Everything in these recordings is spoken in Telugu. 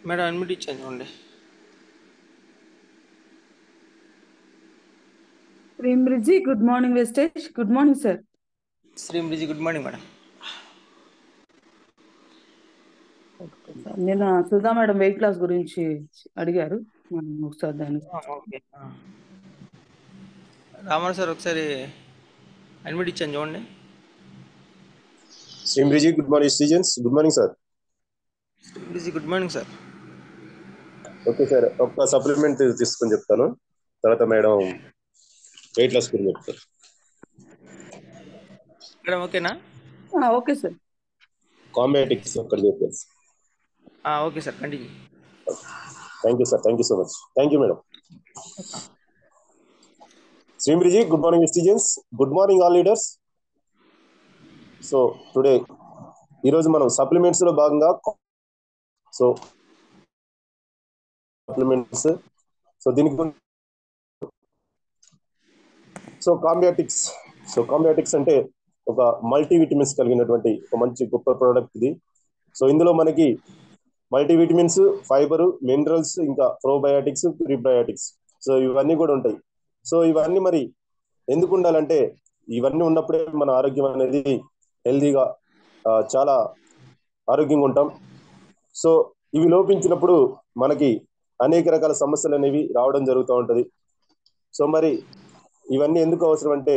మేడం అడ్మిట్ ఇచ్చాను చూడండి. Rimriji, good morning, Vestage. Good morning, sir. శ్రీమృజి గుడ్ మార్నింగ్ మేడం. నిన్న సుధా మేడం వెయిట్ లాస్ గురించి అడిగారు. ఒకసారి దాన్ని ఓకే. రామన్ సార్ ఒకసారి అడ్మిట్ ఇచ్చాను చూడండి. శ్రీమృజి good morning students. Good morning sir. శ్రీమృజి good morning sir. Okay sir, ఒక సప్లిమెంట్ తీసుకొని చెప్తాను, తర్వాత మేడం వెయిట్ లాస్ గురించి చెప్తారు. మేడం ఓకేనా? Okay sir. కాంబియాటిక్స్ ఒకటి చెప్పారు. Okay sir, continue. Thank you sir, thank you so much. Thank you madam. శ్రీమృజి good morning students. Good morning all leaders. So today ఈరోజు మనం సప్లిమెంట్స్ లో భాగంగా సప్లిమెంట్స్ దీనికి కాంబియాటిక్స్ అంటే ఒక మల్టీవిటమిన్స్ కలిగినటువంటి ఒక మంచి గొప్ప ప్రోడక్ట్ ఇది. సో ఇందులో మనకి మల్టీవిటమిన్స్, ఫైబర్, మినరల్స్, ఇంకా ప్రోబయాటిక్స్, ప్రీబయాటిక్స్, సో ఇవన్నీ కూడా ఉంటాయి. సో ఇవన్నీ మరి ఎందుకు ఉండాలంటే ఇవన్నీ ఉన్నప్పుడే మన ఆరోగ్యం అనేది హెల్దీగా చాలా ఆరోగ్యంగా ఉంటాం. సో ఇవి లోపించినప్పుడు మనకి అనేక రకాల సమస్యలు అనేవి రావడం జరుగుతూ ఉంటుంది. సో మరి ఇవన్నీ ఎందుకు అవసరం అంటే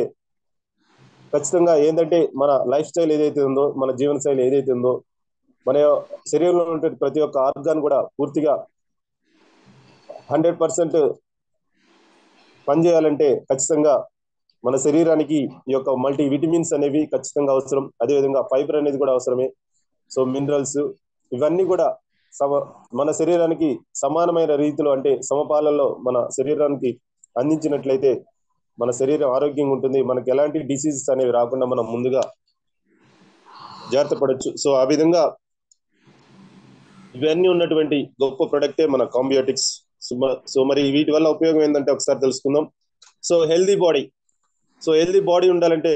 ఖచ్చితంగా ఏంటంటే మన లైఫ్ స్టైల్ ఏదైతే ఉందో, మన జీవన శైలి ఏదైతే ఉందో, మన శరీరంలో ఉండే ప్రతి ఒక్క ఆర్గాన్ కూడా పూర్తిగా 100% పనిచేయాలంటే ఖచ్చితంగా మన శరీరానికి ఈ యొక్క మల్టీ విటమిన్స్ అనేవి ఖచ్చితంగా అవసరం. అదేవిధంగా ఫైబర్ అనేది కూడా అవసరమే. సో మినరల్స్ ఇవన్నీ కూడా మన శరీరానికి సమానమైన రీతిలో అంటే సమపాలలో మన శరీరానికి అందించినట్లయితే మన శరీరం ఆరోగ్యంగా ఉంటుంది. మనకి ఎలాంటి డిసీజెస్ అనేవి రాకుండా మనం ముందుగా జాగ్రత్త పడవచ్చు. సో ఆ విధంగా ఇవన్నీ ఉన్నటువంటి గొప్ప ప్రొడక్టే మన కాంబియాటిక్స్. సో మరి వీటి వల్ల ఉపయోగం ఏంటంటే ఒకసారి తెలుసుకుందాం. సో హెల్దీ బాడీ ఉండాలంటే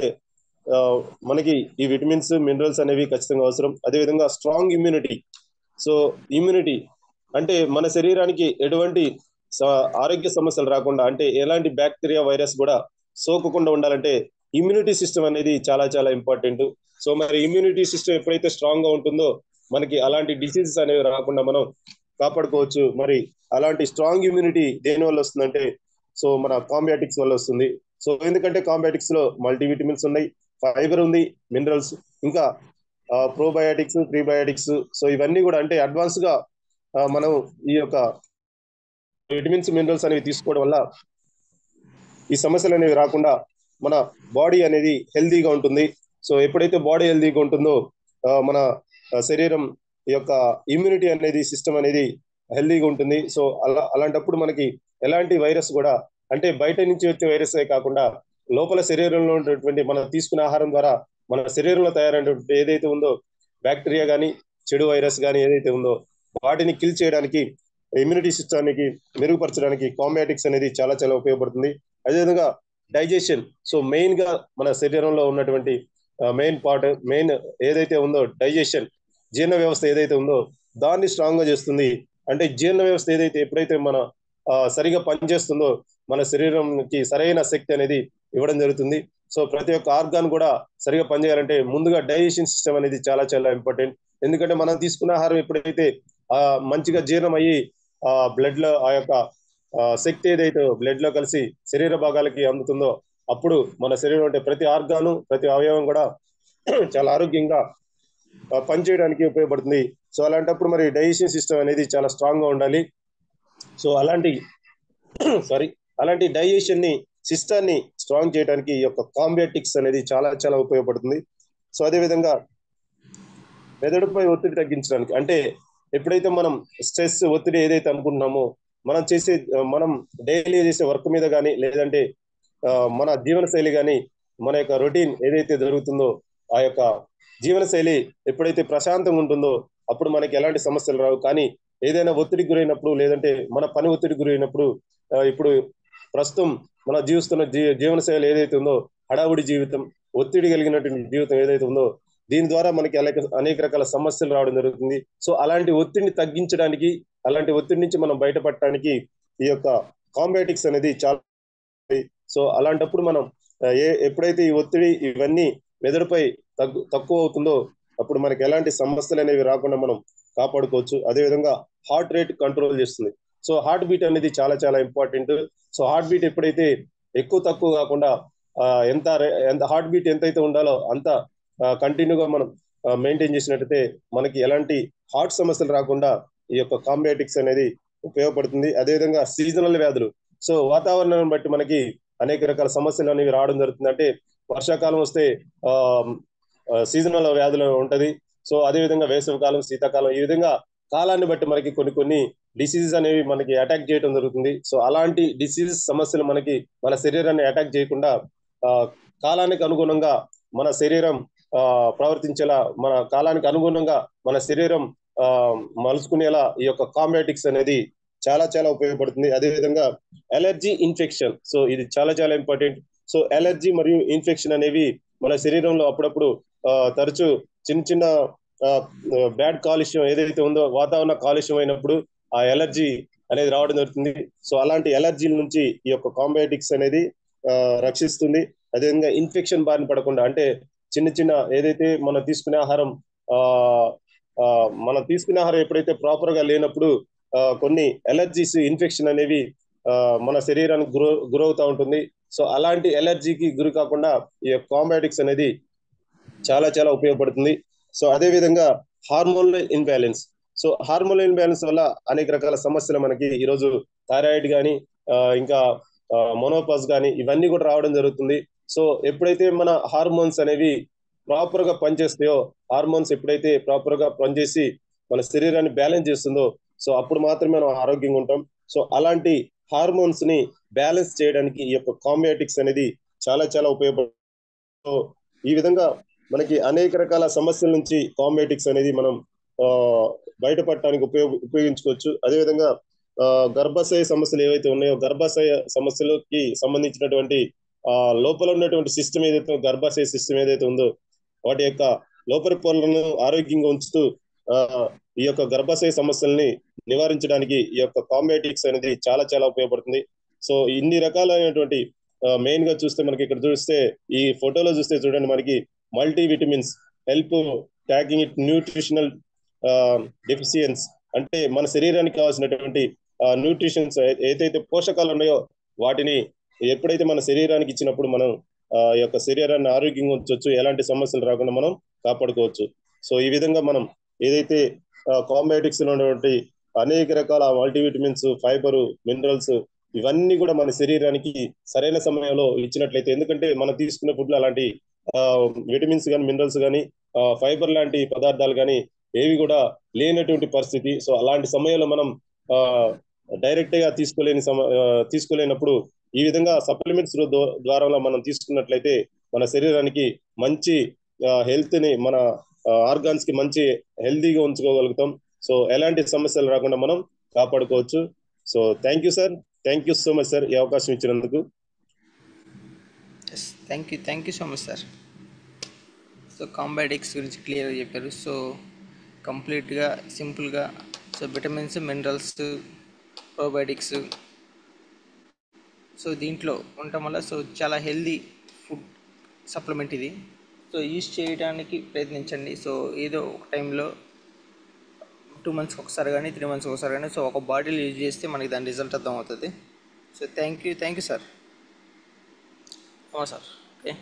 మనకి ఈ విటమిన్స్, మినరల్స్ అనేవి ఖచ్చితంగా అవసరం. అదేవిధంగా స్ట్రాంగ్ ఇమ్యూనిటీ. సో ఇమ్యూనిటీ అంటే మన శరీరానికి ఎటువంటి ఆరోగ్య సమస్యలు రాకుండా, అంటే ఎలాంటి బ్యాక్టీరియా, వైరస్ కూడా సోకకుండా ఉండాలంటే ఇమ్యూనిటీ సిస్టమ్ అనేది చాలా చాలా ఇంపార్టెంట్. సో మరి ఇమ్యూనిటీ సిస్టమ్ ఎప్పుడైతే స్ట్రాంగ్ గా ఉంటుందో మనకి అలాంటి డిసీజెస్ అనేవి రాకుండా మనం కాపాడుకోవచ్చు. మరి అలాంటి స్ట్రాంగ్ ఇమ్యూనిటీ దేని వల్ల వస్తుందంటే సో మన కాంబియాటిక్స్ వల్ల వస్తుంది. సో ఎందుకంటే కాంబియాటిక్స్ లో మల్టీవిటమిన్స్ ఉన్నాయి, ఫైబర్ ఉంది, మినరల్స్, ఇంకా ప్రోబయాటిక్స్, ప్రీబయాటిక్స్. సో ఇవన్నీ కూడా అంటే అడ్వాన్స్ గా మనం ఈ యొక్క విటమిన్స్, మినరల్స్ అనేవి తీసుకోవడం వల్ల ఈ సమస్యలు అనేవి రాకుండా మన బాడీ అనేది హెల్దీగా ఉంటుంది. సో ఎప్పుడైతే బాడీ హెల్దీగా ఉంటుందో మన శరీరం యొక్క ఇమ్యూనిటీ అనేది సిస్టమ్ అనేది హెల్దీగా ఉంటుంది. సో అలాంటప్పుడు మనకి ఎలాంటి వైరస్ కూడా, అంటే బయట నుంచి వచ్చే వైరస్ కాకుండా లోపల శరీరంలో ఉన్నటువంటి మనం తీసుకునే ఆహారం ద్వారా మన శరీరంలో తయారైనటువంటి ఏదైతే ఉందో బ్యాక్టీరియా కానీ, చెడు వైరస్ కానీ ఏదైతే ఉందో వాటిని కిల్ చేయడానికి, ఇమ్యూనిటీ సిస్టానికి మెరుగుపరచడానికి కాంబియాటిక్స్ అనేది చాలా చాలా ఉపయోగపడుతుంది. అదేవిధంగా డైజెషన్. సో మెయిన్ గా మన శరీరంలో ఉన్నటువంటి మెయిన్ ఏదైతే ఉందో డైజెషన్, జీర్ణ వ్యవస్థ ఏదైతే ఉందో దాన్ని స్ట్రాంగ్ గా చేస్తుంది. అంటే జీర్ణ వ్యవస్థ ఏదైతే ఎప్పుడైతే మన సరిగా పనిచేస్తుందో మన శరీరంకి సరైన శక్తి అనేది ఇవ్వడం జరుగుతుంది. సో ప్రతి ఒక్క ఆర్గాన్ కూడా సరిగా పనిచేయాలంటే ముందుగా డైజెషన్ సిస్టమ్ అనేది చాలా చాలా ఇంపార్టెంట్. ఎందుకంటే మనం తీసుకున్న ఆహారం ఎప్పుడైతే మంచిగా జీర్ణం అయ్యి బ్లడ్ లో ఆ యొక్క శక్తి ఏదైతే బ్లడ్ లో కలిసి శరీర భాగాలకి అందుతుందో అప్పుడు మన శరీరం అంటే ప్రతి ఆర్గాను, ప్రతి అవయవం కూడా చాలా ఆరోగ్యంగా పనిచేయడానికి ఉపయోగపడుతుంది. సో అలాంటప్పుడు మరి డైజెషన్ సిస్టమ్ అనేది చాలా స్ట్రాంగ్ గా ఉండాలి. సో అలాంటి డైజెషన్ ని సిస్టాన్ని స్ట్రాంగ్ చేయడానికి ఈ యొక్క కాంబియాటిక్స్ అనేది చాలా చాలా ఉపయోగపడుతుంది. సో అదేవిధంగా మెదడుపై ఒత్తిడి తగ్గించడానికి, అంటే ఎప్పుడైతే మనం స్ట్రెస్, ఒత్తిడి ఏదైతే అనుకుంటున్నామో మనం డైలీ చేసే వర్క్ మీద కానీ, లేదంటే మన జీవన శైలి కానీ, మన యొక్క రొటీన్ ఏదైతే జరుగుతుందో ఆ యొక్క జీవన శైలి ఎప్పుడైతే ప్రశాంతంగా ఉంటుందో అప్పుడు మనకి ఎలాంటి సమస్యలు రావు. కానీ ఏదైనా ఒత్తిడికి గురైనప్పుడు, లేదంటే మన పని ఒత్తిడికి గురైనప్పుడు, ఇప్పుడు ప్రస్తుతం మన జీవిస్తున్న జీవన శైలి ఏదైతే ఉందో హడావుడి జీవితం, ఒత్తిడి కలిగినటువంటి జీవితం ఏదైతే ఉందో దీని ద్వారా మనకి అనేక రకాల సమస్యలు రావడం జరుగుతుంది. సో అలాంటి ఒత్తిడిని తగ్గించడానికి అలాంటి ఒత్తిడి నుంచి మనం బయటపడటానికి ఈ యొక్క కాంబయోటిక్స్ అనేది చాలా. సో అలాంటప్పుడు మనం ఎప్పుడైతే ఈ ఒత్తిడి ఇవన్నీ మెదడుపై తక్కువ అవుతుందో అప్పుడు మనకి ఎలాంటి సమస్యలు అనేవి రాకుండా మనం కాపాడుకోవచ్చు. అదేవిధంగా హార్ట్ రేట్ కంట్రోల్ చేస్తుంది. సో హార్ట్ బీట్ అనేది చాలా చాలా ఇంపార్టెంట్. సో హార్ట్ బీట్ ఎప్పుడైతే ఎక్కువ తక్కువ కాకుండా ఎంత హార్ట్ బీట్ ఎంతైతే ఉండాలో అంత కంటిన్యూగా మనం మెయింటైన్ చేసినట్టయితే మనకి ఎలాంటి హార్ట్ సమస్యలు రాకుండా ఈ యొక్క కాంబయోటిక్స్ అనేది ఉపయోగపడుతుంది. అదేవిధంగా సీజనల్ వ్యాధులు. సో వాతావరణాన్ని బట్టి మనకి అనేక రకాల సమస్యలు అనేవి రావడం జరుగుతుంది. అంటే వర్షాకాలం వస్తే సీజనల్ వ్యాధులు ఉంటది. సో అదేవిధంగా వేసవికాలం, శీతాకాలం, ఈ విధంగా కాలాన్ని బట్టి మనకి కొన్ని డిసీజెస్ అనేవి మనకి అటాక్ చేయడం జరుగుతుంది. సో అలాంటి డిసీజెస్ సమస్యలు మనకి మన శరీరాన్ని అటాక్ చేయకుండా కాలానికి అనుగుణంగా మన శరీరం ప్రవర్తించేలా, మన కాలానికి అనుగుణంగా మన శరీరం మలుచుకునేలా ఈ యొక్క కాంబయోటిక్స్ అనేది చాలా చాలా ఉపయోగపడుతుంది. అదేవిధంగా అలర్జీ, ఇన్ఫెక్షన్. సో ఇది చాలా చాలా ఇంపార్టెంట్. సో అలర్జీ మరియు ఇన్ఫెక్షన్ అనేవి మన శరీరంలో అప్పుడప్పుడు తరచు చిన్న బ్యాడ్ కాలుష్యం ఏదైతే ఉందో, వాతావరణ కాలుష్యం అయినప్పుడు ఆ ఎలర్జీ అనేది రావడం జరుగుతుంది. సో అలాంటి ఎలర్జీల నుంచి ఈ యొక్క కాంబయోటిక్స్ అనేది రక్షిస్తుంది. అదేవిధంగా ఇన్ఫెక్షన్ బారిన పడకుండా, అంటే చిన్న ఏదైతే మనం తీసుకునే ఆహారం ఎప్పుడైతే ప్రాపర్ గా లేనప్పుడు కొన్ని ఎలర్జీస్, ఇన్ఫెక్షన్ అనేవి మన శరీరానికి గురవుతూ ఉంటుంది. సో అలాంటి ఎలర్జీకి గురి కాకుండా ఈ కాంబయోటిక్స్ అనేది చాలా చాలా ఉపయోగపడుతుంది. సో అదే విధంగా hormonal imbalance. So hormonal imbalance వల్ల అనేక రకాల సమస్యలు మనకి ఈరోజు థైరాయిడ్ కానీ ఇంకా మోనోపాజ్ కానీ ఇవన్నీ కూడా రావడం జరుగుతుంది. సో ఎప్పుడైతే మన హార్మోన్స్ అనేవి ప్రాపర్ గా పనిచేస్తాయో, హార్మోన్స్ ఎప్పుడైతే ప్రాపర్ గా పనిచేసి మన శరీరాన్ని బ్యాలెన్స్ చేస్తుందో, సో అప్పుడు మాత్రమే మనం ఆరోగ్యంగా ఉంటాం. సో అలాంటి హార్మోన్స్ ని బ్యాలెన్స్ చేయడానికి ఈ యొక్క కాంబయోటిక్స్ అనేది చాలా చాలా ఉపయోగపడుతుంది. సో ఈ విధంగా మనకి అనేక రకాల సమస్యల నుంచి కాంబయోటిక్స్ అనేది మనం బయటపడటానికి ఉపయోగించుకోవచ్చు. అదేవిధంగా గర్భాశయ సమస్యలు ఏవైతే ఉన్నాయో, గర్భాశయ సమస్యలకి సంబంధించినటువంటి లోపల ఉన్నటువంటి సిస్టమ్ ఏదైతే, గర్భాశయ సిస్టమ్ ఏదైతే ఉందో వాటి యొక్క లోపలి పొరలను ఆరోగ్యంగా ఉంచుతూ ఈ యొక్క గర్భాశయ సమస్యల్ని నివారించడానికి ఈ యొక్క కాంబయోటిక్స్ అనేది చాలా చాలా ఉపయోగపడుతుంది. సో ఇన్ని రకాలైనటువంటి మెయిన్ గా చూస్తే మనకి ఇక్కడ చూస్తే ఈ ఫోటోలో చూస్తే చూడండి, మనకి multi vitamins help tackling it nutritional deficiencies. అంటే మన శరీరానికి కావాల్సినటువంటి న్యూట్రిషన్స్ ఏదైతే పోషకాలు ఉన్నాయో వాటిని ఎప్పుడైతే మన శరీరానికి ఇచ్చినప్పుడు మనం ఈ యొక్క శరీరాన్ని ఆరోగ్యంగా ఉంచవచ్చు, ఎలాంటి సమస్యలు రాకుండా మనం కాపాడుకోవచ్చు. సో ఈ విధంగా మనం ఏదైతే కాంబయోటిక్స్ ఉన్నటువంటి అనేక రకాల మల్టీవిటమిన్స్, ఫైబర్, మినరల్స్ ఇవన్నీ కూడా మన శరీరానికి సరైన సమయంలో ఇచ్చినట్లయితే, ఎందుకంటే మనం తీసుకునే ఫుడ్ లో అలాంటి విటమిన్స్ కానీ, మినరల్స్ కానీ, ఫైబర్ లాంటి పదార్థాలు కానీ ఏవి కూడా లేనటువంటి పరిస్థితి. సో అలాంటి సమయంలో మనం డైరెక్ట్ గా తీసుకోలేనప్పుడు ఈ విధంగా సప్లిమెంట్స్ ద్వారా మనం తీసుకున్నట్లయితే మన శరీరానికి మంచి హెల్త్ ని, మన ఆర్గాన్స్ కి మంచి హెల్తీగా ఉంచుకోగలుగుతాం. సో ఎలాంటి సమస్యలు రాకుండా మనం కాపాడుకోవచ్చు. So thank you sir, thank you so much sir ఈ అవకాశం ఇచ్చినందుకు. Thank you so much sir. So కాంబయోటిక్స్ గురించి క్లియర్గా చెప్పారు. సో కంప్లీట్గా సింపుల్గా, so vitamins, minerals, probiotics so దీంట్లో ఉండటం వల్ల సో చాలా హెల్దీ ఫుడ్ సప్లిమెంట్ ఇది. సో యూజ్ చేయడానికి ప్రయత్నించండి. సో ఏదో ఒక టైంలో 2 months ఒకసారి కానీ 3 months ఒకసారి కానీ సో ఒక బాటిల్ యూజ్ చేస్తే మనకి దాని రిజల్ట్ అర్థం అవుతుంది. So thank you sir. Sir okay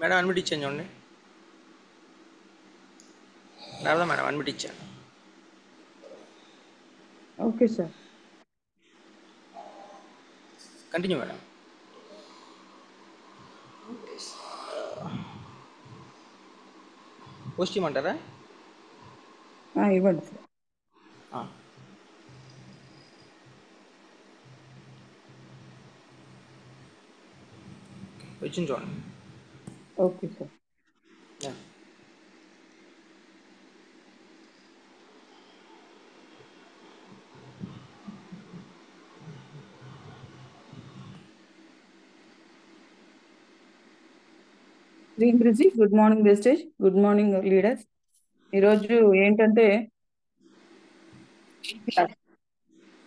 madam, admit ఇచ్చాను చూడండి. మేడం అడ్మిట్ ఇచ్చాను. Okay sir, continue madam. Post ఇవ్వమంటారా? ఇవ్వండి సార్. వచ్చింది చూడండి. Okay sir. Good morning, Vestige. Good morning, leaders. ఈరోజు ఏంటంటే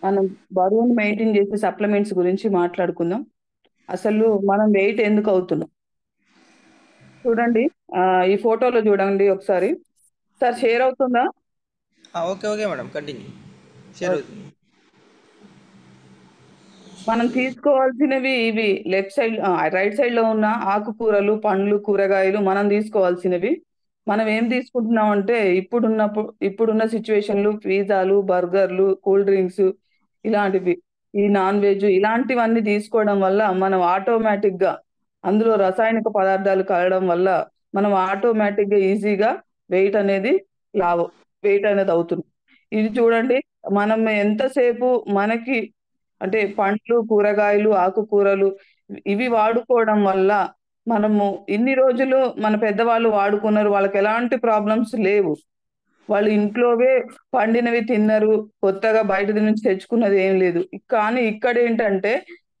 మనం బరువును మెయింటైన్ చేసే సప్లిమెంట్స్ గురించి మాట్లాడుకుందాం. అసలు మనం వెయిట్ ఎందుకు అవుతున్నాం? చూడండి, ఈ ఫోటోలో చూడండి ఒకసారి. సార్ షేర్ అవుతుందా? Okay okay madam, continue. Share అవుతుంది. మనం తీసుకోవాల్సినవి ఇవి లెఫ్ట్ సైడ్, రైట్ సైడ్ లో ఉన్న ఆకుకూరలు, పండ్లు, కూరగాయలు మనం తీసుకోవాల్సినవి. మనం ఏం తీసుకుంటున్నాం అంటే ఇప్పుడున్న సిచ్యువేషన్లు పిజ్జాలు, బర్గర్లు, కూల్ డ్రింక్స్ ఇలాంటివి, ఈ నాన్ వెజ్ ఇలాంటివన్నీ తీసుకోవడం వల్ల మనం ఆటోమేటిక్ గా అందులో రసాయనిక పదార్థాలు కలవడం వల్ల మనం ఆటోమేటిక్ గా ఈజీగా వెయిట్ అనేది లావు వెయిట్ అనేది అవుతుంది. ఇది చూడండి, మనం ఎంతసేపు మనకి అంటే పండ్లు, కూరగాయలు, ఆకుకూరలు ఇవి వాడుకోవడం వల్ల మనము ఇన్ని రోజులు మన పెద్దవాళ్ళు వాడుకున్నారు. వాళ్ళకి ఎలాంటి ప్రాబ్లమ్స్ లేవు. వాళ్ళు ఇంట్లోవే పండినవి తిన్నారు. కొత్తగా బయట నుంచి తెచ్చుకున్నది ఏం లేదు. కానీ ఇక్కడేంటంటే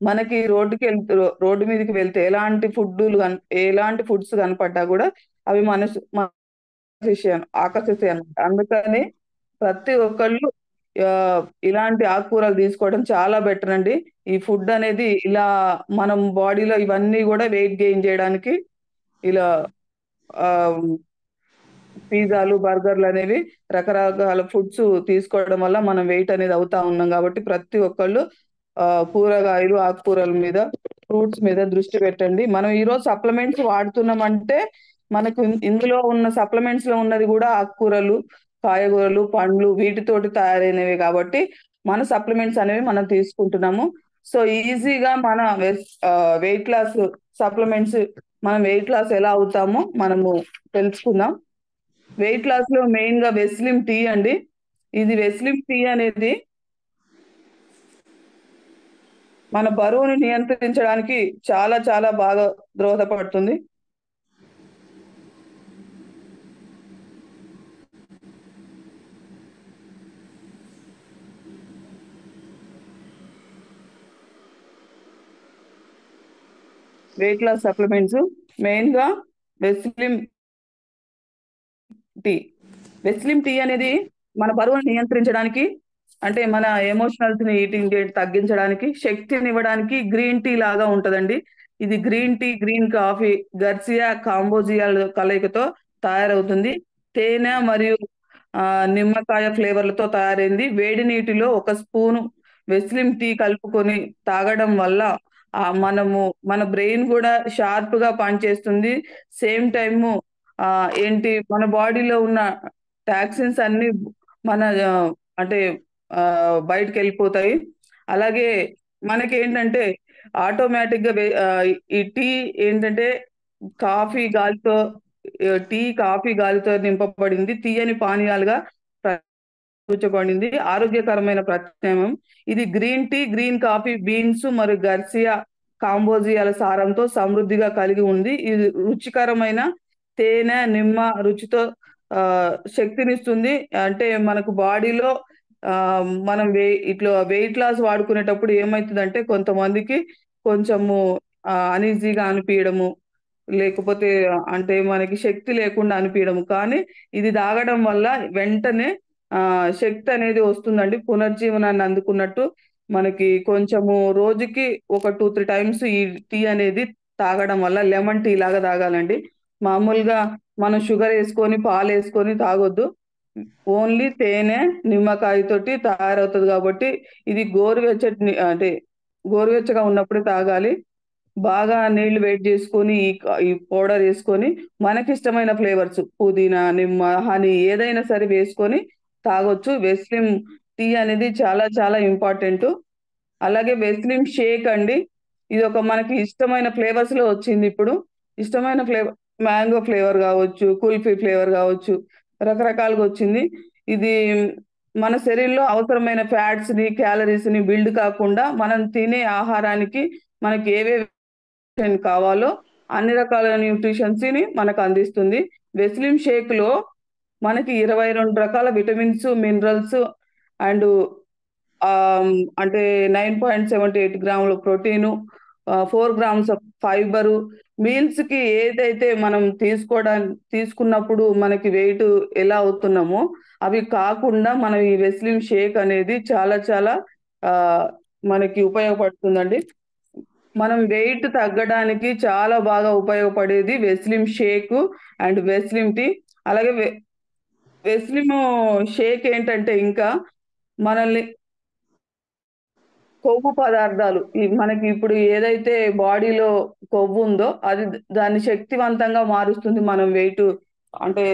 మనకి రోడ్డు మీదకి వెళ్తే ఎలాంటి ఫుడ్స్ కనపడ్డా కూడా అవి ఆకర్షిస్తాయి అన్నమాట. అందుకని ప్రతి ఒక్కళ్ళు ఇలాంటి ఆకుకూరలు తీసుకోవడం చాలా బెటర్ అండి. ఈ ఫుడ్ అనేది ఇలా మనం బాడీలో ఇవన్నీ కూడా వెయిట్ గెయిన్ చేయడానికి ఇలా ఆహ్, పిజ్జాలు, బర్గర్‌లు అనేవి రకరకాల ఫుడ్స్ తీసుకోవడం వల్ల మనం వెయిట్ అనేది అవుతా ఉన్నాం కాబట్టి ప్రతి ఒక్కళ్ళు కూరగాయలు, ఆకుకూరల మీద, ఫ్రూట్స్ మీద దృష్టి పెట్టండి. మనం ఈరోజు సప్లిమెంట్స్ వాడుతున్నామంటే మనకు ఇందులో ఉన్న సప్లిమెంట్స్‌లో ఉన్నది కూడా ఆకుకూరలు, కాయగూరలు, పండ్లు వీటితోటి తయారైనవే కాబట్టి మన సప్లిమెంట్స్ అనేవి మనం తీసుకుంటున్నాము. సో ఈజీగా మన వెయిట్ లాస్ సప్లిమెంట్స్ మనం వెయిట్ లాస్ ఎలా అవుతామో మనము తెలుసుకుందాం. వెయిట్ లాస్ లో మెయిన్ గా వెస్లిమ్ టీ అండి. ఇది వెస్లిమ్ టీ అనేది మన బరువుని నియంత్రించడానికి చాలా చాలా బాగా దోహదపడుతుంది. వెయిట్ లాస్ సప్లిమెంట్స్ మెయిన్ గా వెస్లిమ్ టీ. వెస్లిమ్ టీ అనేది మన బరువును నియంత్రించడానికి, అంటే మన ఎమోషనల్స్ ని ఈటింగ్ తగ్గించడానికి, శక్తినివ్వడానికి గ్రీన్ టీ లాగా ఉంటదండి. ఇది గ్రీన్ టీ, గ్రీన్ కాఫీ, గర్సియా కాంబోజియాల కలయికతో తయారవుతుంది. తేనె మరియు నిమ్మకాయ ఫ్లేవర్లతో తయారైంది. వేడి నీటిలో ఒక స్పూను వెస్లిమ్ టీ కలుపుకొని తాగడం వల్ల మనము మన బ్రెయిన్ కూడా షార్ప్ గా పనిచేస్తుంది. సేమ్ టైము ఏంటి మన బాడీలో ఉన్న టాక్సిన్స్ అన్ని మన అంటే బయటకు వెళ్ళిపోతాయి. అలాగే మనకేంటంటే ఆటోమేటిక్ గా ఈ టీ ఏంటంటే కాఫీ గాలితో కాఫీ గాలితో నింపబడింది. తీయని పానీయాలుగా సూచించబడింది. ఆరోగ్యకరమైన ప్రత్యామ్నాయం. ఇది green tea, green coffee beans మరియు గర్సియా కాంబోజియాల సారంతో సమృద్ధిగా కలిగి ఉంది. ఇది రుచికరమైన తేనె, నిమ్మ రుచితో శక్తినిస్తుంది. అంటే మనకు బాడీలో మనం ఇట్లా వెయిట్ లాస్ వాడుకునేటప్పుడు ఏమవుతుందంటే కొంతమందికి కొంచెము అనీజీగా అనిపించడము, లేకపోతే అంటే మనకి శక్తి లేకుండా అనిపించడము. కానీ ఇది తాగడం వల్ల వెంటనే శక్తి అనేది వస్తుందండి. పునర్జీవనాన్ని అందుకున్నట్టు మనకి కొంచెము రోజుకి ఒక 2-3 టైమ్స్ ఈ టీ అనేది తాగడం వల్ల, లెమన్ టీ లాగా తాగాలండి. మామూలుగా మనం షుగర్ వేసుకొని పాలు వేసుకొని తాగొద్దు. ఓన్లీ తేనె, నిమ్మకాయ తోటి తయారవుతుంది కాబట్టి ఇది అంటే గోరువెచ్చగా ఉన్నప్పుడే తాగాలి. బాగా నీళ్లు వేడి చేసుకొని ఈ పౌడర్ వేసుకొని మనకి ఇష్టమైన ఫ్లేవర్స్ పుదీనా, నిమ్మ, హనీ ఏదైనా సరే వేసుకొని తాగొచ్చు. వెస్లిమ్ టీ అనేది చాలా చాలా ఇంపార్టెంట్. అలాగే వెస్లిమ్ షేక్ అండి. ఇది ఒక మనకి ఇష్టమైన ఫ్లేవర్స్ లో వచ్చింది ఇప్పుడు. ఇష్టమైన ఫ్లేవర్ మ్యాంగో ఫ్లేవర్ కావచ్చు, కుల్ఫీ ఫ్లేవర్ కావచ్చు, రకరకాలుగా వచ్చింది. ఇది మన శరీరంలో అవసరమైన ఫ్యాట్స్ ని, క్యాలరీస్ ని బిల్డ్ కాకుండా మనం తినే ఆహారానికి మనకి కావాలో అన్ని రకాల న్యూట్రిషన్స్ ని మనకు అందిస్తుంది. వెస్లిమ్ షేక్ లో మనకి 22 రకాల విటమిన్స్, మినరల్స్ అండ్ అంటే 9.78 గ్రాముల protein, 4 grams of fibre, meals కి ఏదైతే మనం తీసుకున్నప్పుడు మనకి వెయిట్ ఎలా అవుతున్నామో అవి కాకుండా మనం ఈ వెస్లిన్ షేక్ అనేది చాలా చాలా ఆ మనకి ఉపయోగపడుతుందండి. మనం వెయిట్ తగ్గడానికి చాలా బాగా ఉపయోగపడేది వెస్లిమ్ షేక్ అండ్ వెస్లిమ్ టీ. అలాగే వెస్లిమ్ షేక్ ఏంటంటే ఇంకా మనల్ని కొవ్వు పదార్థాలు మనకి ఇప్పుడు ఏదైతే బాడీలో కొవ్వు ఉందో అది దాన్ని శక్తివంతంగా మారుస్తుంది. మనం వెయిట్ అంటే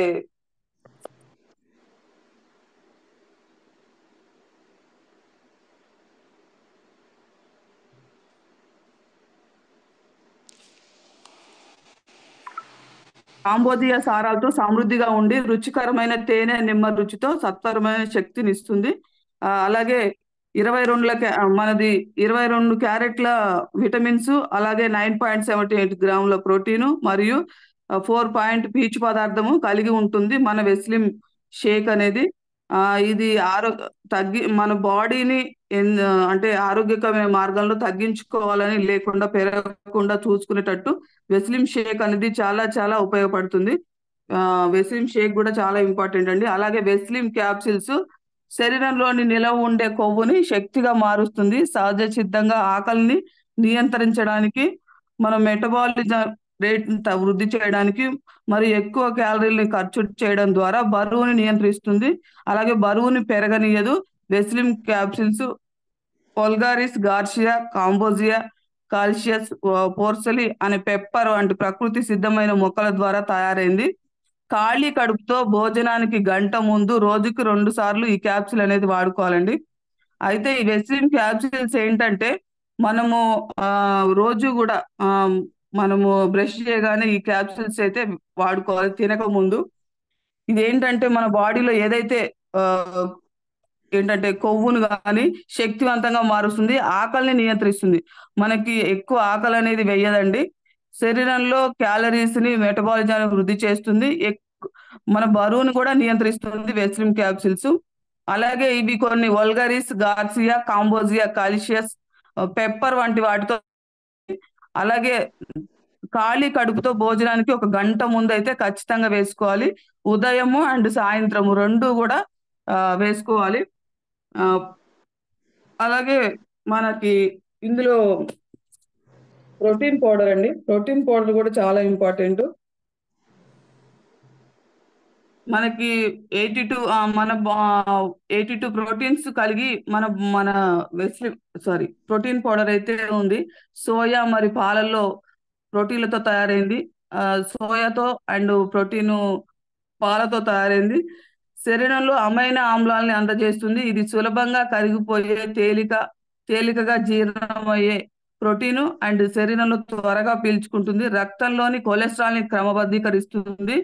కాంబోదియా సారాలతో సమృద్ధిగా ఉండి రుచికరమైన తేనె నిమ్మ రుచితో సత్వరమైన శక్తిని ఇస్తుంది. అలాగే 22 క్యారెట్ల విటమిన్స్, అలాగే 9.78 గ్రాముల ప్రోటీను మరియు 4 పీచు పదార్థము కలిగి ఉంటుంది మన వెస్లిమ్ షేక్ అనేది. ఇది మన బాడీని అంటే ఆరోగ్యకరమైన మార్గంలో తగ్గించుకోవాలని లేకుండా పెరగకుండా చూసుకునేటట్టు వెస్లిమ్ షేక్ అనేది చాలా చాలా ఉపయోగపడుతుంది. వెస్లిమ్ షేక్ కూడా చాలా ఇంపార్టెంట్ అండి. అలాగే వెస్లిమ్ క్యాప్సిల్స్ శరీరంలోని నిలవ ఉండే కొవ్వుని శక్తిగా మారుస్తుంది. సహజ సిద్ధంగా ఆకలిని నియంత్రించడానికి, మన మెటబాలిజం రేట్ వృద్ధి చేయడానికి మరియు ఎక్కువ క్యాలరీలని ఖర్చు చేయడం ద్వారా బరువుని నియంత్రిస్తుంది. అలాగే బరువుని పెరగనీయదు. వెస్లిమ్ క్యాప్సిల్స్ వల్గారిస్, గార్షియా, కాంబోజియా, కాల్షియస్, పోర్సలి అనే పెప్పర్ వంటి ప్రకృతి సిద్ధమైన మొక్కల ద్వారా తయారైంది. ఖాళీ కడుపుతో భోజనానికి గంట ముందు రోజుకి 2 సార్లు ఈ క్యాప్సిల్ అనేది వాడుకోవాలండి. అయితే ఈ వెస్లిన్ క్యాప్సిల్స్ ఏంటంటే మనము రోజు కూడా మనము బ్రష్ చేయగానే ఈ క్యాప్సిల్స్ అయితే వాడుకోవాలి తినక ముందు. ఇదేంటంటే మన బాడీలో ఏదైతే ఏంటంటే కొవ్వును కానీ శక్తివంతంగా మారుస్తుంది, ఆకలిని నియంత్రిస్తుంది. మనకి ఎక్కువ ఆకలి అనేది వెయ్యదండి. శరీరంలో క్యాలరీస్ ని మెటబాలిజాన్ని వృద్ధి చేస్తుంది. మన బరువును కూడా నియంత్రిస్తుంది వెస్లిమ్ క్యాప్సిల్స్. అలాగే ఇవి కొన్ని వల్గరిస్, గార్సియా, కాంబోజియా, కాల్షియస్, పెప్పర్ వంటి వాటితో. అలాగే ఖాళీ కడుపుతో భోజనానికి 1 గంట ముందు అయితే ఖచ్చితంగా వేసుకోవాలి. ఉదయము అండ్ సాయంత్రము 2 కూడా వేసుకోవాలి. అలాగే మనకి ఇందులో ప్రోటీన్ పౌడర్ అండి. ప్రోటీన్ పౌడర్ కూడా చాలా ఇంపార్టెంట్. మనకి 82 ప్రోటీన్స్ కలిగి మన ప్రోటీన్ పౌడర్ అయితే ఉంది. సోయా మరి పాలల్లో ప్రోటీన్లతో తయారైంది. సోయాతో అండ్ ప్రోటీన్ పాలతో తయారైంది. శరీరంలో అమైనో ఆమ్లాలని అందజేస్తుంది. ఇది సులభంగా కరిగిపోయే తేలికగా జీర్ణమయ్యే ప్రోటీను అండ్ శరీరంలో త్వరగా పీల్చుకుంటుంది. రక్తంలోని కొలెస్ట్రాల్ ని క్రమబద్ధీకరిస్తుంది.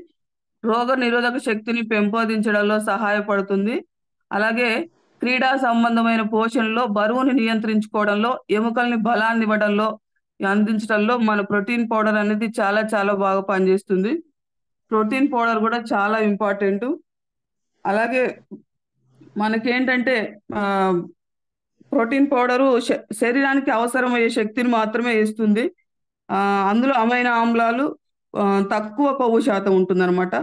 రోగ నిరోధక శక్తిని పెంపొందించడంలో సహాయపడుతుంది. అలాగే క్రీడా సంబంధమైన పోషణలో, బరువుని నియంత్రించుకోవడంలో, ఎముకల్ని బలాన్ని ఇవ్వడంలో, అందించడంలో మన ప్రోటీన్ పౌడర్ అనేది చాలా చాలా బాగా పనిచేస్తుంది. ప్రోటీన్ పౌడర్ కూడా చాలా ఇంపార్టెంట్. అలాగే మనకేంటంటే ప్రోటీన్ పౌడరు శరీరానికి అవసరమయ్యే శక్తిని మాత్రమే ఇస్తుంది. అందులో అమైనో ఆమ్లాలు తక్కువ కొవ్వు శాతం ఉంటుందన్నమాట.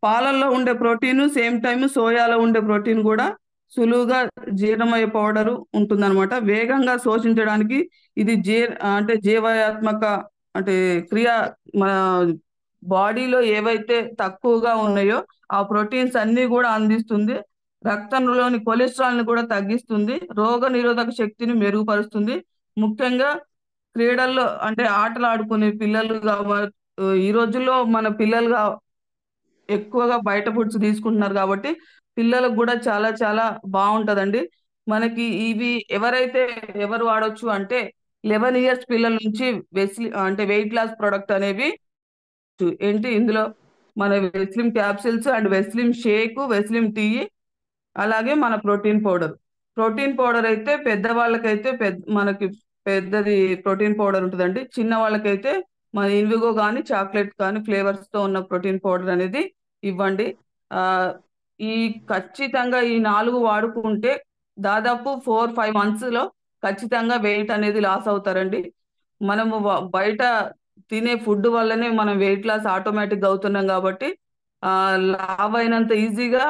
పాలల్లో ఉండే ప్రోటీన్ సేమ్ టైం సోయాలో ఉండే ప్రోటీన్ కూడా సులువుగా జీర్ణమయ్యే పౌడరు ఉంటుందన్నమాట. వేగంగా శోషించడానికి ఇది జీవయాత్మక క్రియ మన బాడీలో ఏవైతే తక్కువగా ఉన్నాయో ఆ ప్రోటీన్స్ అన్ని కూడా అందిస్తుంది. రక్తంలోని కొలెస్ట్రాల్ ని కూడా తగ్గిస్తుంది. రోగ నిరోధక శక్తిని మెరుగుపరుస్తుంది. ముఖ్యంగా క్రీడల్లో ఆటలు ఆడుకునే పిల్లలు ఈ రోజుల్లో మన పిల్లలుగా ఎక్కువగా బయట ఫుడ్స్ తీసుకుంటున్నారు కాబట్టి పిల్లలకు కూడా చాలా చాలా బాగుంటదండి. మనకి ఇవి ఎవరు వాడొచ్చు అంటే 11 years పిల్లల నుంచి వెయిట్ లాస్ ప్రొడక్ట్ అనేవి ఏంటి ఇందులో మన వెస్లిమ్ capsules and వెస్లిమ్ shake, Veslim tea, అలాగే మన ప్రోటీన్ పౌడర్ అయితే పెద్దవాళ్ళకైతే మనకి పెద్దది ప్రోటీన్ పౌడర్ ఉంటుందండి. చిన్న వాళ్ళకైతే మన ఇన్విగో కానీ చాక్లెట్ కానీ ఫ్లేవర్స్ తో ఉన్న ప్రోటీన్ పౌడర్ అనేది ఇవ్వండి. ఈ ఖచ్చితంగా ఈ 4 వాడుకుంటే దాదాపు 4-5 months లో ఖచ్చితంగా వెయిట్ అనేది లాస్ అవుతారండి. మనము బయట తినే ఫుడ్ వల్లనే మనం వెయిట్ లాస్ ఆటోమేటిక్గా అవుతున్నాం కాబట్టి లావ్ అయినంత ఈజీగా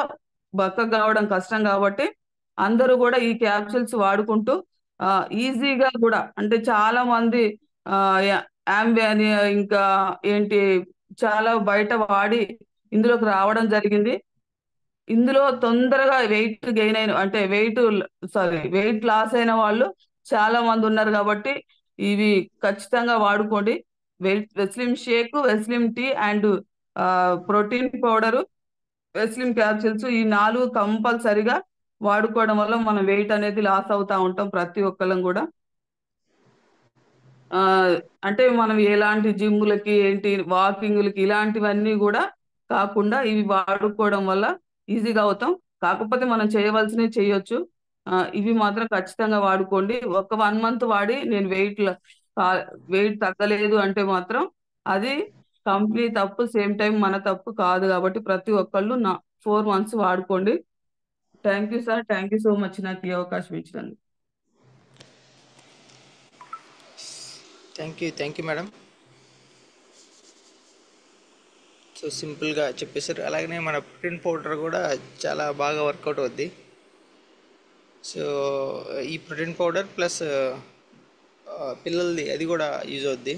బక్కగా కావడం కష్టం కాబట్టి అందరూ కూడా ఈ క్యాప్సూల్స్ వాడుకుంటూ ఈజీగా కూడా అంటే చాలా మంది యాంబి అని ఇంకా ఏంటి చాలా బయట వాడి ఇందులోకి రావడం జరిగింది. ఇందులో తొందరగా వెయిట్ గెయిన్ అయిన అంటే వెయిట్ లాస్ అయిన వాళ్ళు చాలా మంది ఉన్నారు కాబట్టి ఇవి ఖచ్చితంగా వాడుకోండి. Veslim shake, Veslim tea and protein powder, Veslim capsules ఈ 4 కంపల్సరిగా వాడుకోవడం వల్ల మనం వెయిట్ అనేది లాస్ అవుతా ఉంటాం ప్రతి ఒక్కళ్ళం కూడా. ఆ అంటే మనం ఎలాంటి జిమ్ములకి ఏంటి వాకింగ్లకి ఇలాంటివన్నీ కూడా కాకుండా ఇవి వాడుకోవడం వల్ల ఈజీగా అవుతాం. కాకపోతే మనం చేయవలసినవి చేయొచ్చు. ఇవి మాత్రం ఖచ్చితంగా వాడుకోండి. ఒక 1 మంత్ వాడి నేను వెయిట్ తగ్గలేదు అంటే మాత్రం అది కంపెనీ తప్పు, సేమ్ టైం మన తప్పు కాదు. కాబట్టి ప్రతి ఒక్కళ్ళు 4 మంత్స్ వాడుకోండి. Thank you sir, thank you so much నాకు ఈ అవకాశం ఇచ్చినందుకు. Thank you madam. సో సింపుల్గా చెప్పేశారు. అలాగనే మన ప్రోటీన్ పౌడర్ కూడా చాలా బాగా వర్కౌట్ అవుద్ది. సో ఈ ప్రోటీన్ పౌడర్ ప్లస్ పిల్లలది అది కూడా యూజ్ అవుద్ది.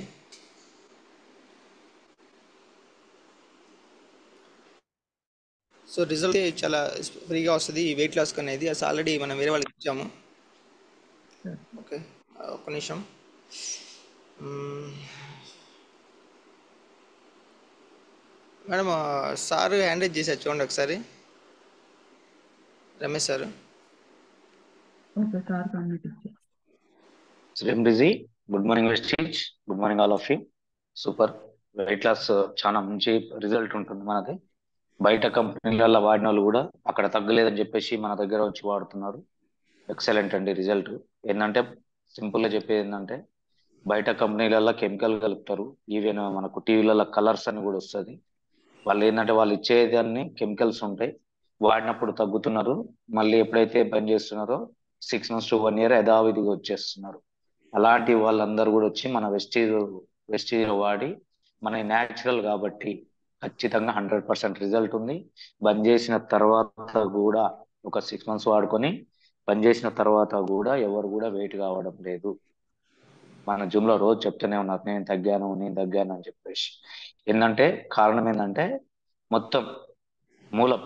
సో రిజల్ట్ చాలా ఫ్రీగా వస్తుంది ఈ వెయిట్ లాస్కి అనేది. అసలు ఆల్రెడీ మనం వేరే వాళ్ళకి ఇచ్చాము. ఓకే, ఒక్క నిమిషం. మేడం సార్ హ్యాండ్ రైజ్ చేశారు చూడండి ఒకసారి, Ramesh sir. Okay sir, complete ఇచ్చారు. స్లిమ్ బిజీ, good morning Vestige, good morning all of you. Super weight loss చాలా మంచి రిజల్ట్ ఉంటుంది మనది. బయట కంపెనీలలో వాడిన వాళ్ళు కూడా అక్కడ తగ్గలేదని చెప్పేసి మన దగ్గర వచ్చి వాడుతున్నారు. ఎక్సలెంట్ అండి రిజల్ట్. ఏంటంటే సింపుల్గా చెప్పేది ఏంటంటే బయట కంపెనీలలో కెమికల్ కలుపుతారు. ఈవెన్ మనకు టీవీలలో కలర్స్ అని కూడా వస్తుంది. వాళ్ళు ఏంటంటే వాళ్ళు ఇచ్చేదాన్ని కెమికల్స్ ఉంటాయి, వాడినప్పుడు తగ్గుతున్నారు, మళ్ళీ ఎప్పుడైతే బంద్ చేస్తున్నారో 6 months to 1 year యథావిధిగా వచ్చేస్తున్నారు. అలాంటి వాళ్ళందరూ కూడా వచ్చి మన వెస్టీజ్ వాడి మన న్యాచురల్ కాబట్టి ఖచ్చితంగా 100% రిజల్ట్ ఉంది. బంద్ చేసిన తర్వాత కూడా ఒక 6 months వాడుకొని బంద్ చేసిన తర్వాత కూడా ఎవరు కూడా వెయిట్ కావడం లేదు. మన జిమ్ లో రోజు చెప్తూనే ఉన్నారు నేను తగ్గాను అని చెప్పేసి. ఏంటంటే కారణం ఏంటంటే మొత్తం మూలం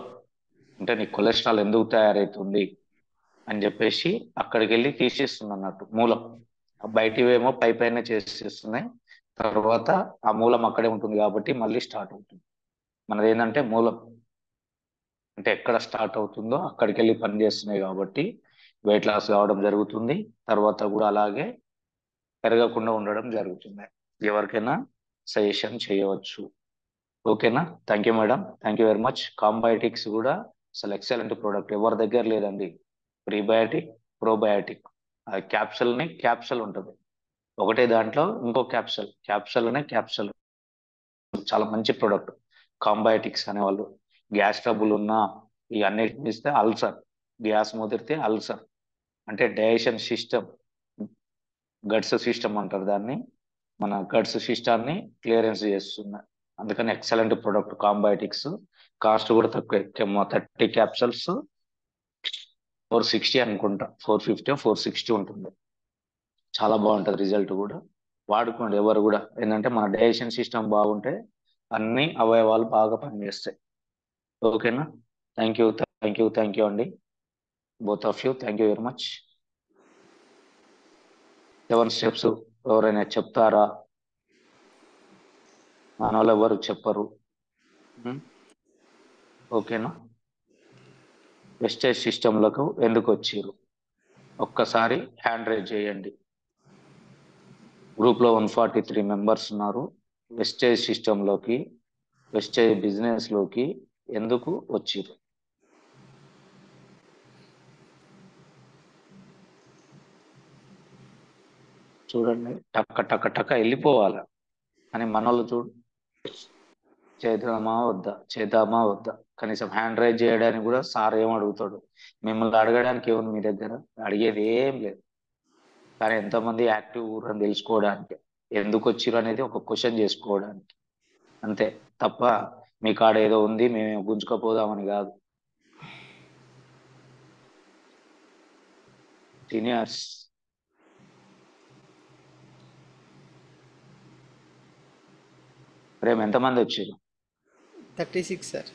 అంటే నీ కొలెస్ట్రాల్ ఎందుకు తయారవుతుంది అని చెప్పేసి అక్కడికి వెళ్ళి తీసేస్తుంది అన్నట్టు మూలం. బయటివేమో పైన చేసేస్తున్నాయి, తర్వాత ఆ మూలం అక్కడే ఉంటుంది కాబట్టి మళ్ళీ స్టార్ట్ అవుతుంది. మనది ఏంటంటే మూలం అంటే ఎక్కడ స్టార్ట్ అవుతుందో అక్కడికి వెళ్ళి పని చేస్తున్నాయి కాబట్టి వెయిట్ లాస్ కావడం జరుగుతుంది. తర్వాత కూడా అలాగే పెరగకుండా ఉండడం జరుగుతుంది. ఎవరికైనా సజెషన్ చేయవచ్చు. ఓకేనా? Thank you madam, thank you very much. కాంబయోటిక్స్ కూడా అసలు ఎక్సలెంట్ ప్రోడక్ట్, ఎవరి దగ్గర లేదండి. ప్రీబయాటిక్, ప్రోబయాటిక్, ఆ క్యాప్సూల్ ఉంటుంది ఒకటే, దాంట్లో ఇంకో క్యాప్సూల్ చాలా మంచి ప్రోడక్ట్. కాంబయోటిక్స్ అనేవాళ్ళు గ్యాస్ ట్రబుల్ ఉన్నా ఈ అన్నిటిని ఇస్తే అల్సర్, గ్యాస్ ముదిరితే అల్సర్ అంటే డైజెషన్ సిస్టమ్, గట్స్ సిస్టమ్ అంటారు దాన్ని, మన గట్స్ సిస్టాన్ని క్లియరెన్స్ చేస్తుంది. అందుకని ఎక్సలెంట్ ప్రొడక్ట్ కాంబయోటిక్స్. కాస్ట్ కూడా తక్కువ, 30 క్యాప్సూల్స్ 460 అనుకుంటా, 450 460 ఉంటుంది. చాలా బాగుంటుంది రిజల్ట్ కూడా. వాడుకోండి ఎవరు కూడా. ఏంటంటే మన డైజెషన్ సిస్టమ్ బాగుంటే అన్ని అవయవాలు బాగా పనిచేస్తాయి. ఓకేనా? థ్యాంక్ యూ అండి, both of you. Thank you very much. 7 steps ఎవరైనా చెప్తారా? మన వాళ్ళు ఎవరు చెప్పరు. ఓకేనా? వెస్టేజ్ సిస్టంలకు ఎందుకు వచ్చారు ఒక్కసారి హ్యాండ్ రైజ్ చేయండి. గ్రూప్ లో 143 మెంబర్స్ ఉన్నారు. వెస్టేజ్ సిస్టంలోకి, వెస్టేజ్ బిజినెస్ లోకి ఎందుకు వచ్చారు? చూడండి, టక్క టక్క వెళ్ళిపోవాలి అని మనోళ్ళు చూడు, చేద్దామా వద్దా కనీసం హ్యాండ్ రైజ్ చేయడానికి కూడా సార్ ఏం అడుగుతాడు? మిమ్మల్ని అడగడానికి ఏముంది మీ దగ్గర? అడిగేది ఏం లేదు. కానీ ఎంతమంది యాక్టివ్ అని తెలుసుకోవడానికి ఎందుకు వచ్చిర్రు అనేది ఒక క్వశ్చన్ చేసుకోవడానికి అంతే తప్ప మీ కాడ ఏదో ఉంది మేము గుంజుకపోదామని కాదు. సీనియర్స్ ప్రేమ్ ఎంతమంది వచ్చారు? 36 సార్.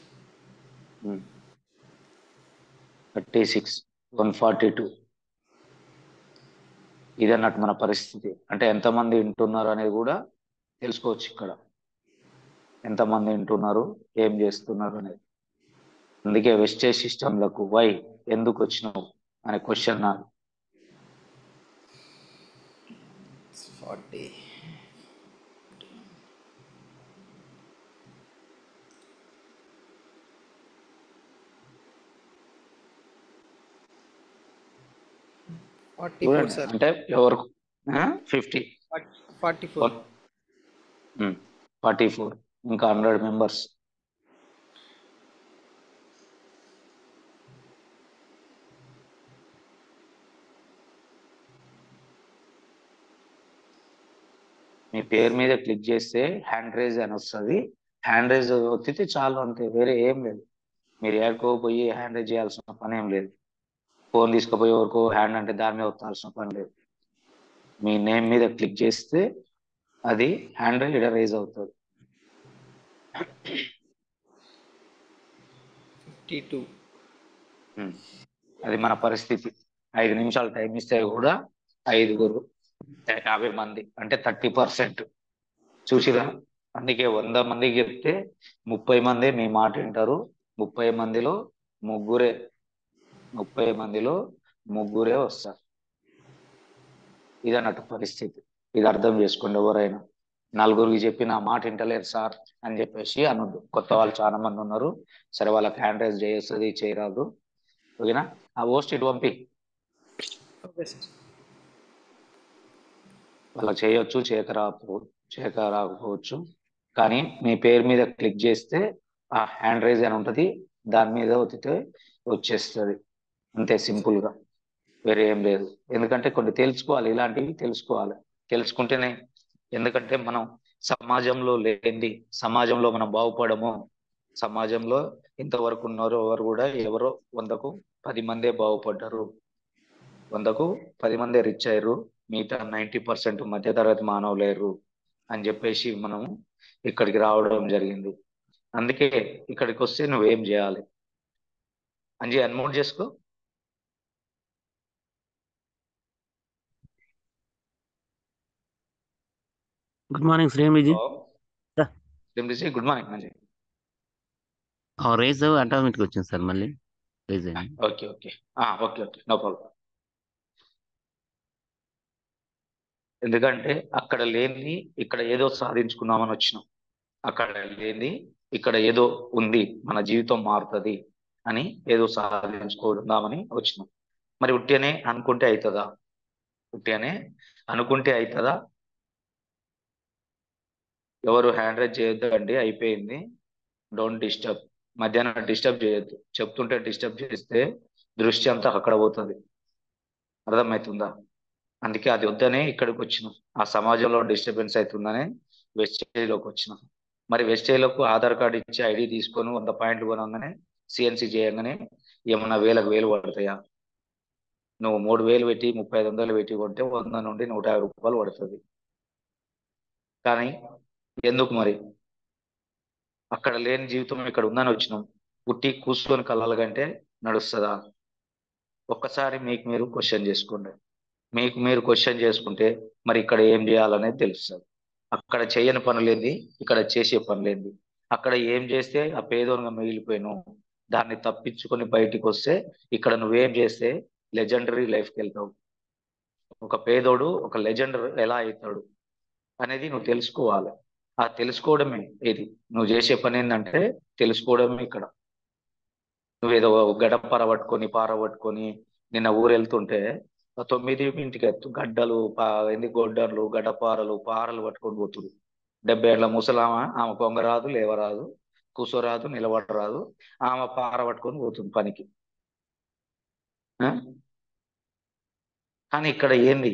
36 142 ఇది అన్నట్టు మన పరిస్థితి. అంటే ఎంతమంది వింటున్నారు అనేది కూడా తెలుసుకోవచ్చు ఇక్కడ, ఎంతమంది వింటున్నారు ఏం చేస్తున్నారు అనేది. అందుకే వెస్టేజ్ సిస్టంలకు వై ఎందుకు వచ్చినావు అనే క్వశ్చన్ నాకు. 40. చూడండి సార్. అంటే ఎవరికి 50 44. 44 ఇంకా 100 మెంబర్స్. మీ పేరు మీద క్లిక్ చేస్తే హ్యాండ్ రైజ్ అని వస్తుంది. హ్యాండ్ రైజ్ ఒత్తితే చాలు, అంతే, వేరే ఏం లేదు. మీరు ఏడుకోపోయి హ్యాండ్ రైజ్ చేయాల్సిన పని ఏం లేదు. ఫోన్ తీసుకుపోయి ఎవరికో హ్యాండ్ అంటే దాని మీద ఒత్తాల్సిన పని లేదు. మీ నేమ్ మీద క్లిక్ చేస్తే అది హ్యాండ్ రైజ్ అవుతుంది. 52. అది మన పరిస్థితి. 5 నిమిషాలు టైం ఇస్తే కూడా 5 50 మంది అంటే 30%. చూసిరా, అందుకే 100 మందికి చెప్తే 30 మంది మీ మాట వింటారు. 30 మందిలో ముగ్గురే వస్తారు. ఇది అన్నట్టు పరిస్థితి. ఇది అర్థం చేసుకోండి. ఎవరైనా నలుగురికి చెప్పి నా మాట వింటలేరు సార్ అని చెప్పేసి అనొద్దు. కొత్త వాళ్ళు చాలా మంది ఉన్నారు, సరే వాళ్ళకి హ్యాండ్ రైజ్ చేస్తుంది చేయరాదు, ఓకేనా? ఆ పోస్ట్ ఇటు పంపి, ఓకే సార్. వాళ్ళకి చేయొచ్చు, చేయక రాకపోవచ్చు, కానీ మీ పేరు మీద క్లిక్ చేస్తే ఆ హ్యాండ్ రైజ్ అని ఉంటుంది, దాని మీద ఒత్తితే వచ్చేస్తుంది. అంతే సింపుల్ గా, వేరే ఏం లేదు. ఎందుకంటే కొన్ని తెలుసుకోవాలి, ఇలాంటివి తెలుసుకుంటేనే. ఎందుకంటే మనం సమాజంలో లేనిది సమాజంలో మనం బాగుపడము. సమాజంలో ఇంతవరకు ఉన్నారో ఎవరు కూడా ఎవరో 100కు 10 మందే బాగుపడ్డారు, 100కు 10 మందే రిచ్ అయ్యారు, మిగతా 90% మధ్యతరగతి మానవులేరు అని చెప్పేసి మనం ఇక్కడికి రావడం జరిగింది. అందుకే ఇక్కడికి వస్తే నువ్వేం చేయాలి అంజీ, అన్మోడ్ చేసుకో. గుడ్ మార్నింగ్ శ్రీమిజీ. Good morning Anji. Raise automatic వచ్చింది సార్, మళ్ళీ రేజ్ అయింది. Okay okay okay okay, no problem. ఎందుకంటే అక్కడ లేని ఇక్కడ ఏదో సాధించుకుందామని వచ్చినాం. అక్కడ లేని ఇక్కడ ఏదో ఉంది, మన జీవితం మారుతుంది అని ఏదో సాధించుకుందామని వచ్చినాం. మరి ఉట్టినే అనుకుంటే అవుతుందా? ఉట్టినే అనుకుంటే అవుతుందా? ఎవరు హ్యాండ్ రైజ్ చేయొద్దు అండి, అయిపోయింది. Don't disturb. మధ్యాహ్నం డిస్టర్బ్ చేయొద్దు. చెప్తుంటే డిస్టర్బ్ చేస్తే దృష్టి అంతా అక్కడ పోతుంది. అర్థమవుతుందా? అందుకే అది వద్దనే ఇక్కడికి వచ్చినాం. ఆ సమాజంలో డిస్టర్బెన్స్ అవుతుందనే వెస్టేజ్లోకి వచ్చినాం. మరి వెస్టేజ్లకు ఆధార్ కార్డు ఇచ్చి ఐడి తీసుకొని 100 పాయింట్లు కొనగానే సిఎన్సి చేయగానే ఏమన్నా వేలు పడతాయా? నువ్వు 3000 పెట్టి 3500 పెట్టి కొంటే 100 నుండి 150 రూపాయలు పడుతుంది. కానీ ఎందుకు మరి? అక్కడ లేని జీవితం ఇక్కడ ఉందని వచ్చినాం. పుట్టి కూర్చొని కళ్ళాల కంటే నడుస్తుందా? ఒక్కసారి మీకు మీరు క్వశ్చన్ చేసుకోండి. మీకు మీరు క్వశ్చన్ చేసుకుంటే మరి ఇక్కడ ఏం చేయాలనేది తెలుస్తుంది. అక్కడ చేయని పనులేంది, ఇక్కడ చేసే పనులేంది. అక్కడ ఏం చేస్తే ఆ పేదోనిగా మిగిలిపోయాను, దాన్ని తప్పించుకొని బయటికి వస్తే ఇక్కడ నువ్వేం చేస్తే లెజెండరీ లైఫ్కి వెళ్తావు. ఒక పేదోడు ఒక లెజెండ్ ఎలా అవుతాడు అనేది నువ్వు తెలుసుకోవాలి. ఆ తెలుసుకోవడమే ఇది. నువ్వు చేసే పని ఏంటంటే తెలుసుకోవడమే ఇక్కడ. నువ్వేదో గడపార పట్టుకొని నిన్న ఊరు వెళ్తుంటే 9 గడ్డలు గొడ్డలు గడ్డపారలు పారలు పట్టుకొని పోతుడు. 70 ఏళ్ల ముసలామ, ఆమె కొంగరాదు, లేవరాదు, కూసోరాదు, నిలబడరాదు, ఆమె పార పట్టుకొని పోతుంది పనికి. కానీ ఇక్కడ ఏంది?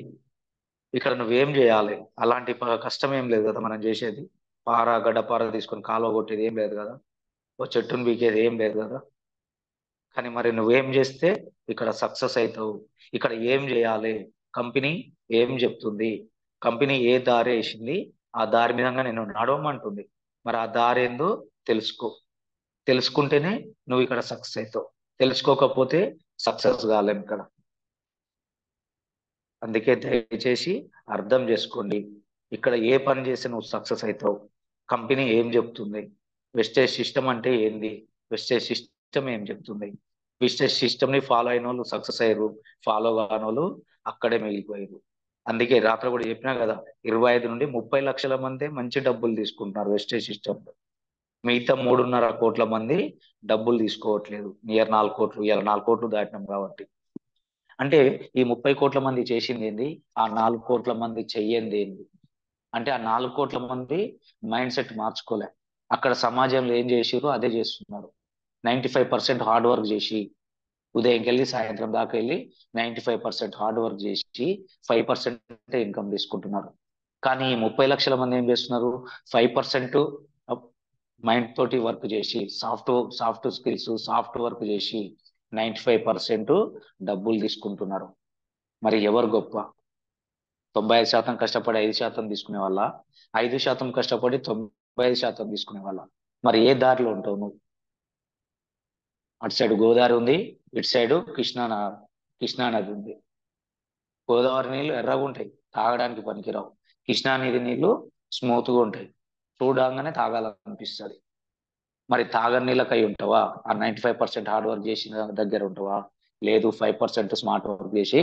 ఇక్కడ నువ్వేం చేయాలి? అలాంటి కష్టం ఏం లేదు కదా మనం చేసేది. గడ్డపార తీసుకొని కాలువ కొట్టేది ఏం లేదు కదా, ఓ చెట్టును బీకేది ఏం లేదు కదా. కానీ మరి నువ్వేం చేస్తే ఇక్కడ సక్సెస్ అవుతావు? ఇక్కడ ఏం చేయాలి? కంపెనీ ఏం చెప్తుంది? కంపెనీ ఏ దారి వేసింది, ఆ దారి మీదంగా నేను నడవమంటుంది. మరి ఆ దారి ఏందో తెలుసుకో. తెలుసుకుంటేనే నువ్వు ఇక్కడ సక్సెస్ అవుతావు. తెలుసుకోకపోతే సక్సెస్ కాలేం ఇక్కడ. అందుకే దయచేసి అర్థం చేసుకోండి. ఇక్కడ ఏ పని చేస్తే నువ్వు సక్సెస్ అవుతావు, కంపెనీ ఏం చెప్తుంది, వెస్టేజ్ సిస్టమ్ అంటే ఏంది, వెస్టేజ్ సిస్టమ్ ఏం చెప్తుంది. వెస్టేజ్ సిస్టమ్ ని ఫాలో అయిన వాళ్ళు సక్సెస్ అయ్యారు, ఫాలో కాని వాళ్ళు అక్కడే మిగిలిపోయారు. అందుకే రాత్రి కూడా చెప్పినా కదా, 25 నుండి 30 లక్షల మంది మంచి డబ్బులు తీసుకుంటున్నారు వెస్టేజ్ సిస్టమ్. మిగతా 3.5 కోట్ల మంది డబ్బులు తీసుకోవట్లేదు. నియర్ 4 కోట్లు, ఇలా 4 కోట్లు దాటినాం కాబట్టి. అంటే ఈ 30 కోట్ల మంది చేసింది ఏంది, ఆ 4 కోట్ల మంది చెయ్యంది ఏంది అంటే, ఆ 4 కోట్ల మంది మైండ్ సెట్ మార్చుకోలే. అక్కడ సమాజంలో ఏం చేసిరో అదే చేస్తున్నారు. 95% హార్డ్ వర్క్ చేసి, ఉదయంకి వెళ్ళి సాయంత్రం దాకా వెళ్ళి 95% హార్డ్ వర్క్ చేసి 5% ఇన్కమ్ తీసుకుంటున్నారు. కానీ ఈ 30 లక్షల మంది ఏం చేస్తున్నారు, 5% మైండ్ తోటి వర్క్ చేసి, సాఫ్ట్ స్కిల్స్, సాఫ్ట్ వర్క్ చేసి 95% డబ్బులు తీసుకుంటున్నారు. మరి ఎవరు గొప్ప? 95% కష్టపడి 5% తీసుకునే వాళ్ళ, 5% కష్టపడి 95% తీసుకునే వాళ్ళ? మరి ఏ దారిలో ఉంటావు నువ్వు? అటు సైడ్ గోదావరి ఉంది, ఇటు సైడ్ కృష్ణా నది ఉంది. గోదావరి నీళ్లు ఎర్రగా ఉంటాయి, తాగడానికి పనికిరావు. కృష్ణా నది నీళ్లు స్మూత్గా ఉంటాయి, చూడంగానే తాగాలనిపిస్తుంది. మరి తాగని నీళ్ళకై ఉంటావా? ఆ 95% హార్డ్ వర్క్ చేసిన దగ్గర ఉంటావా? లేదు, 5% స్మార్ట్ వర్క్ చేసి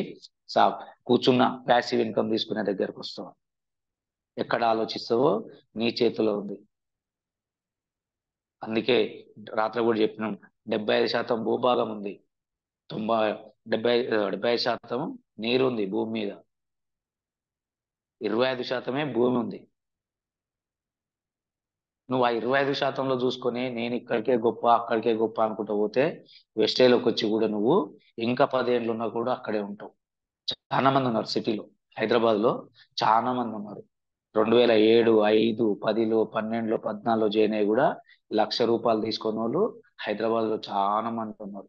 సా కూర్చున్న ప్యాసివ్ ఇన్కమ్ తీసుకునే దగ్గరకు వస్తావా? ఎక్కడ ఆలోచిస్తావో నీ చేతిలో ఉంది. అందుకే రాత్రి కూడా చెప్పినాం, 75% భూభాగం ఉంది, 75 నీరు ఉంది భూమి మీద, 25% భూమి ఉంది. నువ్వు ఆ 25%లో చూసుకొని నేను ఇక్కడికే గొప్ప అక్కడికే గొప్ప అనుకుంటూ పోతే వెస్టేలోకి వచ్చి కూడా నువ్వు ఇంకా 10 ఏళ్ళు ఉన్నా కూడా అక్కడే ఉంటావు. చాలా మంది ఉన్నారు సిటీలో, హైదరాబాద్ లో చాలా మంది ఉన్నారు. 2007, 5, 10, 12, 14 జాయిన్ అయ్యి కూడా ₹1,00,000 తీసుకున్న వాళ్ళు హైదరాబాద్ లో చాలా మంది ఉన్నారు.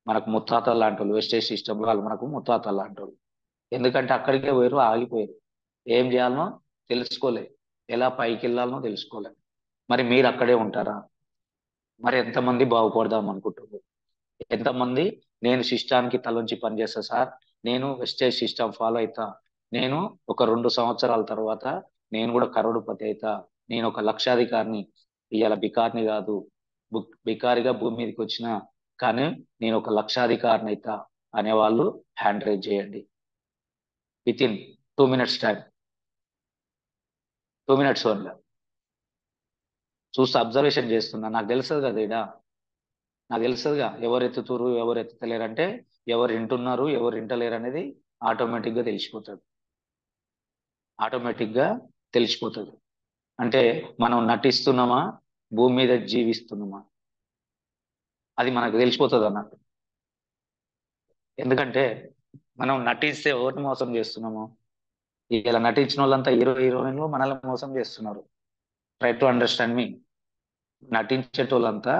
మనకు ముత్తాతలు లాంటి వాళ్ళు, వెస్టేజ్ సిస్టమ్ వాళ్ళు మనకు ముత్తాతలు లాంటి వాళ్ళు. ఎందుకంటే అక్కడికే పోయారు, ఆగిపోయారు. ఏం చేయాలనో తెలుసుకోలే, ఎలా పైకి వెళ్ళాలనో తెలుసుకోలే. మరి మీరు అక్కడే ఉంటారా? మరి ఎంతమంది బాగుపడదాం అనుకుంటున్నారు? ఎంతమంది నేను సిస్టానికి తలంచి పనిచేస్తా సార్, నేను వెస్టేజ్ సిస్టమ్ ఫాలో అవుతా, నేను ఒక 2 సంవత్సరాల తర్వాత నేను కూడా కరోడుపతి అవుతా, నేను ఒక లక్షాధికారిని, ఇవాళ బికారిని కాదు, బికారిగా భూమి మీదకి వచ్చిన, కానీ నేను ఒక లక్షాధికారిని అవుతా అనేవాళ్ళు హ్యాండ్ రైజ్ చేయండి. With in 2 minutes time, 2 minutes only. చూస్తే అబ్జర్వేషన్ చేస్తున్నా, నాకు తెలుస్తుంది కదా ఇడా, నాకు తెలుస్తుందిగా ఎవరు ఎత్తుతురు ఎవరు ఎత్తుతలేరు. అంటే ఎవరు వింటున్నారు ఎవరు వింటలేరు అనేది ఆటోమేటిక్గా తెలిసిపోతుంది. ఆటోమేటిక్గా తెలిసిపోతుంది. అంటే మనం నటిస్తున్నామా, భూమి మీద జీవిస్తున్నామా, అది మనకు తెలిసిపోతుంది అన్నట్టు. ఎందుకంటే మనం నటిస్తే ఎవరిని మోసం చేస్తున్నాము? ఇలా నటించిన వాళ్ళంతా హీరోయిన్లు మనల్ని మోసం చేస్తున్నారు. ట్రై టు అండర్స్టాండ్ మీ. నటించేటోళ్ళంతా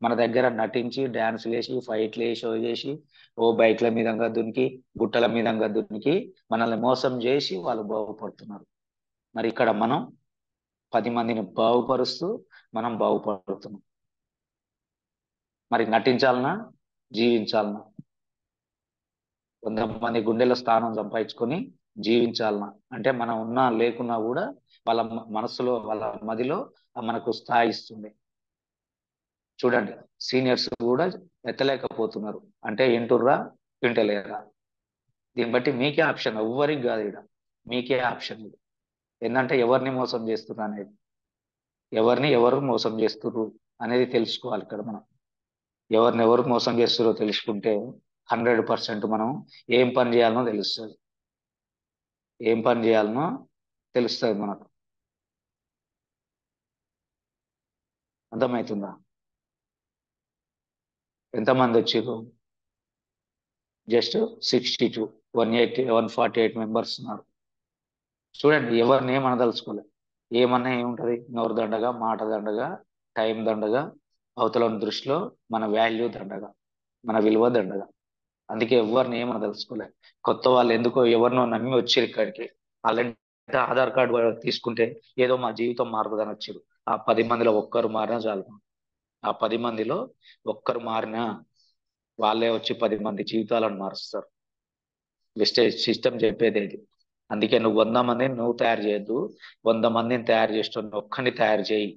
మన దగ్గర నటించి డ్యాన్సులు వేసి, ఫైట్లు వేసి, షో చేసి, ఓ బైక్ల మీదంగా దునికి, గుట్టల మీదంగా దునికి మనల్ని మోసం చేసి వాళ్ళు బాగుపడుతున్నారు. మరి ఇక్కడ మనం 10 మందిని బాగుపరుస్తూ మనం బాగుపడుతున్నాం. మరి నటించాలనా, జీవించాలనా? 100 మంది గుండెల స్థానం సంపాదించుకొని జీవించాలనా? అంటే మనం ఉన్నా లేకున్నా కూడా వాళ్ళ మనసులో, వాళ్ళ మదిలో మనకు స్థాయి ఇస్తుంది. చూడండి, సీనియర్స్ కూడా ఎత్తలేకపోతున్నారు అంటే వింటుర్రా వింటలేరా? దీన్ని బట్టి మీకే ఆప్షన్, ఎవ్వరికి కాదు ఇక్కడ, మీకే ఆప్షన్ ఇది. ఏంటంటే ఎవరిని మోసం చేస్తున్నారు అనేది, ఎవరిని ఎవరు మోసం చేస్తుర్రు అనేది తెలుసుకోవాలి ఇక్కడ మనం. ఎవరిని ఎవరు మోసం చేస్తురో తెలుసుకుంటే 100% మనం ఏం పని చేయాలనో తెలుస్తుంది. ఏం పని చేయాలనో తెలుస్తుంది మనకు. అర్థమవుతుందా? ఎంతమంది వచ్చారు? జస్ట్ 148 మెంబర్స్ ఉన్నారు. చూడండి, ఎవరిని ఏమనదలుచుకోలేదు. ఏమన్నా ఏముంటది, నోరు దండగా, మాట దండగా, టైం దండగా, అవతల దృష్టిలో మన వాల్యూ దండగా, మన విలువ దండగా. అందుకే ఎవరిని ఏమనదలుచుకోలేదు. కొత్త వాళ్ళు ఎందుకో ఎవరినో నమ్మి వచ్చారు ఇక్కడికి. అలాంటి ఆధార్ కార్డు తీసుకుంటే ఏదో మా జీవితం మారుతుందని వచ్చారు. ఆ 10 మందిలో ఒక్కరు మారినా చాలు. ఆ 10 మందిలో ఒక్కరు మారినా వాళ్ళే వచ్చి 10 మంది జీవితాలను మారుస్తారు. వెస్టేజ్ సిస్టమ్ చెప్పేది ఇది. అందుకే నువ్వు 100 మందిని నువ్వు తయారు చేయొద్దు, 100 మందిని తయారు చేస్తున్న ఒక్కని తయారు చేయి.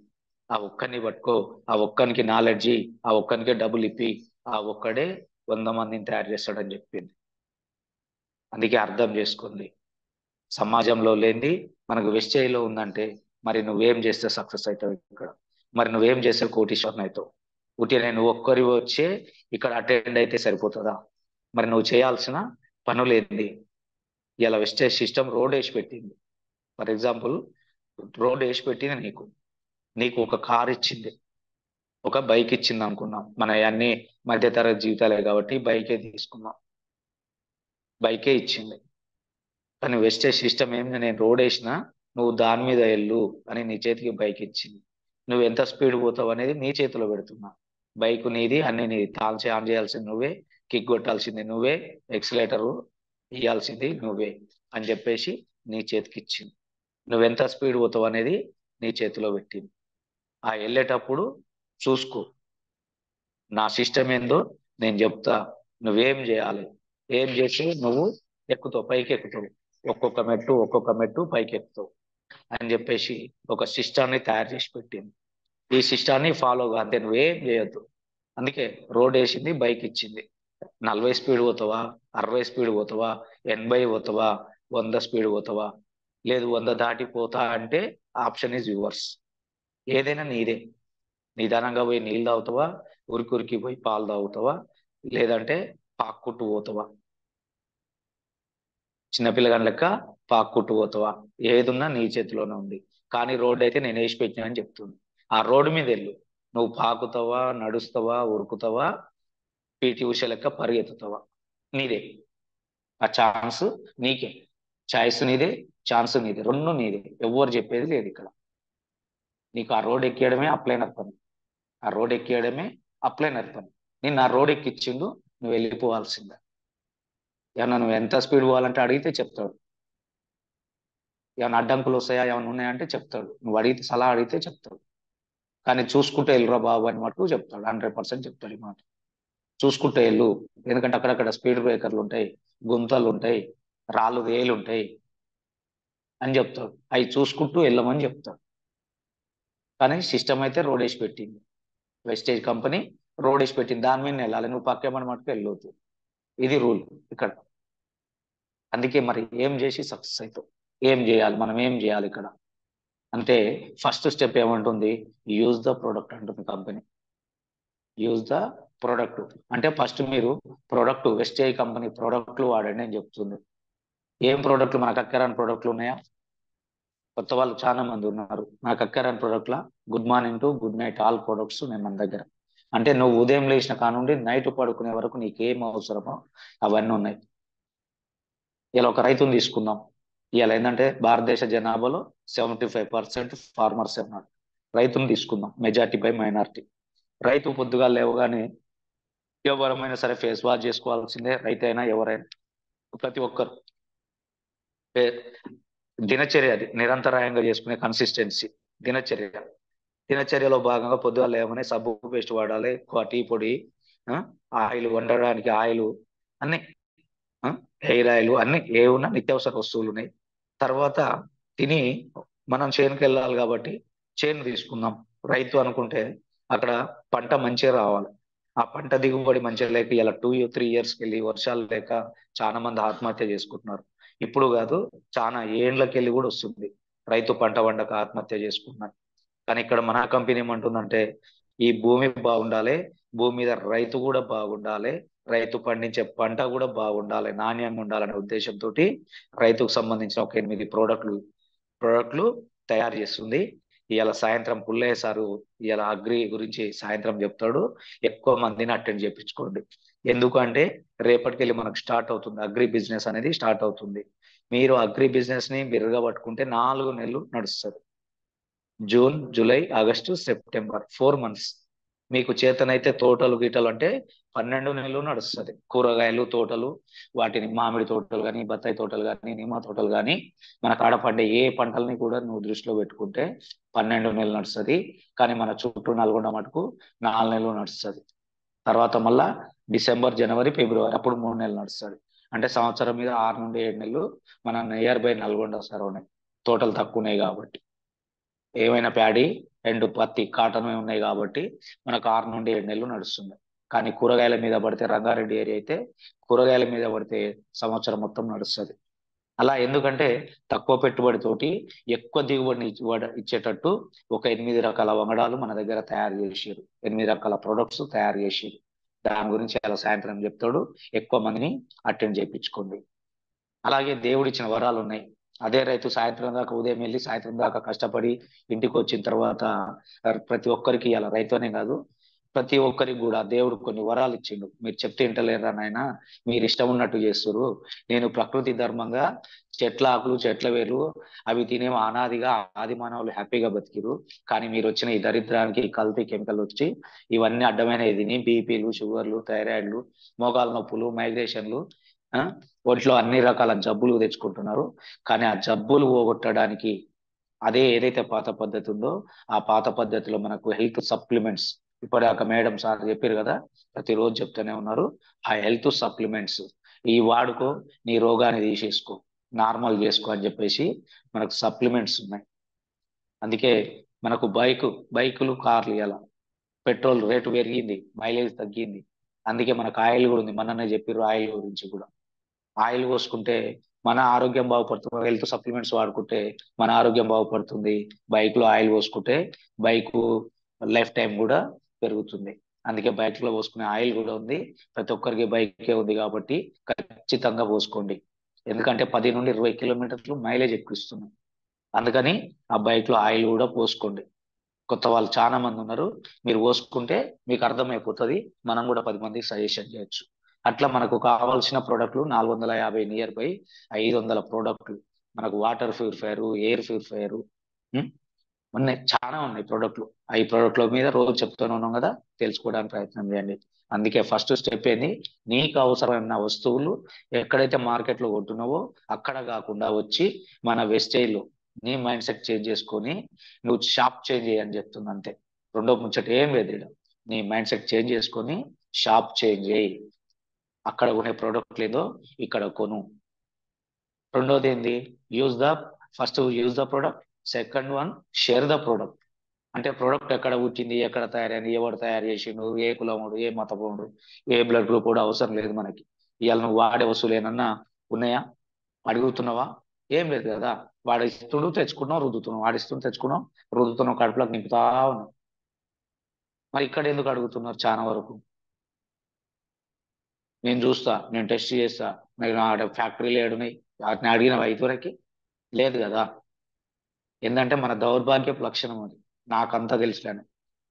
ఆ ఒక్కని పట్టుకో, ఆ ఒక్కనికి నాలెడ్జి, ఆ ఒక్కనికే డబ్బులు ఇప్పి, ఆ ఒక్కడే 100 మందిని తయారు చేస్తాడని చెప్పింది. అందుకే అర్థం చేసుకుంది. సమాజంలో లేనిది మనకు వెస్టేజ్లో ఉందంటే మరి నువ్వేం చేస్తే సక్సెస్ అవుతావు ఇక్కడ, మరి నువ్వేం చేస్తే కోటీశ్వరుని అవుతావు. ఉట్టినే నువ్వు ఒక్కరి వచ్చే ఇక్కడ అటెండ్ అయితే సరిపోతుందా? మరి నువ్వు చేయాల్సిన పనులు ఏంది? ఇలా వెస్టేజ్ సిస్టమ్ రోడ్ వేసి పెట్టింది. ఫర్ ఎగ్జాంపుల్, రోడ్ వేసి పెట్టింది నీకు, నీకు ఒక కార్ ఇచ్చింది, ఒక బైక్ ఇచ్చింది అనుకున్నాం. మన అన్ని మధ్యతరగతి జీవితాలే కాబట్టి బైకే తీసుకున్నాం, బైకే ఇచ్చింది. కానీ వెస్టేజ్ సిస్టమ్ ఏంది, నేను రోడ్ వేసినా నువ్వు దాని మీద వెళ్ళు అని నీ చేతికి బైక్ ఇచ్చింది. నువ్వు ఎంత స్పీడ్ పోతావు అనేది నీ చేతిలో పెడుతున్నా. బైక్ నీది, అన్ని నీది, తాల్చి ఆన్ చేయాల్సింది నువ్వే, కిక్ కొట్టాల్సింది నువ్వే, ఎక్సిలేటర్ ఇయ్యాల్సింది నువ్వే అని చెప్పేసి నీ చేతికి ఇచ్చింది. నువ్వెంత స్పీడ్ పోతావు అనేది నీ చేతిలో పెట్టింది. ఆ వెళ్ళేటప్పుడు చూసుకో, నా సిస్టమ్ ఏందో నేను చెప్తా, నువ్వేం చేయాలి, ఏం చేసి నువ్వు ఎక్కుతావు, పైకి ఎక్కుతావు, ఒక్కొక్క మెట్టు పైకి ఎక్కుతావు అని చెప్పేసి ఒక సిస్టాన్ని తయారు చేసి పెట్టింది. ఈ సిస్టాన్ని ఫాలో గా, అంతే, నువ్వేం చేయొద్దు. అందుకే రోడ్ వేసింది, బైక్ ఇచ్చింది. 40 స్పీడ్ పోతావా, 60 స్పీడ్ పోతావా, 80 పోతావా, 100 స్పీడ్ పోతావా, లేదు 100 దాటిపోతా అంటే ఆప్షన్ ఈజ్ యువర్స్. ఏదైనా నీదే. నిదానంగా పోయి నీళ్ళు తాగుతావా, ఉరికి పోయి పాలు తాగుతావా, లేదంటే పాక్కుంటూ పోతావా, చిన్నపిల్లగాని లెక్క పాక్కుంటూ పోతావా, ఏదున్నా నీ చేతిలోనే ఉంది. కానీ రోడ్డు అయితే నేను వేసి పెట్టినా అని చెప్తుంది. ఆ రోడ్డు మీద వెళ్ళు, నువ్వు పాకుతావా, నడుస్తావా, ఉరుకుతావా, పీటీ ఉష లెక్క పరిగెత్తుతావా, నీదే. ఆ ఛాన్స్ నీకే. చాయిస్ నీదే, ఛాన్స్ నీదే, రెండు నీదే. ఎవరు చెప్పేది లేదు ఇక్కడ. నీకు ఆ రోడ్ ఎక్కేయడమే అప్లైనర్ పని, ఆ రోడ్ ఎక్కేయడమే అప్లైనర్ పని. నిన్ను ఆ రోడ్ ఎక్కిచ్చిండు, నువ్వు వెళ్ళిపోవాల్సిందే. ఏమన్నా నువ్వు ఎంత స్పీడ్ పోవాలంటే అడిగితే చెప్తాడు. ఏమైనా అడ్డంకులు వస్తాయా, ఏమైనా ఉన్నాయంటే చెప్తాడు. నువ్వు అడిగితే, సలహా అడిగితే చెప్తాడు. కానీ చూసుకుంటే వెళ్ళురా బాబు అని మటుకు చెప్తాడు. 100% చెప్తాడు ఈ మాట. చూసుకుంటే వెళ్ళు, ఎందుకంటే అక్కడక్కడ స్పీడ్ బ్రేకర్లు ఉంటాయి, గుంతలు ఉంటాయి, రాళ్ళు రేలు ఉంటాయి అని చెప్తాడు. అవి చూసుకుంటూ వెళ్ళమని చెప్తాడు. కానీ సిస్టమ్ అయితే రోడ్ వేసి పెట్టింది, వెస్టేజ్ కంపెనీ రోడ్ వేసి పెట్టింది, దాని మీద వెళ్ళాలి. నువ్వు పక్కేమని మటుకు వెళ్ళొద్దు. ఇది రూల్ ఇక్కడ. అందుకే మరి ఏం చేసి సక్సెస్ అవుతావు, ఏం చేయాలి, మనం ఏం చేయాలి ఇక్కడ అంటే ఫస్ట్ స్టెప్ ఏమంటుంది, యూజ్ ద ప్రోడక్ట్ అంటుంది కంపెనీ. యూజ్ ద ప్రోడక్ట్ అంటే ఫస్ట్ మీరు ప్రోడక్ట్, వెస్టేజ్ కంపెనీ ప్రోడక్ట్లు వాడండి అని చెప్తుంది. ఏం ప్రోడక్ట్లు? మనకు అక్కరాని ప్రోడక్ట్లు ఉన్నాయా? కొత్త వాళ్ళు చాలా మంది ఉన్నారు. మనకు అక్కరాని ప్రోడక్ట్ల good morning to good night all products నేను మన దగ్గర. అంటే నువ్వు ఉదయం లేచిన కానుండి నైట్ పడుకునే వరకు నీకేం అవసరమో అవన్నీ ఉన్నాయి. ఇలా ఒక రైతుని తీసుకుందాం. ఇవాళ ఏంటంటే భారతదేశ జనాభాలో 75% ఫార్మర్స్ ఉన్నారు. రైతుని తీసుకుందాం, మెజార్టీ బై మైనారిటీ. రైతు పొద్దుగా లేవగానే ఎవరమైనా సరే ఫేస్ వాష్ చేసుకోవాల్సిందే, రైతు అయినా ఎవరైనా, ప్రతి ఒక్కరు దినచర్య, అది నిరంతరాయంగా చేసుకునే కన్సిస్టెన్సీ దినచర్య. దినచర్యలో భాగంగా పొద్దుగా లేవగానే సబ్బు పేస్ట్ వాడాలి, టీ పొడి, ఆయిల్, వండడానికి ఆయిల్, అన్ని హెయిర్ ఆయిల్, అన్ని ఏమున్నా నిత్యావసర వస్తువులు ఉన్నాయి. తర్వాత తిని మనం చేనుకి వెళ్ళాలి కాబట్టి చేను తీసుకుందాం. రైతు అనుకుంటే అక్కడ పంట మంచిగా రావాలి, ఆ పంట దిగుబడి మంచిగా లేక ఇలా 2-3 ఇయర్స్కి వెళ్ళి వర్షాలు లేక చాలా మంది ఆత్మహత్య చేసుకుంటున్నారు. ఇప్పుడు కాదు, చాలా ఏండ్లకి వెళ్ళి కూడా వస్తుంది రైతు పంట పండక ఆత్మహత్య చేసుకున్నారు. కానీ ఇక్కడ మన కంపెనీ ఏమంటుందంటే ఈ భూమి బాగుండాలి, భూమి మీద రైతు కూడా బాగుండాలి, రైతు పండించే పంట కూడా బాగుండాలి, నాణ్యంగా ఉండాలనే ఉద్దేశంతో రైతుకు సంబంధించిన ఒక 8 ప్రోడక్ట్లు తయారు చేస్తుంది. ఇవాళ సాయంత్రం పుల్లయ్య సారు ఇవాళ అగ్రి గురించి సాయంత్రం చెప్తాడు. ఎక్కువ మందిని అటెండ్ చేయించుకోండి. ఎందుకంటే రేపటికెళ్ళి మనకు స్టార్ట్ అవుతుంది, అగ్రి బిజినెస్ అనేది స్టార్ట్ అవుతుంది. మీరు అగ్రి బిజినెస్ ని బిర్రగా పట్టుకుంటే 4 నెలలు నడుస్తుంది. June, July, August, September 4 months. మీకు చేతనైతే తోటలు గీటలు అంటే 12 నెలలు నడుస్తుంది. కూరగాయలు తోటలు, వాటిని మామిడి తోటలు కానీ, బత్తాయి తోటలు కానీ, నిమ్మ తోటలు కానీ, మన కాడ పండే ఏ పంటల్ని కూడా నువ్వు దృష్టిలో పెట్టుకుంటే 12 నెలలు నడుస్తుంది. కానీ మన చుట్టూ నల్గొండ మటుకు 4 నెలలు నడుస్తుంది. తర్వాత మళ్ళా డిసెంబర్, జనవరి, ఫిబ్రవరి అప్పుడు 3 నెలలు నడుస్తుంది. అంటే సంవత్సరం మీద 6 నుండి 7 నెలలు మన నియర్ బై నల్గొండ సరౌండింగ్ తోటలు తక్కువ ఉన్నాయి కాబట్టి, ఏమైనా ప్యాడీ అండ్ పత్తి కాటన్ ఉన్నాయి కాబట్టి మనకు 6 నుండి 7 నెలలు నడుస్తుంది. కానీ కూరగాయల మీద పడితే, రంగారెడ్డి ఏరియా అయితే కూరగాయల మీద పడితే సంవత్సరం మొత్తం నడుస్తుంది. అలా ఎందుకంటే తక్కువ పెట్టుబడితోటి ఎక్కువ దిగుబడిని ఇచ్చేటట్టు ఒక 8 రకాల వంగడాలు మన దగ్గర తయారు చేసారు. 8 రకాల ప్రొడక్ట్స్ తయారు చేసారు. దాని గురించి అలా సాయంత్రం చెప్తాడు. ఎక్కువ మందిని అటెండ్ చేయించుకోండి. అలాగే దేవుడిచ్చిన వరాలు ఉన్నాయి. అదే రైతు సాయంత్రం దాకా, ఉదయం వెళ్ళి సాయంత్రం దాకా కష్టపడి ఇంటికి వచ్చిన తర్వాత ప్రతి ఒక్కరికి, అలా రైతు అనే కాదు ప్రతి ఒక్కరికి కూడా దేవుడు కొన్ని వరాలు ఇచ్చిండు. మీరు చెప్తే వింటలేరా నాయన, మీరు ఇష్టం ఉన్నట్టు చేస్తురు, నేను ప్రకృతి ధర్మంగా చెట్ల ఆకులు చెట్ల వేరు అవి తినే అనాదిగా ఆది మానవులు హ్యాపీగా బతికిరు. కానీ మీరు వచ్చిన ఈ దరిద్రానికి కల్తీ కెమికల్ వచ్చి ఇవన్నీ అడ్డమైన తిని బీపీలు, షుగర్లు, థైరాయిడ్లు, మోకాల నొప్పులు, మైగ్రేషన్లు, ఒంట్లో అన్ని రకాల జబ్బులు తెచ్చుకుంటున్నారు. కానీ ఆ జబ్బులు పోగొట్టడానికి అదే ఏదైతే పాత పద్ధతి ఉందో ఆ పాత పద్ధతిలో మనకు హెల్త్ సప్లిమెంట్స్, ఇప్పటిదాకా మేడం సార్ చెప్పారు కదా, ప్రతిరోజు చెప్తూనే ఉన్నారు. ఆ హెల్త్ సప్లిమెంట్స్ ఈ వాడుకో, నీ రోగాన్ని తీసేసుకో, నార్మల్ చేసుకో అని చెప్పేసి మనకు సప్లిమెంట్స్ ఉన్నాయి. అందుకే మనకు బైకులు, కార్లు, ఇలా పెట్రోల్ రేటు పెరిగింది, మైలేజ్ తగ్గింది. అందుకే మనకు ఆయిల్ కూడా ఉంది. మొన్ననే చెప్పారు ఆయిల్ గురించి కూడా. ఆయిల్ పోసుకుంటే మన ఆరోగ్యం బాగుపడుతుంది. హెల్త్ సప్లిమెంట్స్ వాడుకుంటే మన ఆరోగ్యం బాగుపడుతుంది. బైక్ లో ఆయిల్ పోసుకుంటే బైక్ లైఫ్ టైం కూడా పెరుగుతుంది. అందుకే బైక్ లో పోసుకునే ఆయిల్ కూడా ఉంది. ప్రతి ఒక్కరికి బైకే ఉంది కాబట్టి ఖచ్చితంగా పోసుకోండి. ఎందుకంటే 10 నుండి 20 కిలోమీటర్లు మైలేజ్ ఎక్కువ ఇస్తుంది. అందుకని ఆ బైక్ లో ఆయిల్ కూడా పోసుకోండి. కొత్త వాళ్ళు చాలా మంది ఉన్నారు. మీరు పోసుకుంటే మీకు అర్థమైపోతుంది. మనం కూడా 10 మందికి సజెషన్ చేయొచ్చు. అట్లా మనకు కావాల్సిన ప్రోడక్ట్లు 450 నియర్ బై 500 ప్రోడక్ట్లు మనకు వాటర్ ప్యూరిఫైయర్, ఎయిర్ ప్యూరిఫైయర్ ఉన్నాయి, చాలా ఉన్నాయి ప్రోడక్ట్లు. ఈ ప్రోడక్ట్ల మీద రోజు చెప్తూనే ఉన్నాం కదా, తెలుసుకోవడానికి ప్రయత్నం చేయండి. అందుకే ఫస్ట్ స్టెప్ ఏంది, నీకు అవసరమైన వస్తువులు ఎక్కడైతే మార్కెట్లో కొంటున్నావో అక్కడ కాకుండా వచ్చి మన వెస్టేజ్లో నీ మైండ్ సెట్ చేంజ్ చేసుకొని నువ్వు షాప్ చేంజ్ చేయని చెప్తుంది అంతే. రెండో ముచ్చట ఏం లేదు ఈడ. నీ మైండ్ సెట్ చేంజ్ చేసుకొని షాప్ చేంజ్ చేయి. అక్కడ కొనే ప్రోడక్ట్ లేదో ఇక్కడ కొను. రెండోది ఏంది, first use the product. Second one, share the product. అంటే ప్రోడక్ట్ ఎక్కడ పుట్టింది, ఎక్కడ తయారైంది, ఎవరు తయారు చేసిండు, ఏ కులముడు, ఏ మతముడు, ఏ బ్లడ్ గ్రూప్ కూడా అవసరం లేదు మనకి. ఇవాళ నువ్వు వాడే వస్తువులు ఏమన్నా ఉన్నాయా, అడుగుతున్నావా? ఏం లేదు కదా. వాడు ఇస్తుడు తెచ్చుకున్నావు, రుద్దుతున్నావు, వాడిస్తుండు తెచ్చుకున్నావు, రుద్దుతున్నావు, కడుపులోకి నింపుతా ఉన్నావు. మరి ఇక్కడ ఎందుకు అడుగుతున్నారు చాలా వరకు? నేను చూస్తా, నేను టెస్ట్ చేస్తా, నాకు ఫ్యాక్టరీలు ఏడున్నాయి, వాటిని అడిగిన వైద్యులకి లేదు కదా. ఏంటంటే మన దౌర్భాగ్యపు లక్షణం అది, నాకంతా తెలుసులేని.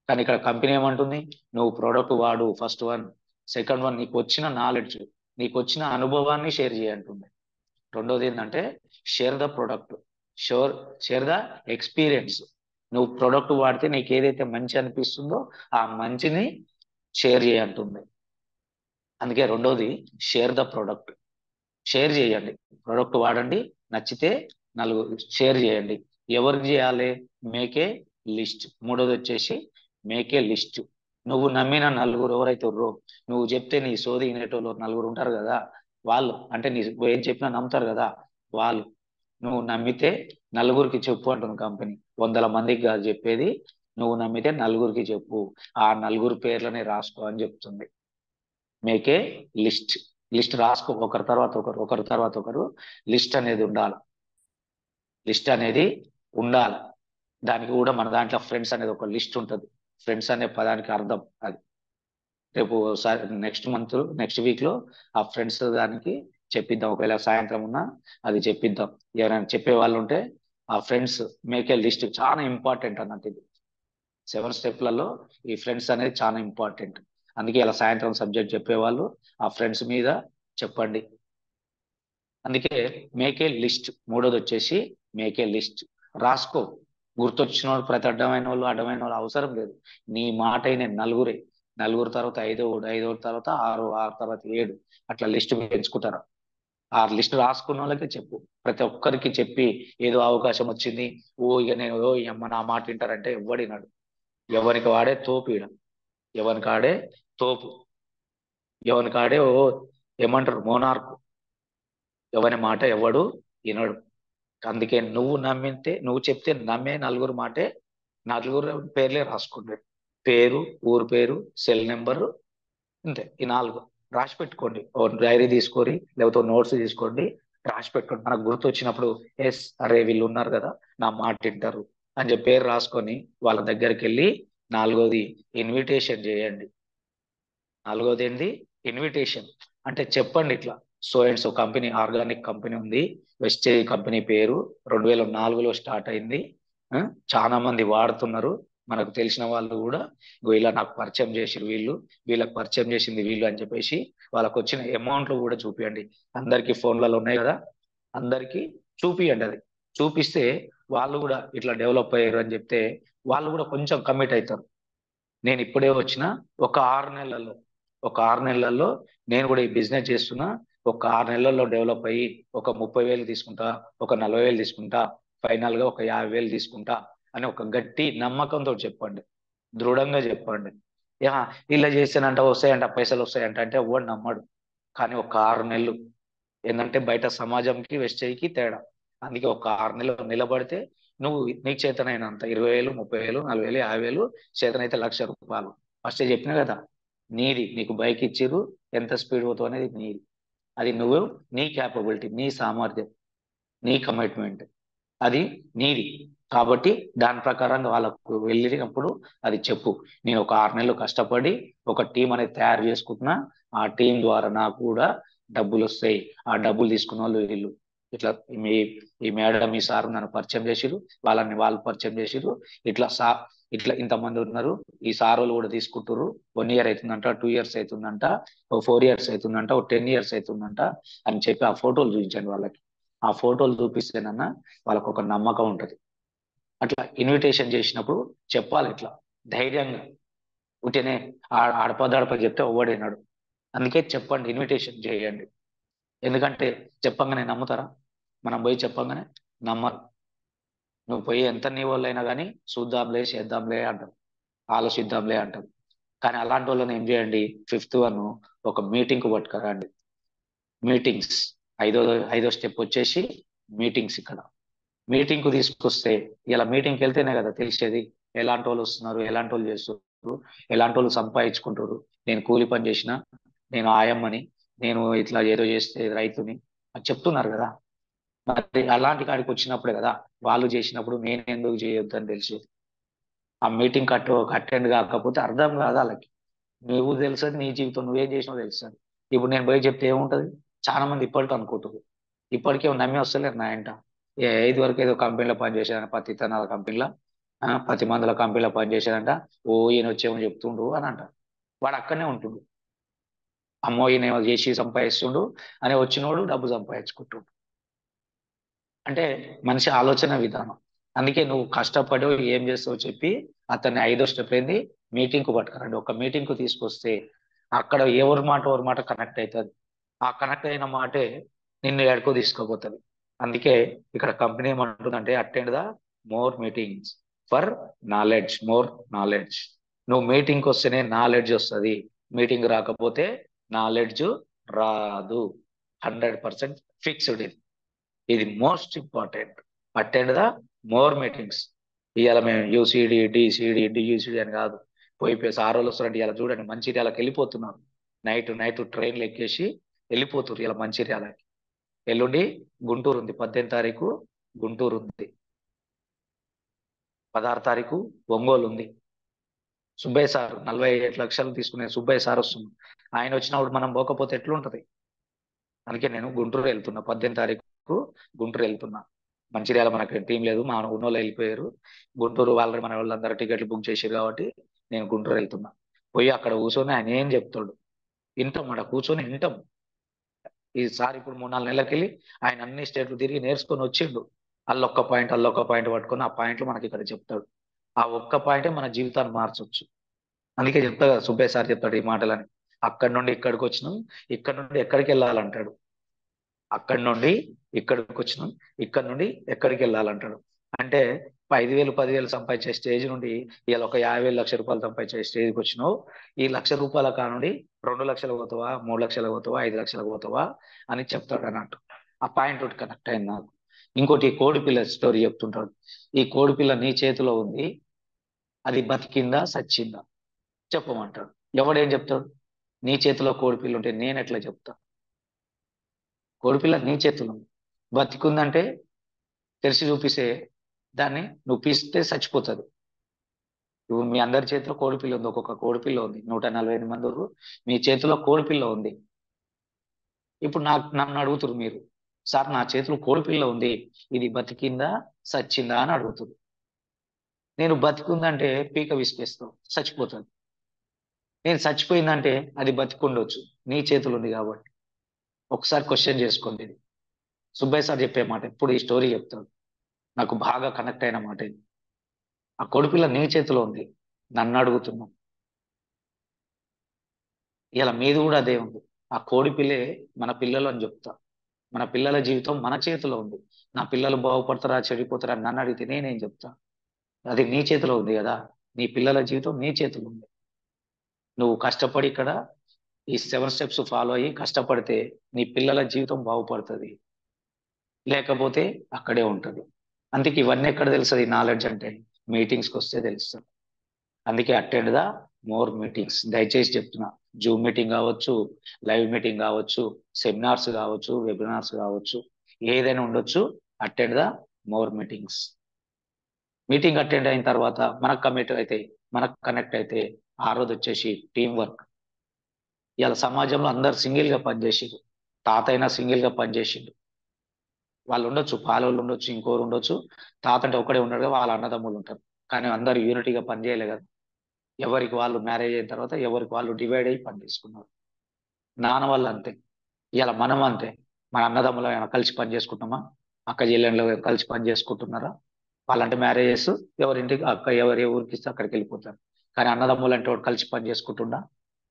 కానీ ఇక్కడ కంపెనీ ఏమంటుంది, నువ్వు ప్రోడక్ట్ వాడు ఫస్ట్ వన్. సెకండ్ వన్, నీకు వచ్చిన నాలెడ్జ్, నీకు వచ్చిన అనుభవాన్ని షేర్ చేయంటుంది. రెండోది ఏంటంటే share the product, share the experience. నువ్వు ప్రోడక్ట్ వాడితే నీకు ఏదైతే మంచి అనిపిస్తుందో ఆ మంచిని షేర్ చేయంటుంది. అందుకే రెండోది షేర్ ద ప్రోడక్ట్. షేర్ చేయండి, ప్రోడక్ట్ వాడండి, నచ్చితే నలుగురు షేర్ చేయండి. ఎవరికి చేయాలి? మేకే లిస్ట్. మూడోది వచ్చేసి మేకే లిస్ట్. నువ్వు నమ్మిన నలుగురు ఎవరైతే ఉర్రో, నువ్వు చెప్తే నీ సోది వినేటోళ్ళు నలుగురు ఉంటారు కదా, వాళ్ళు అంటే నీ ఏం చెప్పినా నమ్ముతారు కదా వాళ్ళు. నువ్వు నమ్మితే నలుగురికి చెప్పు అంటుంది కంపెనీ. 100 మందికి కాదు చెప్పేది, నువ్వు నమ్మితే నలుగురికి చెప్పు, ఆ నలుగురు పేర్లని రాసుకో అని చెప్తుంది. మేకే లిస్ట్. లిస్ట్ రాసుకో, ఒకరి తర్వాత ఒకరు, ఒకరి తర్వాత ఒకరు. లిస్ట్ అనేది ఉండాలి, లిస్ట్ అనేది ఉండాలి. దానికి కూడా మన దాంట్లో ఫ్రెండ్స్ అనేది ఒక లిస్ట్ ఉంటుంది. ఫ్రెండ్స్ అనే పదానికి అర్థం అది. రేపు నెక్స్ట్ వీక్ లో ఆ ఫ్రెండ్స్ దానికి చెప్పిద్దాం. ఒకవేళ సాయంత్రం ఉన్నా అది చెప్పిద్దాం. ఎవరైనా చెప్పే వాళ్ళు ఉంటే ఆ ఫ్రెండ్స్ మేకే లిస్ట్ చాలా ఇంపార్టెంట్ అన్నట్టు. ఇది 7 స్టెప్లలో ఈ ఫ్రెండ్స్ అనేది చాలా ఇంపార్టెంట్. అందుకే ఇలా సాయంత్రం సబ్జెక్ట్ చెప్పేవాళ్ళు ఆ ఫ్రెండ్స్ మీద చెప్పండి. అందుకే మేకే లిస్ట్. మూడోది వచ్చేసి మేకే లిస్ట్. రాసుకో. గుర్తొచ్చిన వాళ్ళు, ప్రతి అడ్డమైన వాళ్ళు అవసరం లేదు. నీ మాట అయిన నలుగురే. నలుగురు తర్వాత ఐదో తర్వాత ఆరు తర్వాత 7 అట్లా లిస్ట్ పెంచుకుంటారు. ఆ లిస్ట్ రాసుకున్న వాళ్ళకి చెప్పు. ప్రతి ఒక్కరికి చెప్పి ఏదో అవకాశం వచ్చింది, ఇక నేను ఈ అమ్మ నా మాట వింటారంటే ఎవ్వడినాడు. ఎవరికి వాడే తోపు ఈడ. ఎవరికి ఆడే తోపు. ఎవరికి ఆడే ఏమంటారు మోనార్కు. ఎవరి మాట ఎవడు వినడు. అందుకే నువ్వు చెప్తే నమ్మే నలుగురు మాటే, నలుగురు పేర్లే రాసుకోండి. పేరు, ఊరు పేరు, సెల్ నెంబరు, అంతే. ఈ 4 రాసి పెట్టుకోండి. ఓ డైరీ తీసుకొని లేకపోతే నోట్స్ తీసుకోండి, రాసి పెట్టుకోండి. మనకు గుర్తు వచ్చినప్పుడు అరే వీళ్ళు ఉన్నారు కదా, నా మాట వింటారు అని చెప్పి పేరు రాసుకొని వాళ్ళ దగ్గరికి వెళ్ళి 4వది ఇన్విటేషన్ చేయండి. 4వది ఏంది? ఇన్విటేషన్. అంటే చెప్పండి ఇట్లా, so and so company, organic company ఉంది, వెస్టేజ్ కంపెనీ పేరు 2004లో స్టార్ట్ అయింది. చాలా మంది వాడుతున్నారు, మనకు తెలిసిన వాళ్ళు కూడా ఇలా నాకు పరిచయం చేసిరు వీళ్ళు, వీళ్ళకి పరిచయం చేసింది వీళ్ళు అని చెప్పేసి వాళ్ళకి వచ్చిన అమౌంట్లు కూడా చూపియండి. అందరికి ఫోన్లలో ఉన్నాయి కదా, అందరికి చూపియండి. అది చూపిస్తే వాళ్ళు కూడా ఇట్లా డెవలప్ అయ్యారు అని చెప్తే వాళ్ళు కూడా కొంచెం కమిట్ అవుతారు. నేను ఇప్పుడే వచ్చిన ఒక 6 నెలల్లో నేను కూడా ఈ బిజినెస్ చేస్తున్నా, ఒక 6 నెలల్లో డెవలప్ అయ్యి ఒక 30,000 తీసుకుంటా, ఒక 40,000 తీసుకుంటా, ఫైనల్ గా ఒక 50,000 తీసుకుంటా అని ఒక గట్టి నమ్మకంతో చెప్పండి. దృఢంగా చెప్పండి. ఇలా చేస్తానంట వస్తాయంట పైసలు వస్తాయంట అంటే ఎవడు నమ్మడు. కానీ ఒక 6 నెలలు ఏంటంటే బయట సమాజంకి వెస్టేజ్కి తేడా. అందుకే ఒక 6 నెలలు నిలబడితే నువ్వు నీకు చేతనైనంత 20,000, 30,000, 40,000, 50,000, చేతనైతే ₹1,00,000. ఫస్ట్ చెప్పినా కదా, నీది. నీకు బైక్ ఇచ్చిర్రు, ఎంత స్పీడ్ పోతావు అనేది నీది. అది నువ్వు, నీ క్యాపబిలిటీ, నీ సామర్థ్యం, నీ కమిట్మెంట్, అది నీది. కాబట్టి దాని ప్రకారంగా వాళ్ళకు వెళ్ళినప్పుడు అది చెప్పు. నేను ఒక 6 నెలలు కష్టపడి ఒక టీం అనేది తయారు చేసుకుంటున్నా, ఆ టీం ద్వారా నాకు కూడా డబ్బులు వస్తాయి. ఆ డబ్బులు తీసుకున్న వాళ్ళు వీళ్ళు. ఇట్లా ఈ మేడం, ఈ సార్ నన్ను పరిచయం చేసిరు, వాళ్ళు పరిచయం చేసిరు. ఇట్లా ఇంతమంది ఉన్నారు, ఈ సార్ వాళ్ళు కూడా తీసుకుంటారు. 1 year అవుతుందంట, 2 years అవుతుందంట, 4 years అవుతుందంట, 10 years అవుతుందంట అని చెప్పి ఆ ఫోటోలు చూపించండి వాళ్ళకి. ఆ ఫోటోలు చూపిస్తేనన్నా వాళ్ళకు ఒక నమ్మకం ఉంటుంది. అట్లా ఇన్విటేషన్ చేసినప్పుడు చెప్పాలి ఇట్లా ధైర్యంగా. ఉంటేనే ఆడపదడప చెప్తే ఓడేనాడు. అందుకే చెప్పండి, ఇన్విటేషన్ చేయండి. ఎందుకంటే చెప్పంగానే నమ్ముతారా? మనం పోయి చెప్పంగానే నమ్మరు. నువ్వు పోయి ఎంత నీ వాళ్ళు అయినా కానీ చూద్దాంలే, చేద్దాంలే అంటారు, ఆలోచిద్దాంలే అంటారు. కానీ అలాంటి వాళ్ళని ఏం చేయండి, 5th one ఒక మీటింగ్కు పట్టుకురండి. మీటింగ్స్. ఐదో స్టెప్ వచ్చేసి మీటింగ్స్. ఇక్కడ మీటింగ్ కు తీసుకొస్తే, ఇలా మీటింగ్కి వెళ్తేనే కదా తెలిసేది ఎలాంటి వాళ్ళు వస్తున్నారు, ఎలాంటి వాళ్ళు చేస్తున్నారు, ఎలాంటి వాళ్ళు సంపాదించుకుంటారు. నేను కూలి పని చేసిన, నేను ఆయమ్మని, నేను ఇట్లా ఏదో చేస్తే రైతుని అని చెప్తున్నారు కదా. మరి అలాంటి కాడికి వచ్చినప్పుడే కదా వాళ్ళు చేసినప్పుడు నేను ఎందుకు చేయొద్దు అని తెలిసి. ఆ మీటింగ్ అటెండ్ కాకపోతే అర్థం కాదు వాళ్ళకి. నువ్వు తెలుసది, నీ జీవితం నువ్వేం చేసినావు తెలుసది. ఇప్పుడు నేను పోయి చెప్తే ఏముంటది? చాలా మంది ఇప్పటికీ అనుకుంటారు, ఇప్పటికే నమ్మి వస్తలేరు నా ఇంట. 5 వరకు ఏదో కంపెనీలో పనిచేసాడంట, పత్తి ఇత్తనాల కంపెనీలో, 10 మందుల కంపెనీలో పనిచేసాడంట, ఈయన వచ్చేమో చెప్తుండు అని అంట. వాడు అక్కడనే ఉంటుండు. అమ్మో ఈయన ఏమో చేసి సంపాదిస్తుండు అని వచ్చినోడు డబ్బు సంపాదించుకుంటుండు. అంటే మనిషి ఆలోచన విధానం. అందుకే నువ్వు కష్టపడి ఏం చేస్తావు చెప్పి అతన్ని 5వ స్టెప్ ఏంది, మీటింగ్కు పట్టుకురండి. ఒక మీటింగ్కు తీసుకొస్తే అక్కడ ఎవరి మాట కనెక్ట్ అవుతుంది. ఆ కనెక్ట్ అయిన మాటే నిన్ను ఎక్కడికో తీసుకోపోతుంది. అందుకే ఇక్కడ కంపెనీ ఏమంటుందంటే attend the more meetings for knowledge, more knowledge. నువ్వు మీటింగ్కి వస్తేనే నాలెడ్జ్ వస్తుంది, మీటింగ్ రాకపోతే నాలెడ్జ్ రాదు. 100% ఫిక్స్డ్. ఇది most important. Attend the more meetings. ఇవాళ మేము యూసిడి, డిసిడి, డియూసిడి అని కాదు, పోయి సారోలు వస్తారంటే ఇలా చూడండి మంచిర్యాలకు వెళ్ళిపోతున్నారు. నైట్ ట్రైన్లు ఎక్కేసి వెళ్ళిపోతున్నారు ఇలా మంచిర్యాలకి. ఎల్లుండి గుంటూరు ఉంది, 18వ తారీఖు గుంటూరు ఉంది, 16వ తారీఖు ఒంగోలు ఉంది. సుబ్బయ్య సార్ 45 లక్షలు తీసుకునే సుబ్బయ్య సార్ వస్తుంది. ఆయన వచ్చినప్పుడు మనం పోకపోతే ఎట్లుంటది? అందుకే నేను గుంటూరు వెళ్తున్నా, 18వ తారీఖు గుంటూరు వెళ్తున్నా. మంచిర్యాల మనకి టీం లేదు, మా ఉన్నోళ్ళు వెళ్ళిపోయారు. గుంటూరు వాళ్ళని మన వాళ్ళందరూ టికెట్లు బుక్ చేశారు కాబట్టి నేను గుంటూరు వెళ్తున్నా. పోయి అక్కడ కూర్చొని ఆయన ఏం చెప్తాడు వింటాం, అక్కడ కూర్చొని వింటాం. ఈసారి ఇప్పుడు 3-4 నెలలకి వెళ్ళి ఆయన అన్ని స్టేట్లు తిరిగి నేర్చుకొని వచ్చిండు. అల్లొక్క పాయింట్ పట్టుకొని ఆ పాయింట్లు మనకి ఇక్కడ చెప్తాడు. ఆ ఒక్క పాయింటే మన జీవితాన్ని మార్చొచ్చు. అందుకే చెప్తా కదా, సుబ్బయ్య సార్ చెప్తాడు ఈ మాటలని. అక్కడి నుండి ఇక్కడికి వచ్చినాం, ఇక్కడ నుండి ఎక్కడికి వెళ్ళాలంటాడు. అక్కడి నుండి ఇక్కడికి వచ్చినాం, ఇక్కడ నుండి ఎక్కడికి వెళ్ళాలంటాడు. అంటే 5,000 10,000 సంపాదించే స్టేజ్ నుండి ఇలా ఒక 50,000 1,00,000 సంపాదించే స్టేజ్కి వచ్చినావు. ఈ ₹1,00,000 కానుండి 2,00,000 పోతావా, 3,00,000 పోతావా, 5,00,000 పోతావా అని చెప్తాడు అన్నట్టు. ఆ పాయింట్ ఒకటి కనెక్ట్ అయింది నాకు. ఇంకోటి కోడి పిల్ల స్టోరీ చెప్తుంటాడు. ఈ కోడి పిల్ల నీ చేతిలో ఉంది, అది బతికిందా సచ్చిందా చెప్పమంటాడు. ఎవడేం చెప్తాడు? నీ చేతిలో కోడి పిల్ల ఉంటే నేను ఎట్లా చెప్తా? కోడిపిల్ల నీ చేతిలో ఉంది, బతికుందంటే తెరిచి చూపిస్తే దాన్ని నువ్వు పీస్తే చచ్చిపోతుంది. ఇప్పుడు మీ అందరి చేతిలో కోడిపిల్ల ఉంది, ఒక్కొక్క కోడిపిల్ల ఉంది, 148 మంది ఉన్నారు, మీ చేతిలో కోడిపిల్ల ఉంది. ఇప్పుడు నన్ను అడుగుతారు మీరు, సార్ నా చేతిలో కోడిపిల్ల ఉంది, ఇది బతికిందా చచ్చిందా అని అడుగుతుంది. నేను బతికుందంటే పీక విసిపేస్తావు, చచ్చిపోతుంది. నేను చచ్చిపోయిందంటే అది బతికుండొచ్చు, నీ చేతులు ఉంది కాబట్టి. ఒకసారి క్వశ్చన్ చేసుకోండి. ఇది సుబ్బయ్య సార్ చెప్పే మాట, ఎప్పుడు ఈ స్టోరీ చెప్తాడు, నాకు బాగా కనెక్ట్ అయిన మాట ఇది. ఆ కోడిపిల్ల నీ చేతిలో ఉంది, నన్ను అడుగుతున్నాం. ఇలా మీది కూడా అదే ఉంది. ఆ కోడిపిల్లే మన పిల్లలు అని చెప్తా. మన పిల్లల జీవితం మన చేతిలో ఉంది. నా పిల్లలు బాగుపడతారా చెడిపోతారా అని నన్ను అడిగితే నేనేం చెప్తా? అది నీ చేతిలో ఉంది కదా. నీ పిల్లల జీవితం నీ చేతిలో ఉంది. నువ్వు కష్టపడి ఇక్కడ ఈ 7 స్టెప్స్ ఫాలో అయ్యి కష్టపడితే నీ పిల్లల జీవితం బాగుపడుతుంది, లేకపోతే అక్కడే ఉంటుంది. అందుకే ఇవన్నీ ఎక్కడ తెలుస్తుంది నాలెడ్జ్ అంటే? మీటింగ్స్కి వస్తే తెలుస్తుంది. అందుకే అటెండ్ ద మోర్ మీటింగ్స్. దయచేసి చెప్తున్నా, జూమ్ మీటింగ్ కావచ్చు, లైవ్ మీటింగ్ కావచ్చు, సెమినార్స్ కావచ్చు, వెబినార్స్ కావచ్చు, ఏదైనా ఉండొచ్చు. Attend the more meetings. Meeting attend అయిన తర్వాత మనకు కనెక్ట్ అయితే ఆ రోజు వచ్చేసి టీం వర్క్. ఇలా సమాజంలో అందరు సింగిల్ గా పనిచేసిండు. తాత అయినా సింగిల్ గా పనిచేసిండు. వాళ్ళు ఉండొచ్చు, పాలోళ్ళు ఉండొచ్చు, ఇంకోరు ఉండొచ్చు. తాత అంటే ఒకడే ఉన్నాడు కదా, వాళ్ళ అన్నదమ్ములు ఉంటారు. కానీ అందరు యూనిటీగా పనిచేయలే కదా. ఎవరికి వాళ్ళు మ్యారేజ్ అయిన తర్వాత ఎవరికి వాళ్ళు డివైడ్ అయ్యి పని చేసుకున్నారు. నాన్న వాళ్ళు అంతే. ఇలా మనం అంతే. మన అన్నదమ్ములు కలిసి పని చేసుకుంటామా? అక్క చెల్లెళ్ళు కలిసి పని చేసుకుంటున్నారా? వాళ్ళంటే మ్యారేజెస్, ఎవరింటికి ఎవరి ఊరికి ఇస్తే అక్కడికి వెళ్ళిపోతారు. కానీ అన్నదమ్ములు అంటే ఒకటి కలిసి పని చేసుకుంటున్నా?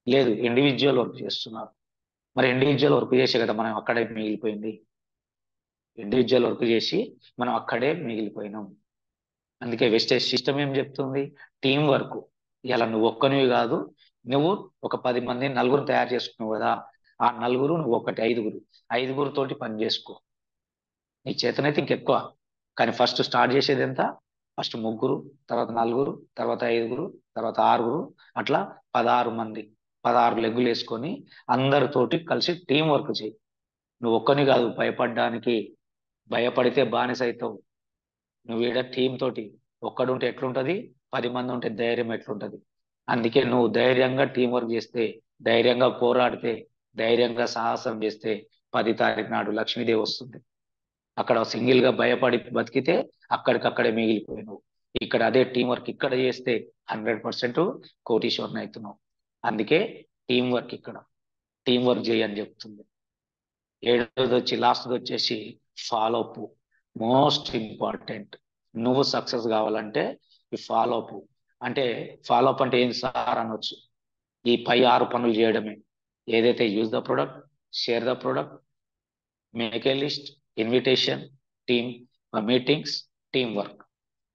లేదు, ఇండివిజువల్ వర్క్ చేస్తున్నారు. మరి ఇండివిజువల్ వర్క్ చేసే కదా మనం అక్కడే మిగిలిపోయింది. ఇండివిజువల్ వర్క్ చేసి మనం అక్కడే మిగిలిపోయినాం. అందుకే వెస్టేజ్ సిస్టమ్ ఏం చెప్తుంది? Team work. ఇలా నువ్వు ఒక్కనివి కాదు, నువ్వు ఒక 10 మంది నలుగురు తయారు చేసుకున్నావు కదా, ఆ నలుగురు నువ్వు ఒకటి ఐదుగురితోటి పని చేసుకో. నీ చేతనైతే ఇంకెక్కువ, కానీ ఫస్ట్ స్టార్ట్ చేసేది ఎంత? ఫస్ట్ 3, తర్వాత 4, తర్వాత 5, తర్వాత 6, అట్లా 16 మంది, 16 లెగ్గులు వేసుకొని అందరితోటి కలిసి టీం వర్క్ చేయి. నువ్వు ఒక్కని కాదు, భయపడితే బానిస అవుతావు. నువ్వు ఈడ టీం తోటి ఒక్కడుంటే ఎట్లుంటది, 10 మంది ఉంటే ధైర్యం ఎట్లుంటది. అందుకే నువ్వు ధైర్యంగా టీం వర్క్ చేస్తే, ధైర్యంగా పోరాడితే, ధైర్యంగా సాహసం చేస్తే 10 తారీఖు నాడు లక్ష్మీదేవి వస్తుంది. అక్కడ సింగిల్ గా భయపడి బతికితే అక్కడికక్కడే మిగిలిపోయినావు. ఇక్కడ అదే టీం వర్క్ ఇక్కడ చేస్తే 100% కోటీశ్వరుని అవుతున్నావు. అందుకే టీం వర్క్, ఇక్కడ టీం వర్క్ చేయని చెప్తుంది. 7ది లాస్ట్ది వచ్చేసి ఫాలో అప్. Most important. నువ్వు సక్సెస్ కావాలంటే ఈ ఫాలో అప్. అంటే ఫాలో అప్ అంటే ఏం సార్ అనొచ్చు. ఈ పై 6 పనులు చేయడమే. ఏదైతే use the product, share the product, make a list, invitation, team meetings, team work.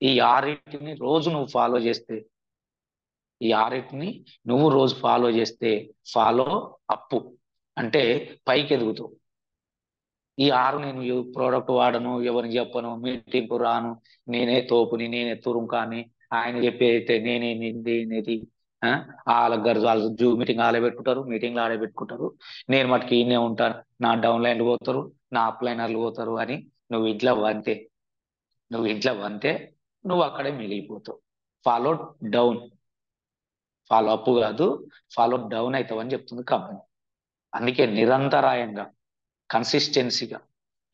ఈ 6 రోజు నువ్వు ఫాలో చేస్తే, ఈ 6 నువ్వు రోజు ఫాలో చేస్తే ఫాలో అప్ అంటే పైకి ఎదుగుతావు. ఈ 6 నేను ప్రోడక్ట్ వాడను, ఎవరిని చెప్పను, మీటింగ్కు రాను, నేనే తోపుని, నేనే తురుంకాని, ఆయన చెప్పేదైతే నేనేది వాళ్ళ గర్జు వాళ్ళు జూమ్ మీటింగ్ ఆడే పెట్టుకుంటారు, మీటింగ్లు ఆడే పెట్టుకుంటారు, నేను మటుకు ఈయనే ఉంటాను, నా డౌన్ లైన్లు పోతారు, నా అప్ లైనర్లు పోతారు అని నువ్వు ఇంట్లో వంతే నువ్వు అక్కడే మిగిలిపోతావు. ఫాలో డౌన్, ఫాలో అప్ కాదు, ఫాలో డౌన్ అవుతావు అని చెప్తుంది కంపెనీ. అందుకే నిరంతరాయంగా, కన్సిస్టెన్సీగా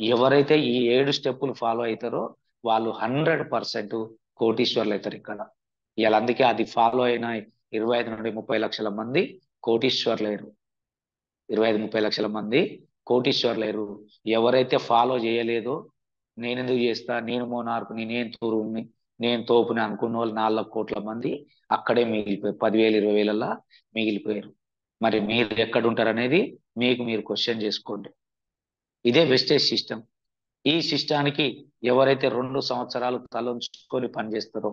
ఎవరైతే ఈ 7 స్టెప్పులు ఫాలో అవుతారో వాళ్ళు 100% కోటీశ్వర్లు అవుతారు ఇక్కడ. ఇలా అందుకే అది ఫాలో అయిన 25 నుండి 30 లక్షల మంది కోటీశ్వర్లు అయ్యారు. 25-30 లక్షల మంది కోటీశ్వర్లు అయ్యారు. ఎవరైతే ఫాలో చేయలేదో నేను ఎందుకు చేస్తా, నేను మోనార్కుని, నేను తూరుని, నేను తోపుని అనుకున్న వాళ్ళు 4 కోట్ల మంది అక్కడే మిగిలిపోయారు. 10,000 20,000 మిగిలిపోయారు. మరి మీరు ఎక్కడ ఉంటారు అనేది మీకు మీరు క్వశ్చన్ చేసుకోండి. ఇదే వెస్టేజ్ సిస్టమ్. ఈ సిస్టానికి ఎవరైతే 2 సంవత్సరాలు తలంచుకొని పనిచేస్తారో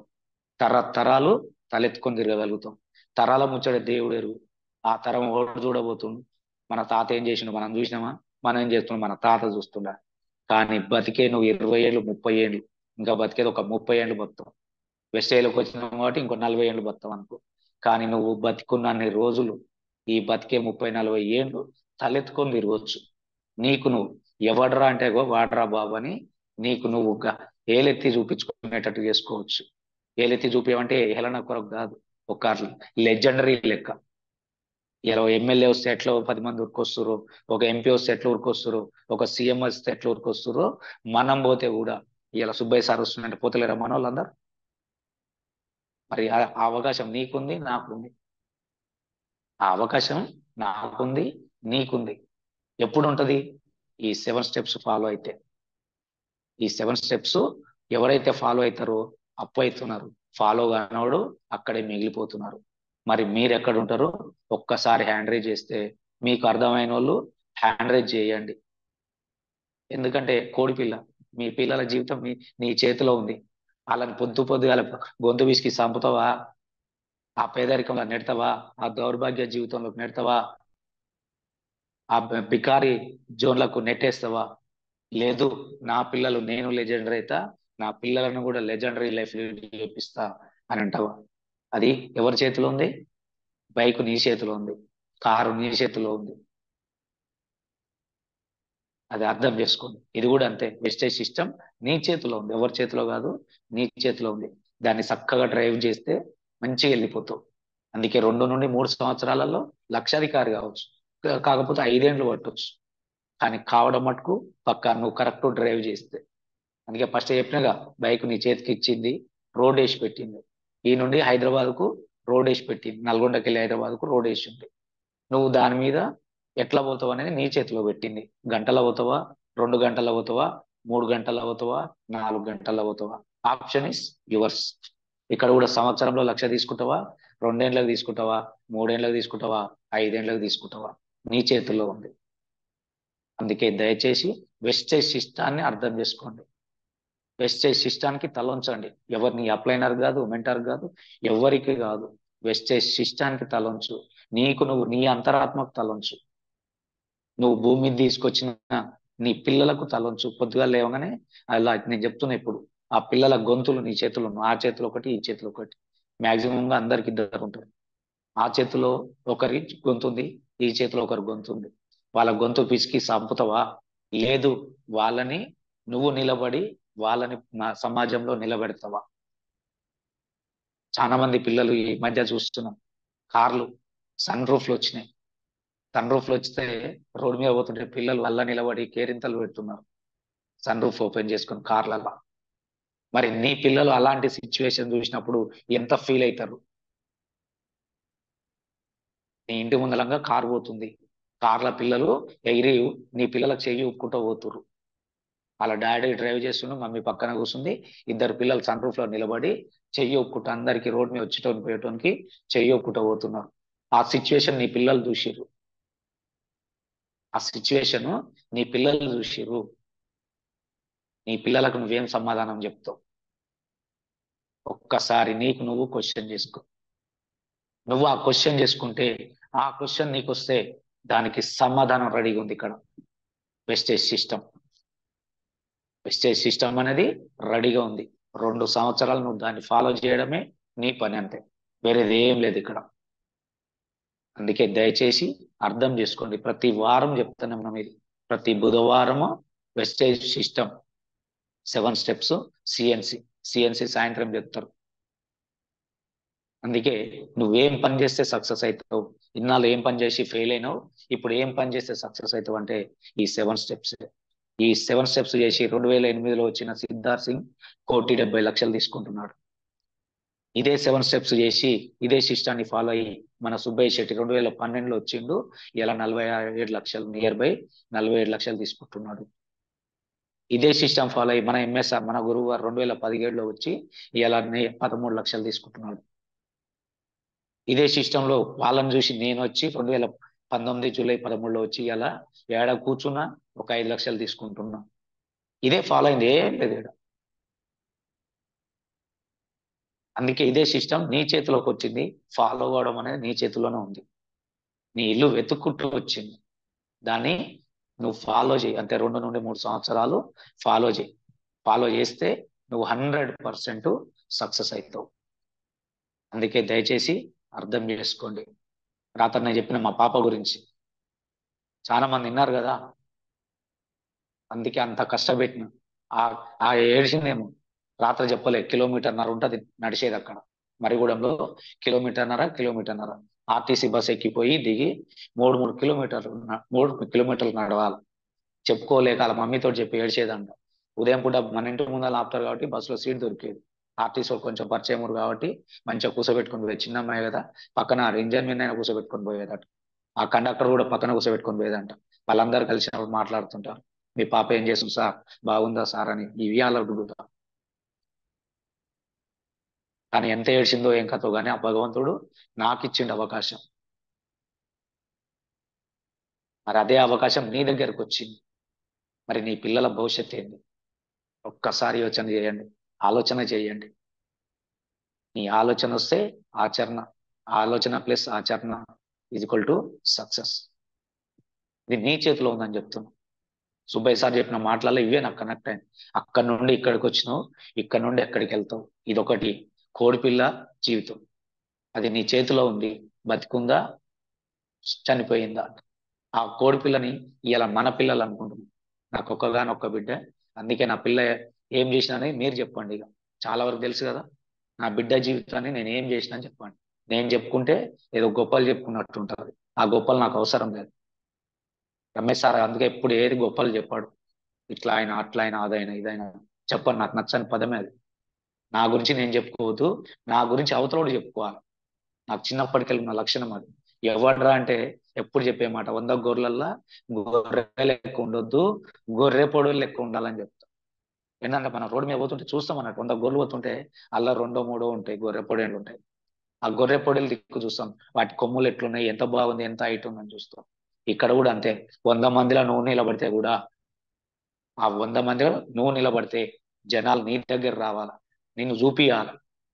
తరతరాలు తలెత్తుకొని తిరగగలుగుతాం. తరాల ముచ్చట దేవుడు ఎరుగు. ఆ తరం ఓడు చూడబోతుండు. మన తాత ఏం చేసిండు మనం చూసినామా, మనం ఏం చేస్తున్నాం మన తాత చూస్తుండ. కానీ బతికే నువ్వు 20 ఏళ్ళు 30 ఏళ్ళు, ఇంకా బతికేది ఒక 30 ఏళ్ళు బతుకుతావు. వెస్టేజ్లోకి వచ్చినావు కాబట్టి ఇంకో 40 ఏళ్ళు బతుకుతావు అనుకో. కానీ నువ్వు బతికున్నన్ని రోజులు ఈ బతికే 30-40 ఏళ్ళు తలెత్తుకొని తిరగవచ్చు. నీకు నువ్వు ఎవడరా అంటే వాడరా బాబు అని నీకు నువ్వు ఏలెత్తి చూపించుకునేటట్టు చేసుకోవచ్చు. ఏలెత్తి చూపించమంటే హేళన కొరకు కాదు, ఒక లెజెండరీ లెక్క. ఇలా ఎమ్మెల్యే వస్తే ఎట్లా 10 మంది ఉరికొస్తురు, ఒక ఎంపీ వస్తే ఎట్లా ఉరికొస్తురు, ఒక సీఎం వస్తే ఎట్లా ఉరికొస్తురో మనం పోతే కూడా ఇలా సుబ్బయ్య సార్ వస్తుందంటే పోతలేరా మన వాళ్ళందరూ? మరి ఆ అవకాశం నీకుంది, నాకుంది. ఆ అవకాశం నాకుంది, నీకుంది. ఎప్పుడు ఉంటది? ఈ 7 స్టెప్స్ ఫాలో అయితే. ఈ 7 స్టెప్స్ ఎవరైతే ఫాలో అవుతారో అప్పు అవుతున్నారు, ఫాలో కానోడు అక్కడే మిగిలిపోతున్నారు. మరి మీరు ఎక్కడ ఉంటారో ఒక్కసారి హ్యాండ్ రైజ్ చేస్తే మీకు అర్థమైన వాళ్ళు హ్యాండ్ రైజ్ చేయండి. ఎందుకంటే కోడిపిల్ల, మీ పిల్లల జీవితం నీ చేతిలో ఉంది. వాళ్ళని పొద్దుగాల గొంతు విసికి చంపుతావా? ఆ పేదరికంలో నెడతావా? ఆ దౌర్భాగ్య జీవితంలోకి నెడతావా? ఆ బికారి జోన్లకు నెట్టేస్తావా? లేదు, నా పిల్లలు నేను లెజెండరీ అవుతా, నా పిల్లలను కూడా లెజెండరీ లైఫ్ చూపిస్తా అని అంటావా? అది ఎవరి చేతిలో ఉంది? బైక్ నీ చేతిలో ఉంది, కారు నీ చేతిలో ఉంది. అది అర్థం చేసుకోండి. ఇది కూడా అంతే. వెస్టేజ్ సిస్టమ్ నీ చేతిలో ఉంది, ఎవరి చేతిలో కాదు, నీ చేతిలో ఉంది. దాన్ని చక్కగా డ్రైవ్ చేస్తే మంచిగా వెళ్ళిపోతావు. అందుకే 2 నుండి 3 సంవత్సరాలలో లక్షాధికారి కావచ్చు, కాకపోతే 5 ఏళ్ళు పట్టవచ్చు. కానీ కావడం మటుకు పక్కా నువ్వు కరెక్ట్ డ్రైవ్ చేస్తే. అందుకే ఫస్ట్ చెప్పినగా బైక్ నీ చేతికి ఇచ్చింది, రోడ్ వేసి పెట్టింది. ఈ నుండి హైదరాబాద్కు రోడ్ వేసి పెట్టింది, నల్గొండకి వెళ్ళి హైదరాబాద్కు రోడ్ వేసి ఉంది. నువ్వు దాని మీద ఎట్లా పోతావు అనేది నీ చేతిలో పెట్టింది. గంటల పోతావా, 2 గంటల పోతావా, 3 గంటల పోతావా, 4 గంటల పోతావా? Option is yours. ఇక్కడ కూడా సంవత్సరంలో 1,00,000 తీసుకుంటావా, 2 ఏళ్ళకి తీసుకుంటావా, 3 ఏళ్ళకి తీసుకుంటావా, 5 ఏళ్ళకి తీసుకుంటావా? నీ చేతుల్లో ఉంది. అందుకే దయచేసి వెస్టేజ్ సిస్టాన్ని అర్థం చేసుకోండి. వెస్టేజ్ సిస్టానికి తలొంచండి. ఎవరిని అప్లైనర్ కాదు, మెంటర్ కాదు, ఎవరికి కాదు. వెస్టేజ్ సిస్టానికి తలొంచు. నీకు నువ్వు నీ అంతరాత్మకు తలొంచు. నువ్వు భూమి మీద తీసుకొచ్చిన నీ పిల్లలకు తలొంచు. పొద్దుగా లేవగానే అలా నేను చెప్తున్నా ఇప్పుడు, ఆ పిల్లల గొంతులు నీ చేతులు, ఆ చేతిలో ఒకటి, ఈ చేతిలో ఒకటి. గా అందరికి 2 ఉంటారు. ఆ చేతిలో ఒకరి గొంతు ఉంది, ఈ చేతిలో ఒకరి గొంతు ఉంది. వాళ్ళ గొంతు పిసికి చంపుతావా? లేదు, వాళ్ళని నువ్వు నిలబడి వాళ్ళని సమాజంలో నిలబెడతావా? చాలా మంది పిల్లలు ఈ మధ్య చూస్తున్నాం, కార్లు సన్ రూఫ్లు వచ్చినాయి. సన్ రూఫ్లు వస్తే రోడ్డు మీద పోతుంటే పిల్లలు వల్ల నిలబడి కేరింతలు పెడుతున్నారు సన్ రూఫ్ ఓపెన్ చేసుకుని కార్లలో. మరి నీ పిల్లలు అలాంటి సిచ్యువేషన్ చూసినప్పుడు ఎంత ఫీల్ అవుతారు? నీ ఇంటి ముందలంగా కారు పోతుంది, కార్ల పిల్లలు ఎగిరి నీ పిల్లలకు చెయ్యి ఊపుకుంటూ పోతురు. వాళ్ళ డాడీ డ్రైవ్ చేస్తుండే, మమ్మీ పక్కన కూర్చుంది, 2 పిల్లలు సన్ రూఫ్ లో నిలబడి చెయ్యి ఊపుకుంటూ అందరికి రోడ్ మీద వచ్చేటోని పోయేటోనికి చెయ్యి ఊపుకుంటూ పోతున్నారు. ఆ సిచ్యువేషన్ నీ పిల్లలు చూసిర్రు. ఆ సిచ్యువేషన్ నీ పిల్లలు చూసిర్రు. నీ పిల్లలకు నువ్వేం సమాధానం చెప్తావు? ఒక్కసారి నీకు నువ్వు క్వశ్చన్ చేసుకో. నువ్వు ఆ క్వశ్చన్ చేసుకుంటే, ఆ క్వశ్చన్ నీకు వస్తే దానికి సమాధానం రెడీగా ఉంది ఇక్కడ. Wastage system. వెస్టేజ్ సిస్టమ్ అనేది రెడీగా ఉంది. 2 సంవత్సరాలు నువ్వు దాన్ని ఫాలో చేయడమే నీ పని, అంతే. వేరేది ఏం లేదు ఇక్కడ. అందుకే దయచేసి అర్థం చేసుకోండి. ప్రతి వారం చెప్తున్నాం మనం ఇది. ప్రతి బుధవారము వెస్టేజ్ సిస్టమ్ 7 స్టెప్స్ సిఎన్సి సాయంత్రం చెప్తారు. అందుకే నువ్వేం పని చేస్తే సక్సెస్ అవుతావు, ఇన్నాళ్ళు ఏం పని చేసి ఫెయిల్ అయినావు, ఇప్పుడు ఏం పని చేస్తే సక్సెస్ అవుతావు అంటే ఈ 7 స్టెప్స్. ఈ 7 స్టెప్స్ చేసి 2008లో వచ్చిన సిద్ధార్థ్ సింగ్ 1,70,00,000 తీసుకుంటున్నాడు. ఇదే 7 స్టెప్స్ చేసి ఇదే సిస్టాన్ని ఫాలో అయ్యి మన సుబ్బయ్య శెట్టి 2012లో వచ్చిండు. ఇలా 47 లక్షలు, నియర్ బై 47 లక్షలు తీసుకుంటున్నాడు. ఇదే సిస్టమ్ ఫాలో అయ్యి మన ఎంఎస్ఆర్, మన గురువు గారు 2017లో వచ్చి ఇలా 13 లక్షలు తీసుకుంటున్నాడు. ఇదే సిస్టంలో వాళ్ళని చూసి నేను వచ్చి 2019 జూలై 13లో వచ్చి ఇలా ఏడ కూర్చున్నా ఒక 5 లక్షలు తీసుకుంటున్నా. ఇదే ఫాలో అయింది, ఏం లేదు ఈడ. అందుకే ఇదే సిస్టమ్ నీ చేతిలోకి వచ్చింది. ఫాలో అవ్వడం అనేది నీ చేతిలోనే ఉంది. నీ ఇల్లు వెతుక్కుంటూ వచ్చింది. దాన్ని నువ్వు ఫాలో చేయి. అంతే, 2 నుండి 3 సంవత్సరాలు ఫాలో చేయి. ఫాలో చేస్తే నువ్వు 100% సక్సెస్ అవుతావు. అందుకే దయచేసి అర్థం చేసుకోండి. రాత్రి నేను చెప్పిన మా పాప గురించి చాలా మంది విన్నారు కదా. అందుకే అంత కష్టపెట్టిన. ఆ ఏడిసిందేమో రాత్రి చెప్పలే. 1.5 కిలోమీటర్ ఉంటది నడిచేది అక్కడ మరిగూడెంలో. 1.5 కిలోమీటర్ ఆర్టీసీ బస్ ఎక్కిపోయి దిగి 3 కిలోమీటర్లు నడవాలి. చెప్పుకోలేక వాళ్ళ మమ్మీతో చెప్పి ఏడ్చేదంట. ఉదయం పూట మన ఇంటి ముందర ఆపుతారు కాబట్టి బస్సులో సీట్ దొరికేది. ఆర్టీసీ కొంచెం పరిచయం ఊరు కాబట్టి మంచిగా కూర్చోబెట్టుకొని పోయేది. చిన్న అమ్మాయి కదా, పక్కన ఇంజన్ మీద కూర్చోబెట్టుకొని పోయేదట. ఆ కండక్టర్ కూడా పక్కన కూర్చోబెట్టుకొని పోయేదంట. వాళ్ళందరూ కలిసినప్పుడు మాట్లాడుతుంటారు, మీ పాప ఏం చేస్తుంది సార్, బాగుందా సార్ అని ఇవి అలా అడుగుతా. కానీ ఎంత ఏడ్చిందో ఏం కథో కానీ ఆ భగవంతుడు నాకు ఇచ్చిండు అవకాశం. మరి అదే అవకాశం నీ దగ్గరకు వచ్చింది. మరి నీ పిల్లల భవిష్యత్తు ఏంది? ఒక్కసారి యోచన చేయండి, ఆలోచన చేయండి. నీ ఆలోచన వస్తే ఆచరణ, ఆలోచన ప్లస్ ఆచరణ = సక్సెస్. ఇది నీ చేతిలో ఉందని చెప్తున్నా. సుబ్బయ్య సార్ చెప్పిన మాటలలో ఇవే నాకు కనెక్ట్ అయింది. అక్కడి నుండి ఇక్కడికి వచ్చినావు, ఇక్కడ నుండి ఎక్కడికి వెళ్తావు. ఇదొకటి కోడిపిల్ల జీవితం. అది నీ చేతిలో ఉంది. బతికుందా, చనిపోయిందా? ఆ కోడిపిల్లని ఇలా మన పిల్లలు అనుకుంటున్నాం. నాకు ఒక్కగానొక్క బిడ్డ. అందుకే నా పిల్ల ఏం చేసినా మీరు చెప్పండి. ఇక చాలా వరకు తెలుసు కదా నా బిడ్డ జీవితాన్ని నేను ఏం చేసినా అని చెప్పండి. నేను చెప్పుకుంటే ఏదో గొప్పలు చెప్పుకున్నట్టు ఉంటుంది. ఆ గొప్పలు నాకు అవసరం లేదు. రమేష్ సార్ అందుకే ఎప్పుడు ఏది గొప్పలు చెప్పాడు. ఇట్లా అయినా అట్లా అయినా అదైనా ఇదైనా చెప్పండి. నాకు నచ్చని పదమే అది. నా గురించి నేను చెప్పుకోవద్దు, నా గురించి అవతలోడు చెప్పుకోవాలి. నాకు చిన్నప్పటికెళ్ళి ఉన్న లక్షణం అది. ఎవడ్రా అంటే ఎప్పుడు చెప్పే మాట, 100 గొర్రెలల్లా గొర్రె లెక్క ఉండొద్దు, గొర్రె పొడులు లెక్క ఉండాలని చెప్తా. ఏంటంటే మనం రోడ్డు మీద పోతుంటే చూస్తాం అన్నట్టు, 100 గొర్రెలు పోతుంటే అలా 2 3 ఉంటాయి, గొర్రె పొడేళ్ళు ఉంటాయి. ఆ గొర్రె పొడేలు దిక్కు చూస్తాం, వాటి కొమ్ములు ఎట్లున్నాయి, ఎంత బాగుంది, ఎంత హైట్ ఉందని చూస్తాం. ఇక్కడ కూడా అంతే. 100 మందిలో నువ్వు నిలబడితే కూడా, ఆ 100 మందిలో నువ్వు నిలబడితే జనాలు నీ దగ్గర రావాలా, నిన్ను చూపియాలి.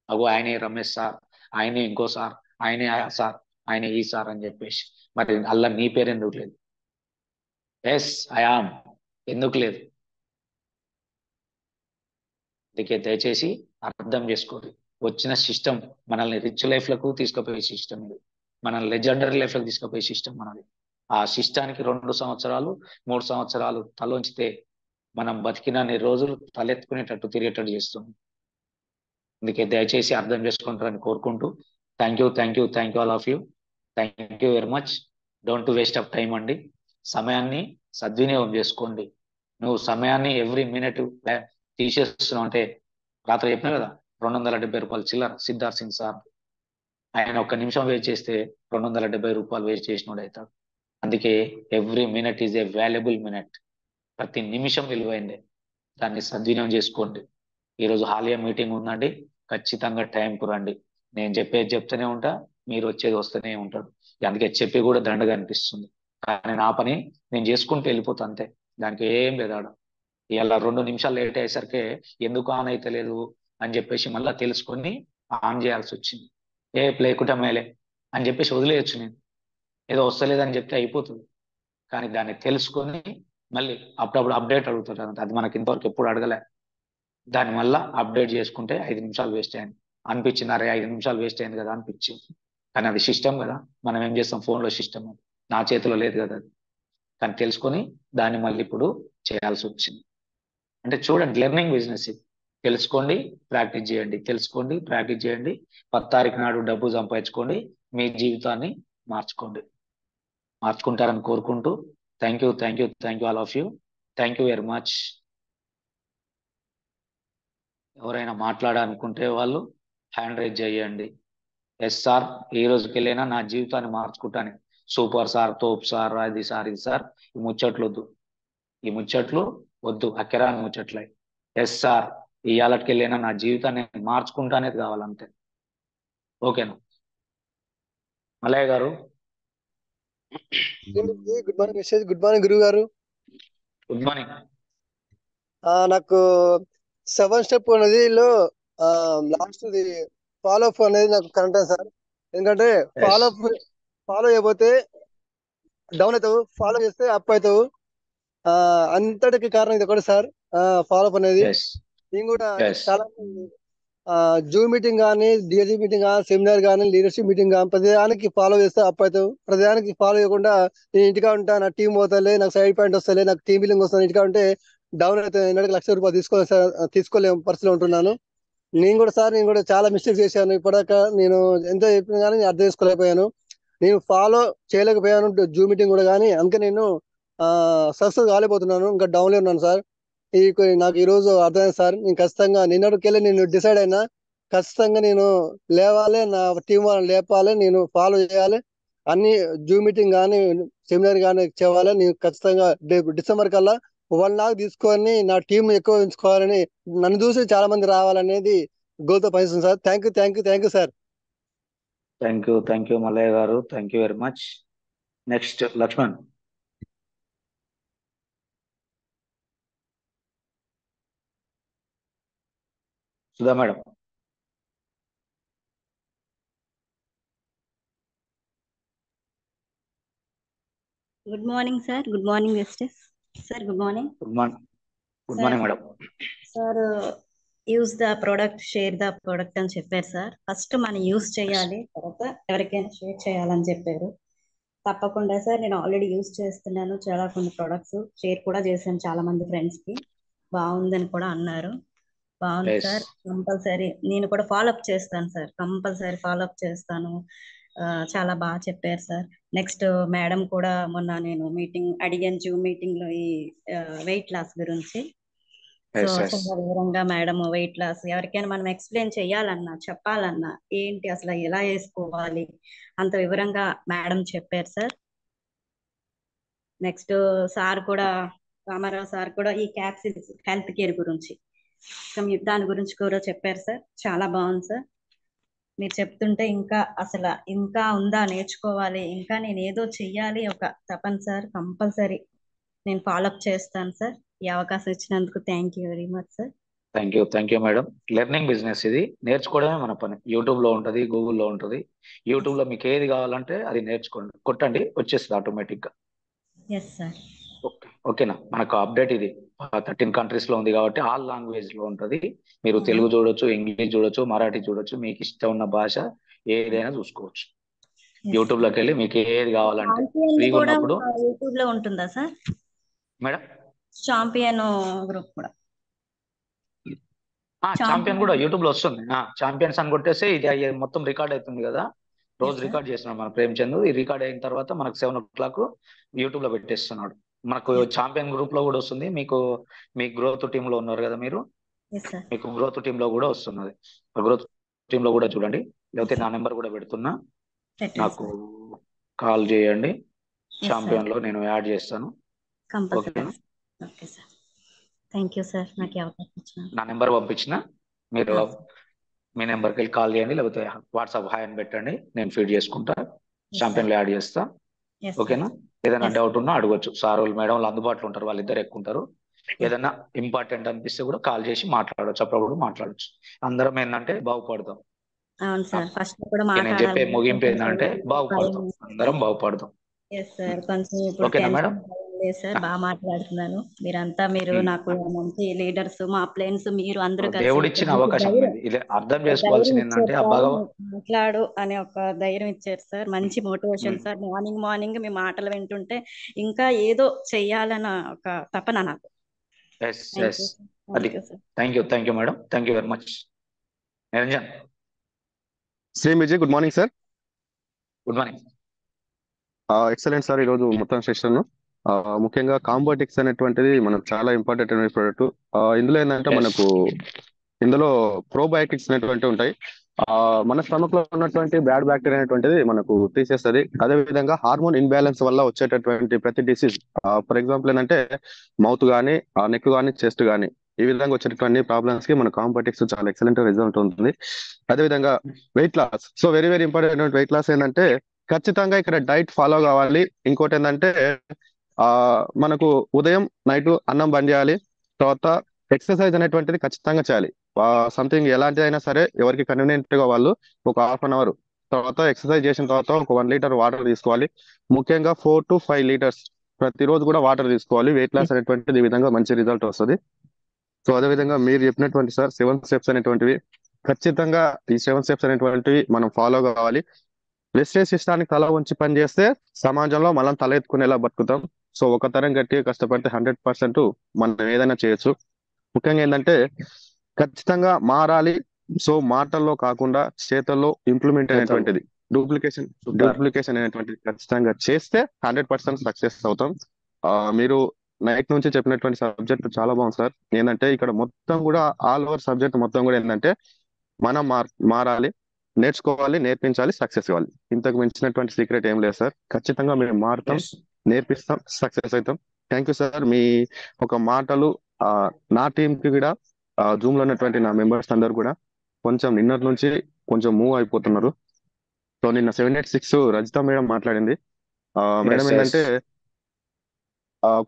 అగో ఆయనే రమేష్ సార్, ఆయనే ఇంకో సార్, ఆయనే ఆ సార్, ఆయనే ఈ సార్ అని చెప్పేసి. మరి అల్లా నీ పేరు ఎందుకు లేదు? ఎస్ ఐఆమ్ ఎందుకు లేదు? అందుకే దయచేసి అర్థం చేసుకోండి. వచ్చిన సిస్టమ్ మనల్ని రిచ్ లైఫ్ లకు తీసుకుపోయే సిస్టమ్ ఇది. మనల్ని లెజెండరీ లైఫ్ లకు తీసుకుపోయే సిస్టమ్ మనది. ఆ సిస్టానికి 2 సంవత్సరాలు 3 సంవత్సరాలు తలొంచితే మనం బతికినన్ని రోజులు తలెత్తుకునేటట్టు తిరిగేటట్టు చేస్తుంది. అందుకే దయచేసి అర్థం చేసుకుంటారని కోరుకుంటూ, thank you all of you. Thank you very much. Don't waste of time అండి. సమయాన్ని సద్వినియోగం చేసుకోండి. నువ్వు సమయాన్ని ఎవ్రీ మినిట్ తీసేస్తున్నావు అంటే, రాత్రి చెప్పినా కదా 270 రూపాయలు చిల్లర సిద్ధార్థ్ సింగ్ సార్. ఆయన 1 నిమిషం వేస్ట్ చేస్తే 270 రూపాయలు వేస్ట్ చేసినోడు అవుతాడు. అందుకే every minute is a valuable minute. ప్రతి నిమిషం విలువైందే. దాన్ని సద్వినియోగం చేసుకోండి. ఈరోజు హాలియా మీటింగ్ ఉందండి, ఖచ్చితంగా టైంకు రండి. నేను చెప్పేది చెప్తూనే ఉంటా, మీరు వచ్చేది వస్తూనే ఉంటాడు. అందుకే చెప్పి కూడా దండగా అనిపిస్తుంది. కానీ నా పని నేను చేసుకుంటూ వెళ్ళిపోతా అంతే. దానికి ఏం లేదాడ. ఇలా 2 నిమిషాలు లేట్ అయ్యేసరికి ఎందుకు ఆన్ అయితే లేదు అని చెప్పేసి మళ్ళీ తెలుసుకొని ఆన్ చేయాల్సి వచ్చింది. లేకుంటే మేలే అని చెప్పేసి వదిలేయచ్చు. నేను ఏదో వస్తలేదని చెప్తే అయిపోతుంది. కానీ దాన్ని తెలుసుకొని మళ్ళీ అప్పుడప్పుడు అప్డేట్ అడుగుతారు. అది మనకి ఇంతవరకు ఎప్పుడు అడగలే. దాని వల్ల అప్డేట్ చేసుకుంటే 5 నిమిషాలు వేస్ట్ అయింది అనిపించింది. అరే 5 నిమిషాలు వేస్ట్ అయింది కదా అనిపించింది. కానీ అది సిస్టమ్ కదా, మనం ఏం చేస్తాం, ఫోన్లో సిస్టమ్, నా చేతిలో లేదు కదా అది. కానీ తెలుసుకొని దాన్ని మళ్ళీ ఇప్పుడు చేయాల్సి వచ్చింది. అంటే చూడండి, లెర్నింగ్ బిజినెస్ ఇది. తెలుసుకోండి, ప్రాక్టీస్ చేయండి. తెలుసుకోండి, ప్రాక్టీస్ చేయండి. 10 తారీఖు నాడు డబ్బు సంపాదించుకోండి. మీ జీవితాన్ని మార్చుకుంటారని కోరుకుంటూ, thank you all of you. Thank you very much. ఎవరైనా మాట్లాడాలనుకుంటే వాళ్ళు హ్యాండ్ రైజ్ చేయండి. ఎస్ సార్, ఈ రోజుకి వెళ్ళైనా నా జీవితాన్ని మార్చుకుంటాను. సూపర్ సార్, తోపు సార్, అది సార్, ఇది సార్, ఈ ముచ్చట్లు వద్దు, ఈ ముచ్చట్లు వద్దు, అక్కరాని ముచ్చట్లే. ఎస్ సార్, ఇవాళకి వెళ్ళైనా నా జీవితాన్ని మార్చుకుంటానేది కావాలంతే. ఓకేనా మల్లయ్య గారు? Good morning message. Good morning గురువు గారు. Good morning. నాకు 7 స్టెప్ అనేది లాస్ట్ ఫాలో అప్ అనేది నాకు కరెక్ట్ సార్. ఎందుకంటే ఫాలో అయిపోతే డౌన్ అవుతావు, ఫాలో చేస్తే అప్ అవుతావు. అంతటికి కారణం ఇది ఒకటి సార్, ఫాలో అప్ అనేది. నేను కూడా చాలా జూమ్ మీటింగ్ కానీ, డిఎల్జీ మీటింగ్ కానీ, సెమినార్ కానీ, లీడర్షిప్ మీటింగ్ కానీ ప్రతిదానికి ఫాలో చేస్తే అప్ అవుతావు. ప్రతిదానికి ఫాలో చేయకుండా నేను ఇంటికా ఉంటా, నా టీం పోతలే, నాకు సైడ్ పాయింట్ వస్తలే, నాకు టీం బిల్లింగ్ వస్తాను, ఇంటికా ఉంటే డౌన్ అవుతాయి. ఎన్నటికి ₹1,00,000 తీసుకోలేము పరిస్థితిలో ఉంటున్నాను. నేను కూడా చాలా మిస్టేక్స్ చేశాను. ఇప్పటిదాకా నేను ఎంత చెప్పినా కానీ నేను అర్థం చేసుకోలేకపోయాను. నేను ఫాలో చేయలేకపోయాను జూమ్ మీటింగ్ కూడా, కానీ అందుకే నేను సక్సెస్ కాలేకపోతున్నాను. ఇంకా డౌన్లో ఉన్నాను సార్. నాకు ఈ రోజు అర్థమైంది సార్. నేను ఖచ్చితంగా నిన్నటికెళ్ళి నేను డిసైడ్ అయినా, ఖచ్చితంగా నేను లేవాలి, నా టీం వాళ్ళని లేపాలి, నేను ఫాలో చేయాలి, అన్ని జూమ్ మీటింగ్ కానీ సెమినార్ కానీ చేయాలి. నేను ఖచ్చితంగా డిసెంబర్ కల్లా 1 లాక్ తీసుకొని నా టీం ఎక్కువ ఉంచుకోవాలని, నన్ను చూసి చాలా మంది రావాలనేది గోల్తో పనిచేస్తుంది sir. Thank you sir. Thank you Mallayya garu. Thank you very much. Next Lakshman. Sudha madam. Good morning sir. Good morning justice sir. Good morning. Good morning madam. Sir use the product, share the product అని చెప్పారు సార్. ఫస్ట్ మనం యూజ్ చేయాలి, తర్వాత ఎవరికైనా షేర్ చేయాలని చెప్పారు. తప్పకుండా సార్, నేను ఆల్రెడీ యూజ్ చేస్తున్నాను చాలా కొన్ని ప్రోడక్ట్స్, షేర్ కూడా చేశాను చాలా మంది ఫ్రెండ్స్ కి. బాగుందని కూడా అన్నారు. బాగుంది సార్. కంపల్సరీ నేను కూడా ఫాలోఅప్ చేస్తాను సార్. కంపల్సరీ ఫాలోఅప్ చేస్తాను. చాలా బాగా చెప్పారు సార్. నెక్స్ట్ మేడం కూడా మొన్న నేను మీటింగ్ అడిగాను, జూమ్ మీటింగ్ లో ఈ వెయిట్ లాస్ గురించి. సో చాలా వివరంగా మేడం వెయిట్ లాస్ ఎవరికైనా మనం ఎక్స్ప్లెయిన్ చేయాలన్నా, చెప్పాలన్నా ఏంటి అసలు ఎలా వేసుకోవాలి అంత వివరంగా మేడం చెప్పారు సార్. నెక్స్ట్ సార్ కూడా, రామారావు సార్ కూడా ఈ క్యాప్సిల్స్ హెల్త్ కేర్ గురించి, దాని గురించి కూడా చెప్పారు సార్. చాలా బాగుంది సార్. మీరు చెప్తుంటే ఇంకా ఉందా నేర్చుకోవాలి, ఇంకా నేను ఏదో చెయ్యాలి ఒక తపన సార్. కంపల్సరీ నేను ఫాలోఅప్ చేస్తాను సార్. ఈ అవకాశం ఇచ్చినందుకు thank you very much sir. Thank you madam. Learning business ఇది, నేర్చుకోవడమే మన పని. యూట్యూబ్ లో ఉంటది, గూగుల్లో ఉంటది. యూట్యూబ్ లో మీకు ఏది కావాలంటే అది నేర్చుకోండి, కొట్టండి, వచ్చేస్తుంది ఆటోమేటిక్ గా. Yes sir. ఓకేనా. మనకు అప్డేట్ ఇది 13 కంట్రీస్ లో ఉంది కాబట్టి ఆల్ లాంగ్వేజ్ లో ఉంటది. మీరు తెలుగు చూడొచ్చు, ఇంగ్లీష్ చూడొచ్చు, మరాఠీ చూడొచ్చు, మీకు ఇష్టం ఉన్న భాష ఏదైనా చూసుకోవచ్చు. యూట్యూబ్ లోకి వెళ్ళి మీకు ఏది కావాలంటే ఫ్రీగా ఉన్నప్పుడు. యూట్యూబ్ లో ఉంటుందా సార్ మేడం? చాంపియన్ గ్రూప్ కూడా, చాంపియన్ కూడా యూట్యూబ్ లో వస్తుంది. చాంపియన్స్ అని కొట్టేస్తే ఇది మొత్తం రికార్డ్ అవుతుంది కదా. రోజు రికార్డ్ చేస్తున్నాడు మన ప్రేమచంద్. ఈ రికార్డ్ అయిన తర్వాత మనకు 7 o'clock యూట్యూబ్ లో పెట్టేస్తున్నాడు. మనకు చాంపియన్ గ్రూప్ లో కూడా వస్తుంది. మీ గ్రోత్ టీమ్ లో ఉన్నారు కదా మీరు, మీకు గ్రోత్ టీమ్ లో కూడా వస్తున్నది. గ్రోత్ టీమ్ లో కూడా చూడండి. లేకపోతే నా నెంబర్ కూడా పెడుతున్నా, నాకు కాల్ చేయండి. చాంపియన్ లో నేను యాడ్ చేస్తాను. ఓకేనా? Okay sir. Thank you sir. నాకు అవకాశం ఇచ్చిన, నా నెంబర్ పంపించిన, మీరు మీ నెంబర్కి వెళ్ళి కాల్ చేయండి, లేకపోతే వాట్సాప్ హాయ్ అని పెట్టండి, నేను ఫీడ్ చేసుకుంటా, చాంపియన్ లో యాడ్ చేస్తా. ఓకేనా? ఏదైనా డౌట్ ఉన్నా అడగొచ్చు. సార్ వాళ్ళు మేడం వాళ్ళు అందుబాటులో ఉంటారు, వాళ్ళిద్దరు ఎక్కువ ఉంటారు. ఏదైనా ఇంపార్టెంట్ అనిపిస్తే కూడా కాల్ చేసి మాట్లాడవచ్చు, అప్పుడప్పుడు మాట్లాడచ్చు. అందరం ఏంటంటే బాగుపడదాం. అవును సార్. ఫస్ట్ కూడా నేను చెప్పే ముగింపు ఏంటంటే బాగుపడదాం, అందరం బాగుపడదాం. కొంచెం ఇప్పుడు ఓకేనా మేడం? లేదు సార్, బాగా మాట్లాడుతున్నాను. మీరు నాకు మంచి లీడర్స్, మా ప్లేన్స్, మీరు అందరూ దేవుడిచ్చిన అవకాశం ఇది. అర్థం చేసుకోవాల్సింది ఏంటంటే మాట్లాడు అనే ఒక ధైర్యం ఇచ్చారు సార్. మంచి మోటివేషన్ సార్. మార్నింగ్ మీ మాటలు వింటుంటే ఇంకా ఏదో చెయ్యాలన్న ఒక తపన నాకు. Thank you madam. Thank you very much. Niranjan. శ్రీమ్ Vijay. Good morning sir. Good morning. Excellent sir. ఈరోజు మొత్తం సెషన్ ముఖ్యంగా కాంబోటిక్స్ అనేటువంటిది మనకు చాలా ఇంపార్టెంట్ అయిన ప్రోడక్ట్. ఇందులో ఏంటంటే మనకు ఇందులో ప్రోబయోటిక్స్ అనేటువంటి ఉంటాయి. మన స్టమక్ లో ఉన్నటువంటి బ్యాడ్ బ్యాక్టీరియా అనేటువంటిది మనకు తీసేస్తుంది. అదే విధంగా హార్మోన్ ఇన్బ్యాలెన్స్ వల్ల వచ్చేటటువంటి ప్రతి డిసీజ్, ఫర్ ఎగ్జాంపుల్ ఏంటంటే మౌత్ కానీ, నెక్ కానీ, చెస్ట్ కానీ, ఈ విధంగా వచ్చేటటువంటి ప్రాబ్లమ్స్ కి మన కాంబయోటిక్స్ చాలా ఎక్సలెంట్ రిజల్ట్ ఉంటుంది. అదే విధంగా weight loss, so very very important weight loss ఏంటంటే ఖచ్చితంగా ఇక్కడ డైట్ ఫాలో కావాలి. ఇంకోటి ఏంటంటే మనకు ఉదయం నైట్ అన్నం బంద్ చేయాలి. తర్వాత ఎక్సర్సైజ్ అనేటువంటిది ఖచ్చితంగా చేయాలి. సంథింగ్ ఎలాంటి అయినా సరే ఎవరికి కన్వీనియంట్ గా వాళ్ళు ఒక హాఫ్ అన్ అవర్ తర్వాత ఎక్సర్సైజ్ చేసిన తర్వాత ఒక 1 లీటర్ వాటర్ తీసుకోవాలి. ముఖ్యంగా 4 to 5 లీటర్స్ ప్రతిరోజు కూడా వాటర్ తీసుకోవాలి. వెయిట్ లాస్ అనేటువంటిది ఈ విధంగా మంచి రిజల్ట్ వస్తుంది. సో అదే విధంగా మీరు చెప్పినటువంటి సార్ 7 స్టెప్స్ అనేటువంటివి ఖచ్చితంగా ఈ 7 స్టెప్స్ అనేటువంటివి మనం ఫాలో కావాలి. వెస్టేజ్ ఇష్టానికి తల ఉంచి పని చేస్తే సమాజంలో మనం తల ఎత్తుకునేలా బతుకుతాం. సో ఒక తరం గట్టిగా కష్టపడితే 100% మనం ఏదైనా చేయొచ్చు. ముఖ్యంగా ఏంటంటే ఖచ్చితంగా మారాలి. సో మాటల్లో కాకుండా చేతల్లో ఇంప్లిమెంట్ అనేటువంటిది, డూప్లికేషన్ అనేటువంటిది ఖచ్చితంగా చేస్తే 100% సక్సెస్ అవుతాం. మీరు నైట్ నుంచి చెప్పినటువంటి సబ్జెక్ట్ చాలా బాగుంది సార్. ఏంటంటే ఇక్కడ మొత్తం కూడా ఆల్ ఓవర్ సబ్జెక్ట్ మొత్తం కూడా ఏంటంటే మనం మారాలి, నేర్చుకోవాలి, నేర్పించాలి, సక్సెస్ కావాలి. ఇంతకు మించినటువంటి సీక్రెట్ ఏం లేదు సార్. ఖచ్చితంగా మేము మారుతాం, నేర్పిస్తాం, సక్సెస్ అవుతాం. Thank you sir. మీ ఒక మాటలు నా టీం కి కూడా జూమ్ లో ఉన్నటువంటి నా మెంబర్స్ అందరు కూడా కొంచెం నిన్నటి నుంచి కొంచెం మూవ్ అయిపోతున్నారు. సో నిన్న 786 రజిత మేడం మాట్లాడింది. మేడం ఏంటంటే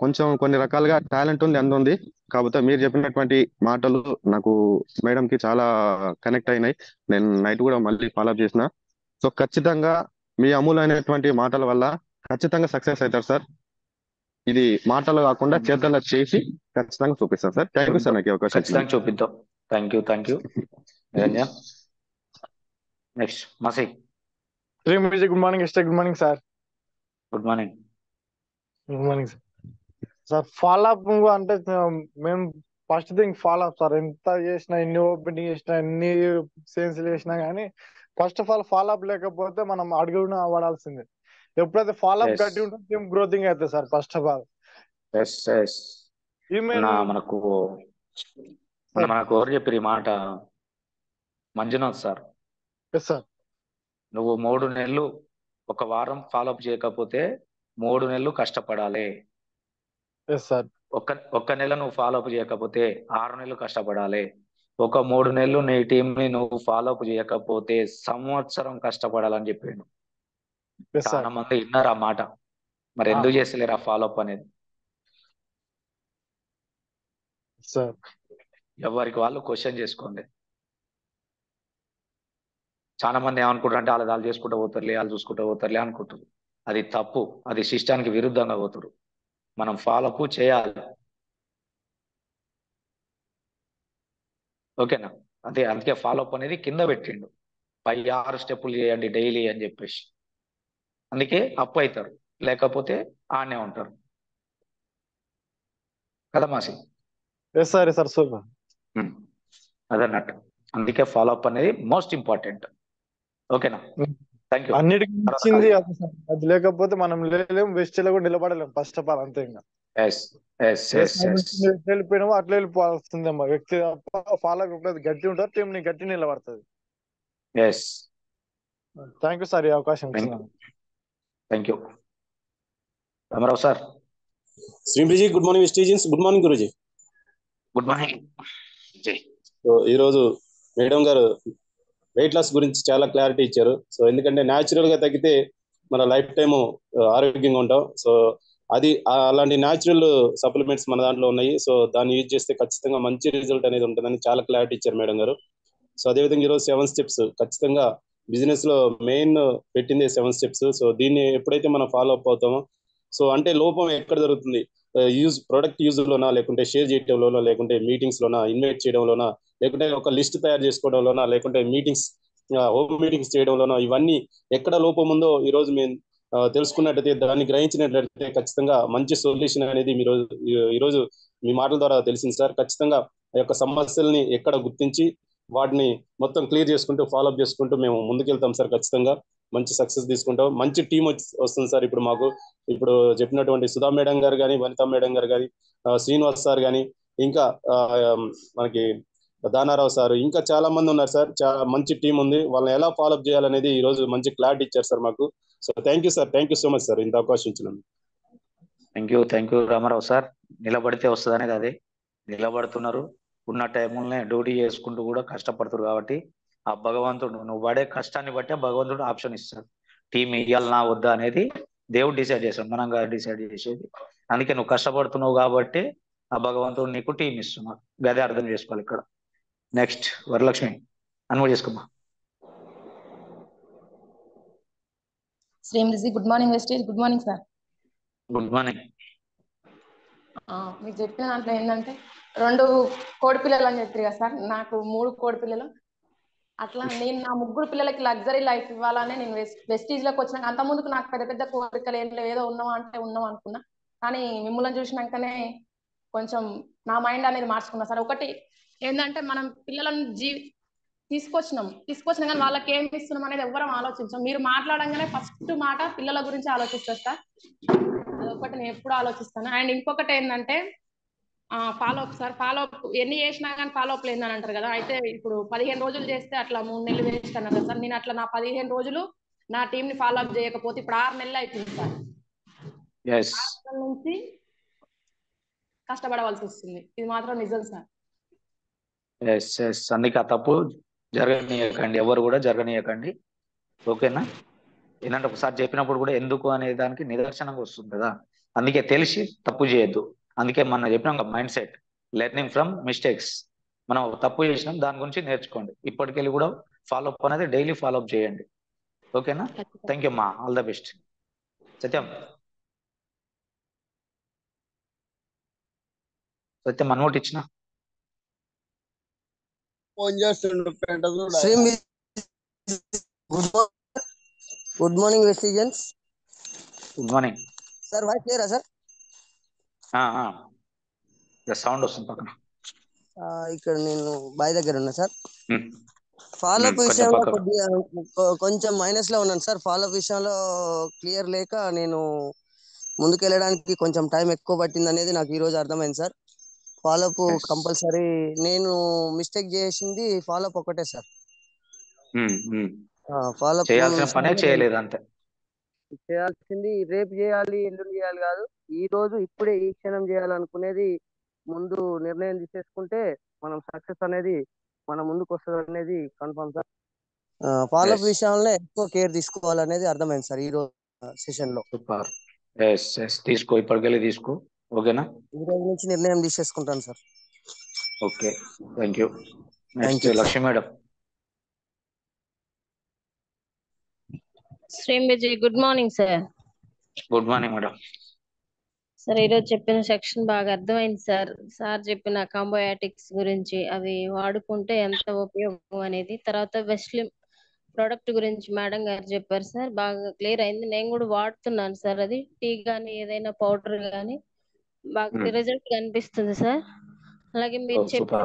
కొంచెం కొన్ని రకాలుగా టాలెంట్ ఉంది, అందుంది. కాకపోతే మీరు చెప్పినటువంటి మాటలు నాకు మేడం కి చాలా కనెక్ట్ అయినాయి. నేను నైట్ కూడా మళ్ళీ ఫాలోఅప్ చేసిన. సో ఖచ్చితంగా మీ అమూలైనటువంటి మాటల వల్ల ఖచ్చితంగా సక్సెస్ అవుతారు సార్. ఇది మాటలు కాకుండా చేతల్లో చేసి ఖచ్చితంగా చూపిస్తాను సార్. థ్యాంక్ యూ సార్ నాకు ఈ అవకాశం ఖచ్చితంగా చూపిద్దాం. Thank you Niranjan. నెక్స్ట్ మసి. గుడ్ మార్నింగ్ ఎస్టే. Good morning sir. Good morning. Good morning sir. Sir follow up అంటే మేము first thing follow up sir. ఎంత చేసినా, ఎన్ని ఓపెనింగ్ చేసినా, ఎన్ని సేల్స్ చేసినా కానీ first of all follow up లేకపోతే మనం అడుగున పడాల్సిందే. ఎప్పుడైతే ఫాలో అప్ గట్టి ఉంటుంది టీమ్ గ్రోతింగ్ అవుతుంది సార్. ఫస్ట్ ఆఫ్ ఆల్ మనకు ఎవరు చెప్పారు ఈ మాట? మంజునాథ్ సార్. Yes sir. నువ్వు 3 నెలలు ఒక వారం ఫాలోఅప్ చేయకపోతే 3 నెలలు కష్టపడాలి. Yes sir. ఒక్క నెల నువ్వు ఫాలోఅప్ చేయకపోతే 6 నెలలు కష్టపడాలి. ఒక 3 నెలలు నీ టీం ని నువ్వు ఫాలోఅప్ చేయకపోతే సంవత్సరం కష్టపడాలని చెప్పిండు. చాలా మంది విన్నారు ఆ మాట. మరి ఎందుకు చేస్తలేరు ఆ ఫాలోఅప్ అనేది? ఎవరికి వాళ్ళు క్వశ్చన్ చేసుకోండి. చాలా మంది ఏమనుకుంటారు అంటే వాళ్ళు చేసుకుంటూ పోతారులే, వాళ్ళు చూసుకుంటూ పోతారులే అనుకుంటారు. అది తప్పు. అది సిస్టానికి విరుద్ధంగా పోతారు. మనం ఫాలోఅప్ చేయాలి. ఓకేనా? అందుకే ఫాలోఅప్ అనేది కింద పెట్టిండు. 6 స్టెప్పులు చేయండి డైలీ అని చెప్పేసి. అందుకే అప్పు అవుతారు, లేకపోతే ఆనే ఉంటారు కదా మాసి? సూపర్. అదన్నట్టు. అందుకే ఫాలోఅప్ అనేది మోస్ట్ ఇంపార్టెంట్. ఓకేనా? Thank you. అన్నిటికీ ఇచ్చింది అది లేకపోతే మనం లేలేం, వెస్ట్ లో కూడా నిలబడలేం. ఫస్ట్ ఆఫ్ ఆల్ అంతే. ఇంకా వెళ్ళిపోయినామో అట్లా వెళ్ళిపోవాల్సిందేమో. వ్యక్తి ఫాలో గట్టి ఉంటారు, టీం ని గట్టి నిలబడుతుంది. థ్యాంక్ యూ సార్ ఈ అవకాశం ఇచ్చినాను. Thank you. రామారావు సార్. శ్రీంప్రీజీ గుడ్ మార్నింగ్. స్టీజన్స్ good morning Guruji. Good morning. ఈరోజు మేడం గారు వెయిట్ లాస్ గురించి చాలా క్లారిటీ ఇచ్చారు. సో ఎందుకంటే న్యాచురల్ గా తగ్గితే మన లైఫ్ టైము ఆరోగ్యంగా ఉంటాం. సో అది అలాంటి న్యాచురల్ సప్లిమెంట్స్ మన దాంట్లో ఉన్నాయి. సో దాన్ని యూజ్ చేస్తే ఖచ్చితంగా మంచి రిజల్ట్ అనేది ఉంటుందని చాలా క్లారిటీ ఇచ్చారు మేడం గారు. సో అదేవిధంగా ఈరోజు 7 స్టెప్స్ ఖచ్చితంగా బిజినెస్ లో మెయిన్ పెట్టింది 7 స్టెప్స్. సో దీన్ని ఎప్పుడైతే మనం ఫాలో అప్ అవుతామో, సో అంటే లోపం ఎక్కడ జరుగుతుంది, ప్రొడక్ట్ యూజ్ లోనా, లేకుంటే షేర్ చేయడంలోనా, లేకుంటే మీటింగ్స్ లోనా, ఇన్వైట్ చేయడంలోనా, లేకుంటే ఒక లిస్ట్ తయారు చేసుకోవడంలోనా, లేకుంటే హోమ్ మీటింగ్స్ చేయడంలోనా, ఇవన్నీ ఎక్కడ లోపం ఉందో ఈరోజు మేము తెలుసుకున్నట్టయితే, దాన్ని గ్రహించినట్లయితే ఖచ్చితంగా మంచి సొల్యూషన్ అనేది ఈరోజు మీ మాటల ద్వారా తెలిసింది సార్. ఖచ్చితంగా ఆ యొక్క సమస్యల్ని ఎక్కడ గుర్తించి వాటిని మొత్తం క్లియర్ చేసుకుంటూ ఫాలోఅప్ చేసుకుంటూ మేము ముందుకెళ్తాం సార్. ఖచ్చితంగా మంచి సక్సెస్ తీసుకుంటాం. మంచి టీం వస్తుంది సార్. ఇప్పుడు చెప్పినటువంటి సుధా మేడం గారు కానీ, వనితా మేడం గారు కానీ, శ్రీనివాస్ సార్ కానీ, ఇంకా మనకి దానారావు సార్, ఇంకా చాలా మంది ఉన్నారు సార్. చాలా మంచి టీం ఉంది. వాళ్ళని ఎలా ఫాలోఅప్ చేయాలనేది ఈ రోజు మంచి క్లారిటీ ఇచ్చారు సార్ మాకు. So thank you sir, thank you so much sir ఇంత అవకాశం ఇచ్చినందుకు. Thank you Ramarao sir. నిలబడితే వస్తుంది అనేది అదే. నిలబడుతున్నారు, ఉన్న టైంలోనే డ్యూటీ చేసుకుంటూ కూడా కష్టపడుతున్నారు కాబట్టి ఆ భగవంతుడు నువ్వు పడే కష్టాన్ని బట్టే భగవంతుడు ఆప్షన్ ఇస్తాడు. టీం ఇయ్యాలనా వద్దా అనేది దేవుడు డిసైడ్ చేస్తాడు, మనం కాదు డిసైడ్ చేసేది. అందుకే నువ్వు కష్టపడుతున్నావు కాబట్టి ఆ భగవంతుడు నీకు టీం ఇస్తున్నాడు. గదే అర్థం చేసుకోవాలి ఇక్కడ. నెక్స్ట్ వరలక్ష్మి అనుమతి చేసుకోమ్మా. శ్రీమతి good morning Vestige. Good morning sir. Good morning. మీరు చెప్పిన దాంట్లో ఏంటంటే 2 కోడి పిల్లలు అని చెప్పారు కదా సార్, నాకు 3 కోడి పిల్లలు. అట్లా నేను నా 3 పిల్లలకి లగ్జరీ లైఫ్ ఇవ్వాలని నేను వెస్టీజ్ లోకి వచ్చినాక, అంత ముందుకు నాకు పెద్ద పెద్ద కోరికలు ఏం లేవు, ఏదో ఉన్నాం అంటే ఉన్నాం అనుకున్నా. కానీ మిమ్మల్ని చూసినాకనే కొంచెం నా మైండ్ అనేది మార్చుకున్నా సార్. ఒకటి ఏంటంటే మనం పిల్లలను తీసుకొచ్చినాం కానీ వాళ్ళకి ఏమి ఇస్తున్నాం అనేది ఎవ్వరం ఆలోచించాం. మీరు మాట్లాడంగానే ఫస్ట్ మాట పిల్లల గురించి ఆలోచిస్తారు సార్. అదొకటి నేను ఎప్పుడు ఆలోచిస్తాను. అండ్ ఇంకొకటి ఏంటంటే ఫాలోఅప్ సార్. ఫాలోఅప్ ఎన్ని చేసినా కానీ ఫాలోఅప్ లేదని అంటారు కదా. అయితే ఇప్పుడు 15 రోజులు చేస్తే అట్లా 3 నెలలు వేస్ట్ అన్నారు కదా సార్. నేను అట్లా నా 15 రోజులు నా టీం ని ఫాలోఅప్ చేయకపోతే ఇప్పుడు 6 నెలలు అయిపోయింది సార్. 6 నెలల నుంచి కష్టపడవలసి వస్తుంది. ఇది మాత్రం నిజం సార్. అందుకే ఆ తప్పు జరగనీయకండి, ఎవరు కూడా జరగనీయకండి. ఓకేనా? ఏంటంటే ఒకసారి చెప్పినప్పుడు కూడా ఎందుకు అనే దానికి నిదర్శనంగా వస్తుంది కదా. అందుకే తెలిసి తప్పు చేయొద్దు. అందుకే మనం చెప్పినాం mind set, learning from mistakes. మనం తప్పు చేసినాం, దాని గురించి నేర్చుకోండి. ఇప్పటికెళ్ళి కూడా ఫాలోఅప్ అనేది డైలీ ఫాలోఅప్ చేయండి. ఓకేనా? థ్యాంక్ యూ అమ్మా, ఆల్ ద బెస్ట్. సత్యం అనుమతి ఇచ్చిన good morning Vestigians. Good morning sir. Voice క్లియరా సార్? సౌండ్ వస్తుంది పక్కన. ఇక్కడ నేను బాయ్ దగ్గర ఉన్నా సార్. ఫాలోఅప్ విషయంలో కొద్దిగా కొంచెం మైనస్ లో ఉన్నాను సార్. ఫాలోఅప్ విషయంలో క్లియర్ లేక నేను ముందుకెళ్ళడానికి కొంచెం టైం ఎక్కువ పట్టింది అనేది నాకు ఈ రోజు అర్థమైంది సార్. Follow up compulsory. నేను మిస్టేక్ చేసింది ఫాలోఅప్ ఒకటే సార్. ఫాలోఅప్ చేయాల్సిన పనే చేయలేదు అంతే. చేయాల్సింది రేపు చేయాలి, ఎల్లుండి చేయాలి కాదు, ఈ రోజు ఇప్పుడే ఈ క్షణం చేయాలనుకునేది ముందు నిర్ణయం తీసేసుకుంటే మనం సక్సెస్ అనేది మన ముందుకు వస్తుంది అనేది కన్ఫర్మ్ సార్. ఫాలోఅప్ విషయంలో ఎక్కువ కేర్ తీసుకోవాలనేది అర్థమైంది సార్ ఈ రోజు సెషన్ లో. తీసుకో, ఇప్పటికెళ్ళి తీసుకో. ఓకేనా? ఈ రోజు నుంచి నిర్ణయం తీసేసుకుంటాను sir. Okay, thank you. Next Lakshmi madam. శ్రీమతి good morning sir. Good morning madam. Sir ఈరోజు చెప్పిన సెక్షన్ బాగా అర్థమైంది సార్. సార్ చెప్పిన కాంబోయాటిక్స్ గురించి, అవి వాడుకుంటే ఎంత ఉపయోగం అనేది. తర్వాత వెస్లిమ్ ప్రోడక్ట్ గురించి మేడం గారు చెప్పారు సార్, బాగా క్లియర్ అయింది. నేను కూడా వాడుతున్నాను సార్. అది టీ కానీ ఏదైనా పౌడర్ కానీ బాగా రిజల్ట్ కనిపిస్తుంది సార్. అలాగే మీరు చెప్పిన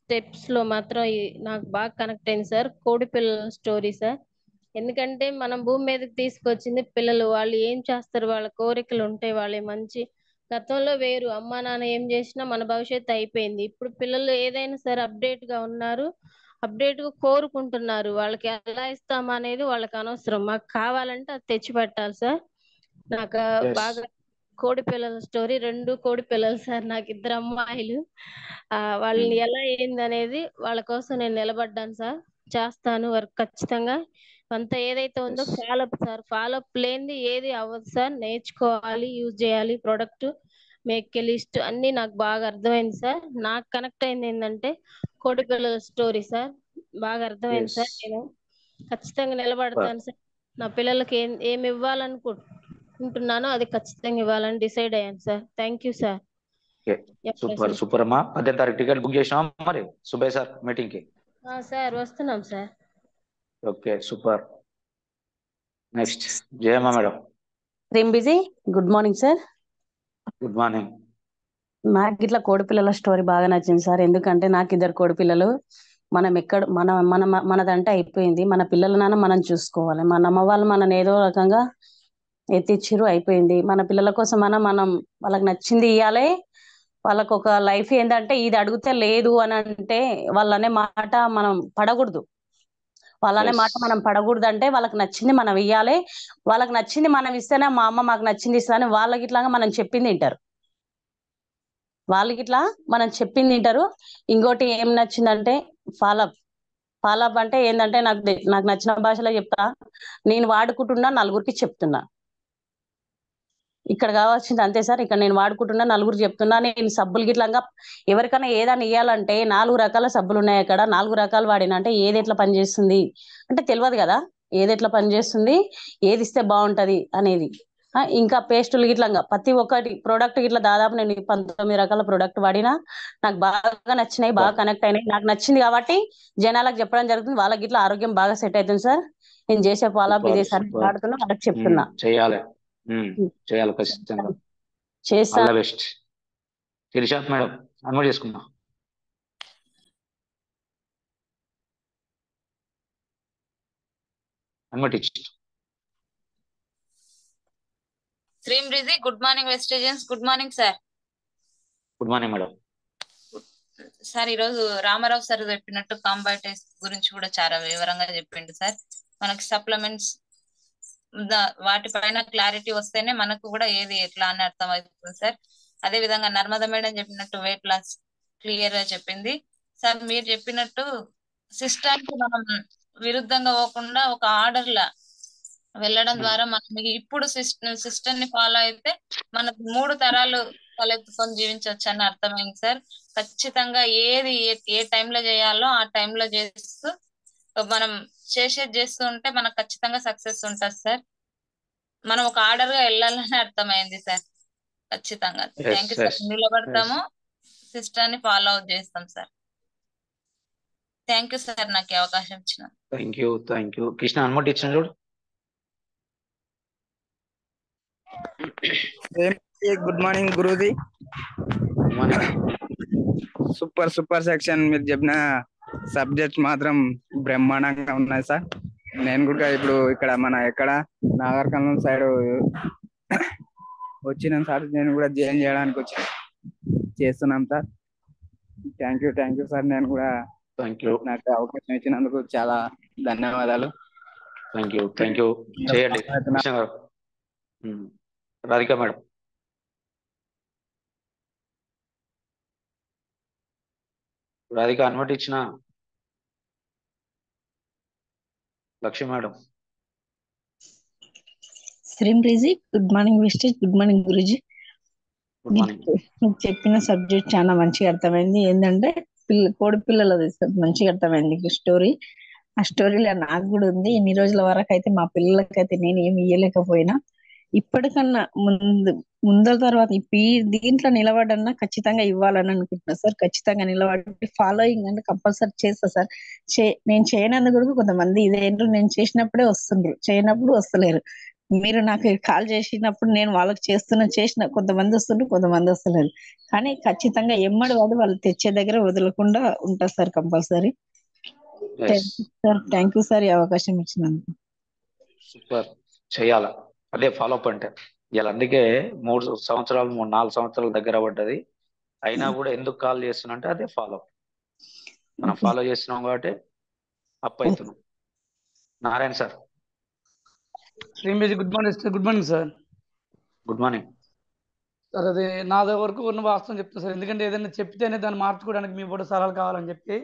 స్టెప్స్ లో మాత్రం నాకు బాగా కనెక్ట్ అయింది సార్. కోడి పిల్లల స్టోరీ సార్. ఎందుకంటే మనం భూమి మీదకి తీసుకొచ్చింది పిల్లలు, వాళ్ళు ఏం చేస్తారు, వాళ్ళ కోరికలు ఉంటాయి, వాళ్ళ మంచి గతంలో వేరు, అమ్మా నాన్న ఏం చేసినా మన భవిష్యత్తు అయిపోయింది. ఇప్పుడు పిల్లలు ఏదైనా సరే అప్డేట్ గా ఉన్నారు, అప్డేట్ గా కోరుకుంటున్నారు. వాళ్ళకి ఎలా ఇస్తామా అనేది వాళ్ళకి అనవసరం, మాకు కావాలంటే అది తెచ్చి పెట్టాలి సార్. నాకు బాగా కోడి పిల్లల స్టోరీ. 2 కోడి పిల్లలు సార్, నాకు 2 అమ్మాయిలు. వాళ్ళని ఎలా అయింది అనేది వాళ్ళ కోసం నేను నిలబడ్డాను సార్. చేస్తాను వర్క్ ఖచ్చితంగా. అంత ఏదైతే ఉందో ఫాలోఅప్ సార్. ఫాలోఅప్ లేనిది ఏది అవ్వదు సార్. నేర్చుకోవాలి, యూజ్ చేయాలి ప్రోడక్ట్, మేక్ లిస్ట్ అన్ని నాకు బాగా అర్థమైంది సార్. నాకు కనెక్ట్ అయింది ఏంటంటే కోడి పిల్లల స్టోరీ సార్. బాగా అర్థమైంది సార్. నేను ఖచ్చితంగా నిలబడతాను సార్. నా పిల్లలకి ఏమి ఇవ్వాలనుకుంటున్నానో అది ఖచ్చితంగా ఇవ్వాలని డిసైడ్ అయ్యాను sir. Thank you sir. Super super అమ్మా. 18వ తారీఖు టికెట్ బుక్ చేసినాం మరి సుబేయ్ సార్ మీటింగ్ కి. సార్ వస్తున్నాం sir. Okay, super. Next Jayamma madam. Busy. Good morning sir. Good morning. నాకు ఇట్లా కోడి పిల్లల స్టోరీ బాగా నచ్చింది సార్. ఎందుకంటే నాకు 2 కోడి పిల్లలు. మనం ఎక్కడ మనదంటే అయిపోయింది, మన పిల్లలనైనా మనం చూసుకోవాలి. మన అమ్మ వాళ్ళు మనని ఏదో రకంగా ఎత్తిచ్చిరు, అయిపోయింది. మన పిల్లల కోసం మనం వాళ్ళకి నచ్చింది ఇవ్వాలి, వాళ్ళకు ఒక లైఫ్ ఏంటంటే ఇది అడిగితే లేదు అని అంటే వాళ్ళనే మాట మనం పడకూడదు. వాళ్ళనే ఎస్ మాట మనం పడకూడదు అంటే వాళ్ళకి నచ్చింది మనం ఇవ్వాలి. వాళ్ళకి నచ్చింది మనం ఇస్తేనే మా అమ్మ మాకు నచ్చింది ఇస్తాను వాళ్ళకి ఇట్లాగా మనం చెప్పింది తింటారు. వాళ్ళకి ఇట్లా మనం చెప్పింది తింటారు. ఇంకోటి ఏం నచ్చిందంటే ఫాలోఅప్. ఫాలోఅప్ అంటే ఏంటంటే నాకు నచ్చిన భాషలో చెప్తా, నేను వాడుకుంటున్నా నలుగురికి చెప్తున్నా. ఇక్కడ కావాల్సింది అంతే సార్. ఇక్కడ నేను వాడుకుంటున్నా నలుగురు చెప్తున్నా. నేను సబ్బులు గిట్లంగా ఎవరికైనా ఏదైనా ఇవ్వాలంటే 4 రకాల సబ్బులు ఉన్నాయి అక్కడ, 4 రకాలు వాడినా అంటే ఏది ఎట్లా పనిచేస్తుంది అంటే తెలియదు కదా, ఏది ఎట్లా పనిచేస్తుంది ఏది ఇస్తే బాగుంటది అనేది. ఇంకా పేస్టులు గిట్లంగా ప్రతి ఒక్కటి ప్రోడక్ట్ గిట్లా దాదాపు నేను 19 రకాల ప్రోడక్ట్ వాడినా. నాకు బాగా నచ్చినాయి, బాగా కనెక్ట్ అయినాయి. నాకు నచ్చింది కాబట్టి జనాలకు చెప్పడం జరుగుతుంది. వాళ్ళకి గిట్లా ఆరోగ్యం బాగా సెట్ అవుతుంది సార్. నేను చేసే ఫాలోఅప్ సూపర్ ఇదే సార్. సూపర్ వాడుతున్నా వాళ్ళకి చెప్తున్నా. చేయాలి చేయాలి ఖచ్చితంగా. చేస్తా. All the best. శిరీషాత్ మేడం అన్వర్ చేసుకున్నా. అన్వర్ టీచ్. శ్రీం రిజి, good morning Vestigians. Good morning sir. Good morning madam. Sir ఈరోజు రామారావు సార్ చెప్పినట్టు కాంబైటెస్ గురించి కూడా చాలా వివరంగా చెప్పిండు సార్. మనకి సప్లిమెంట్స్ వాటిపైన క్లారిటీ వస్తేనే మనకు కూడా ఏది ఎట్లా అని అర్థం అవుతుంది సార్. అదే విధంగా నర్మద మేడం చెప్పినట్టు వెయిట్ లాస్ క్లియర్ గా చెప్పింది సార్. మీరు చెప్పినట్టు సిస్టమ్ కి మనం విరుద్ధంగా పోకుండా ఒక ఆర్డర్ లా వెళ్ళడం ద్వారా మనం ఇప్పుడు సిస్టమ్ ని ఫాలో అయితే మనకు 3 తరాలు తలెత్తుకొని జీవించవచ్చు అని అర్థమైంది సార్. ఖచ్చితంగా ఏది ఏ టైంలో చేయాలో ఆ టైంలో చేస్తూ మనం చేసేది చేస్తూ ఉంటే మనకు ఖచ్చితంగా సక్సెస్ ఉంటుంది సార్. మనం ఒక ఆర్డర్ గా వెళ్ళాలని అర్థమైంది సార్. ఖచ్చితంగా థ్యాంక్ యూ సార్. నిలబడతాము, సిస్టమ్ ని ఫాలో అవుట్ చేస్తాం సార్. థ్యాంక్ యూ సార్ నాకు ఈ అవకాశం ఇచ్చిన. Thank you Krishna. అన్వర్ టీచ్ చూడు. Good morning Guruji. Good morning. Super section. మీరు చెప్పిన సబ్జెక్ట్ మాత్రం బ్రహ్మాండంగా ఉన్నాయి సార్. నేను కూడా ఇప్పుడు ఇక్కడ నాగర్కర్నూలు సైడ్ వచ్చినాం సార్. నేను కూడా జాయిన్ చేయడానికి చేస్తున్నాం సార్. Thank you sir. నేను కూడా నాకు అవకాశం ఇచ్చినందుకు చాలా ధన్యవాదాలు. థ్యాంక్ యూ చేయండి. రాధిక మేడం. రాధిక అన్వట్ ఇచ్చిన. లక్ష్మి మేడం. శ్రీం రిజి, good morning Vestige. Good morning Guruji. Good morning. మీకు చెప్పిన సబ్జెక్ట్ చాలా మంచిగా అర్థమైంది. ఏంటంటే కోడి పిల్లలది మంచిగా అర్థమైంది స్టోరీ. ఆ స్టోరీలో నాకు కూడా ఉంది. ఇన్ని రోజుల వరకు అయితే మా పిల్లలకైతే నేను ఏమి ఇయ్యలేకపోయినా ఇప్పటికన్నా ముందర తర్వాత దీంట్లో నిలబడన్నా ఖచ్చితంగా ఇవ్వాలని అనుకుంటున్నా సార్. ఖచ్చితంగా నిలబడి ఫాలోయింగ్ అంటే కంపల్సరీ చేస్తా సార్. నేను చేయనందుకు కూడా కొంతమంది ఇదేంటో నేను చేసినప్పుడే వస్తుండ్రు, చేయనప్పుడు వస్తలేరు. మీరు నాకు కాల్ చేసినప్పుడు నేను వాళ్ళకి చేసిన కొంతమంది వస్తుండ్రు, కొంతమంది వస్తలేరు. కానీ ఖచ్చితంగా ఎమ్మడి వాడు వాళ్ళు తెచ్చే దగ్గర వదలకుండా ఉంటా sir compulsory. Thank you sir ఈ అవకాశం ఇచ్చినందుకు. సూపర్. చేయాల అదే ఫాలోఅప్ అంటే. ఇలా అందుకే 4 సంవత్సరాల దగ్గర పడ్డది. అయినా కూడా ఎందుకు కాల్ చేస్తున్నా అంటే అదే ఫాలోఅప్. మనం ఫాలో చేస్తున్నాం కాబట్టి అప్ అవుతున్నాం. Narayana sir. Good morning sir. Good morning sir. అది నా వరకు ఉన్న వాస్తవం చెప్తాను సార్. ఎందుకంటే ఏదైనా చెప్తేనే దాన్ని మార్చుకోవడానికి మీ కూడా సలహాలు కావాలని చెప్పి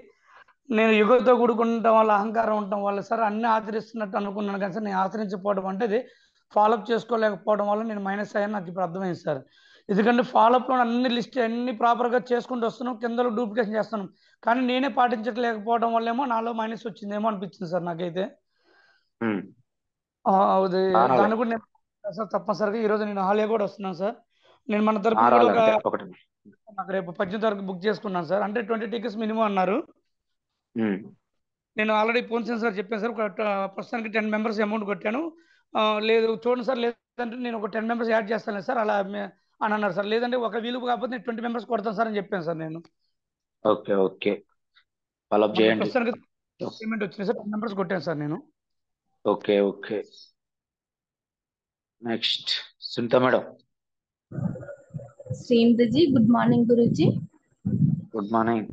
నేను యుగతో కూడుకుంటాం వల్ల, అహంకారం ఉండటం వల్ల సార్ అన్ని ఆచరిస్తున్నట్టు అనుకున్నాను. కానీ సార్ నేను ఆచరించకపోవడం అంటే ఇది ఫాలోఅప్ చేసుకోలేకపోవడం వల్ల నేను మైనస్ అయ్యాను. నాకు ఇప్పుడు అర్థమైంది సార్. ఎందుకంటే ఫాలోఅప్లో అన్ని లిస్ట్ అన్ని ప్రాపర్గా చేసుకుంటూ వస్తున్నాం, కిందలో డూప్లికేషన్ చేస్తున్నాం. కానీ నేనే పాటించలేకపోవడం వల్ల ఏమో నాలో మైనస్ వచ్చిందేమో అనిపించింది సార్ నాకైతే. దాన్ని కూడా నేను సార్ తప్పనిసరిగా ఈరోజు నేను హాలిడే కూడా వస్తున్నాను సార్. నేను మన తరపున కూడా నాకు రేపు 18 తారీఖు బుక్ చేసుకున్నాను సార్. అంటే 20 టికెట్స్ మినిమం అన్నారు. నేను ఆల్రెడీ ఫోన్ సార్ చెప్పాను సార్. ప్రస్తుతానికి 10 మెంబర్స్ అమౌంట్ కొట్టాను. లేదు చూడండి సార్, లేదంటే నేను ఒక 10 మెంబర్స్ యాడ్ చేస్తాను సార్ అలా అని అన్నారు సార్. లేదంటే ఒక వీలు కాకపోతే నేను 20 మెంబర్స్ కొడతాను సార్ అని చెప్పాను సార్ నేను. ఓకే ఫాలోఅప్ చేయండి. ప్రస్తుతానికి పేమెంట్ వచ్చింది సార్. 10 మెంబర్స్ కొట్టాను సార్ నేను. Okay next Sunita madam. శ్రీమృజి good morning Guruji. Good morning.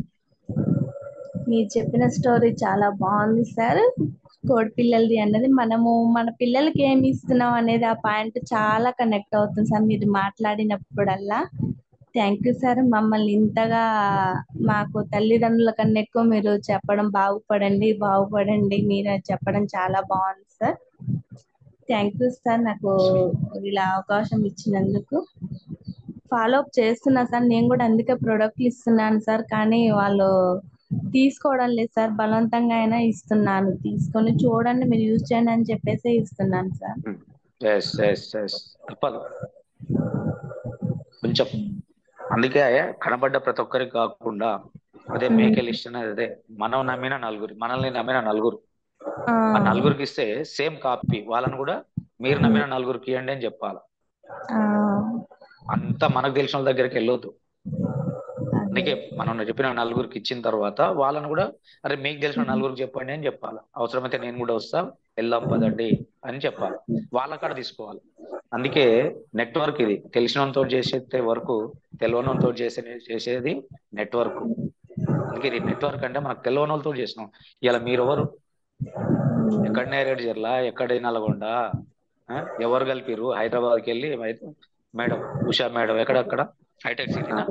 మీరు చెప్పిన స్టోరీ చాలా బాగుంది సార్. కోడి పిల్లలది అన్నది మనము మన పిల్లలకి ఏమి ఇస్తున్నాం అనేది ఆ పాయింట్ చాలా కనెక్ట్ అవుతుంది సార్ మీరు మాట్లాడినప్పుడల్లా. Thank you sir. మమ్మల్ని ఇంతగా మాకు తల్లిదండ్రుల కన్నా ఎక్కువ మీరు చెప్పడం బాగుపడండి బాగుపడండి మీరు చెప్పడం చాలా బాగుంది సార్. థ్యాంక్ యూ సార్ నాకు ఇలా అవకాశం ఇచ్చినందుకు. ఫాలో అప్ చేస్తున్నా సార్. నేను కూడా అందుకే ప్రోడక్ట్లు ఇస్తున్నాను సార్. కానీ వాళ్ళు తీసుకోవడం లేదు సార్. బలవంతంగా అయినా ఇస్తున్నాను. తీసుకొని చూడండి మీరు యూజ్ చేయండి అని చెప్పేసి ఇస్తున్నాను సార్. తప్పదు కొంచెం. అందుకే కనబడ్డ ప్రతి ఒక్కరికి కాకుండా అదే మేకే లిస్ట్ అనేది అదే మనం నమ్మిన నలుగురు, మనల్ని నమ్మిన నలుగురు, ఆ నలుగురికి ఇస్తే సేమ్ కాపీ వాళ్ళని కూడా మీరు నమ్మిన నలుగురికి ఇవ్వండి అని చెప్పాలి. అంతా మనకు తెలిసిన వాళ్ళ దగ్గరికి వెళ్ళొద్దు. అందుకే మనం చెప్పిన నలుగురికి ఇచ్చిన తర్వాత వాళ్ళని కూడా అరే మీకు తెలిసిన నలుగురికి చెప్పండి అని చెప్పాలి. అవసరమైతే నేను కూడా వస్తా, వెళ్దాం పదండి అని చెప్పాలి. వాళ్ళ కాడ తీసుకోవాలి. అందుకే నెట్వర్క్ ఇది. తెలిసినంతో చేసే వరకు తెలియనంతో చేసేది నెట్వర్క్. అందుకే ఇది నెట్వర్క్ అంటే మనకు తెలియని వాళ్ళతో చేసినాం. ఇలా మీరు ఎవరు, ఎక్కడ నేరేడు జిల్లా, ఎక్కడ నల్గొండ, ఎవరు కలిపిరు? హైదరాబాద్కి వెళ్ళి మేడం ఉషా మేడం ఎక్కడక్కడ హైటెక్ సిటీనా,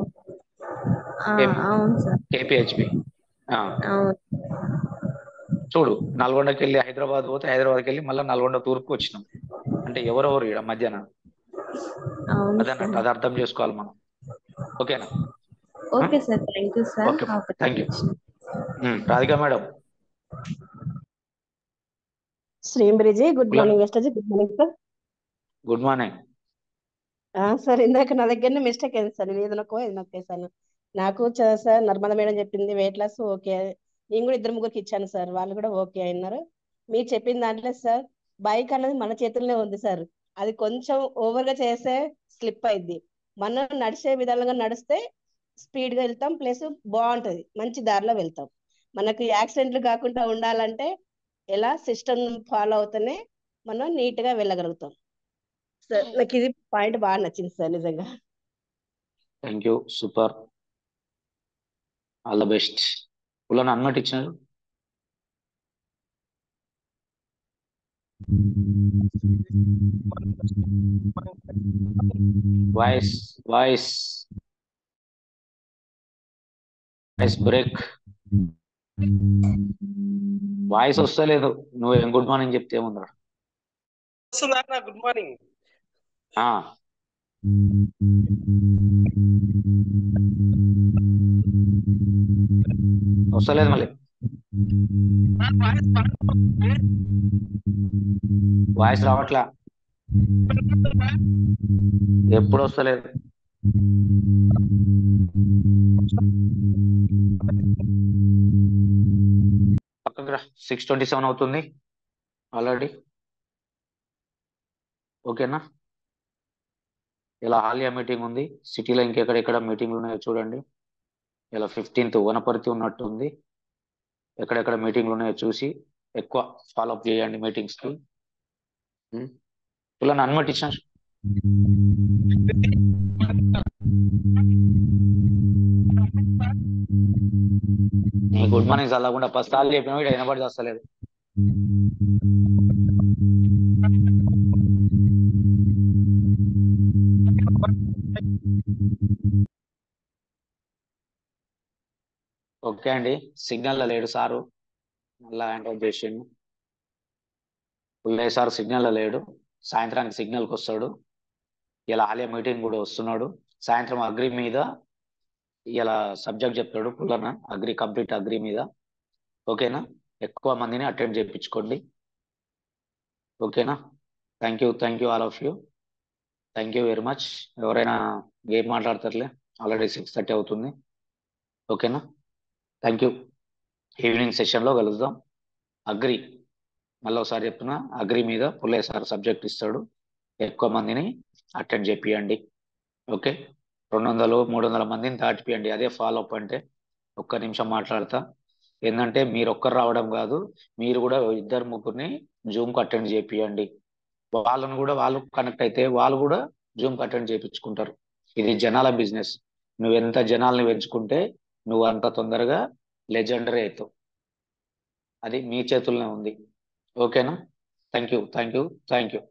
కేపీహెచ్పి. చూడు, నల్గొండకి వెళ్ళి హైదరాబాద్ పోతే హైదరాబాద్కి వెళ్ళి మళ్ళీ నల్గొండ తూర్పుకి వచ్చినాం అంటే ఎవరెవరు ఇక్కడ మధ్యాహ్నం అదన్నట్టు. అది అర్థం చేసుకోవాలి మనం. ఓకేనా? Okay sir. Thank you sir. Okay, thank you. Radhika madam. శ్రీమృజి good morning. Vestige good morning sir. Good morning sir. ఇందాక నా దగ్గరనే మిస్టేక్ అయింది సార్. నేను ఏదో నొక్కేసాను. నాకు సార్ నర్మదా మేడం చెప్పింది వెయిట్ లాస్ ఓకే. నేను కూడా 2-3 ఇచ్చాను సార్. వాళ్ళు కూడా ఓకే అయినారు. మీరు చెప్పిన దాంట్లో సార్ బైక్ అనేది మన చేతుల్లోనే ఉంది సార్. అది కొంచెం ఓవర్ గా చేస్తే స్లిప్ అయింది. మనం నడిచే విధాలుగా నడిస్తే స్పీడ్ గా వెళ్తాం, ప్లస్ బాగుంటది, మంచి దారిలో వెళ్తాం. మనకు యాక్సిడెంట్లు కాకుండా ఉండాలంటే ఎలా సిస్టమ్ ఫాలో అవుతూనే మనం నీట్ గా వెళ్ళగలుగుతాం సార్. నాకు ఇది పాయింట్ బాగా నచ్చింది సార్ నిజంగా. Thank you. Super. All the best. పుల్లని అన్నట్టు ఇచ్చినారు. Voice voice voice break. Voice వస్తలేదు. నువ్వు గుడ్ మార్నింగ్ చెప్తే ఏముందా? Good morning. వస్తలేదు మళ్ళీ. వాయిస్ రావట్లా. ఎప్పుడు వస్తలేదు. పక్కకు రా. 6:27 అవుతుంది ఆల్రెడీ. ఓకేనా? ఇలా హాలియా మీటింగ్ ఉంది. సిటీలో ఇంకెక్కడెక్కడ మీటింగ్లు ఉన్నాయో చూడండి. ఇలా 15th వనపర్తి ఉన్నట్టు ఉంది. ఎక్కడెక్కడ మీటింగ్లు ఉన్నాయో చూసి ఎక్కువ ఫాలోఅప్ చేయండి మీటింగ్స్ కి. ఇలా అనుమతించారు. గుడ్ మార్నింగ్ చల్లకుండా 10 సార్లు చెప్పినా ఇక్కడ వినబడి వస్తలేదు. ఓకే అండి. సిగ్నల్లో లేడు సారు, మళ్ళా హ్యాండ్ అవుట్ చేసిండు. పుల్లయ్య సార్ సిగ్నల్లో లేడు. సాయంత్రానికి సిగ్నల్కి వస్తాడు. ఇలా ఆలయ మీటింగ్ కూడా వస్తున్నాడు. సాయంత్రం అగ్రి మీద ఇలా సబ్జెక్ట్ చెప్తాడు పుల్లన్న. అగ్రి, కంప్లీట్ అగ్రి మీద. ఓకేనా? ఎక్కువ మందిని అటెండ్ చేయించుకోండి. ఓకేనా? Thank you all of you. Thank you very much. ఎవరైనా గేమ్ మాట్లాడతారులే, ఆల్రెడీ 6:30 అవుతుంది. ఓకేనా? Thank you. ఈవినింగ్ సెషన్లో కలుద్దాం. అగ్రి మళ్ళీ ఒకసారి చెప్తున్నా, అగ్రి మీద పుల్లయ్య సార్ సబ్జెక్ట్ ఇస్తాడు. ఎక్కువ మందిని అటెండ్ చేపియండి. ఓకే? 200-300 మందిని దాటిపియండి. అదే ఫాలో అప్ అంటే. ఒక్క నిమిషం మాట్లాడతా. ఏంటంటే మీరు ఒక్కరు రావడం కాదు, మీరు కూడా 2-3 జూమ్కి అటెండ్ చేపియండి. వాళ్ళను కూడా వాళ్ళు కనెక్ట్ అయితే వాళ్ళు కూడా జూమ్కి అటెండ్ చేయించుకుంటారు. ఇది జనాల బిజినెస్. నువ్వు ఎంత జనాల్ని పెంచుకుంటే నువ్వు అంత తొందరగా లెజెండరీ అవుతావు. అది మీ చేతుల్లోనే ఉంది. ఓకేనా? Thank you.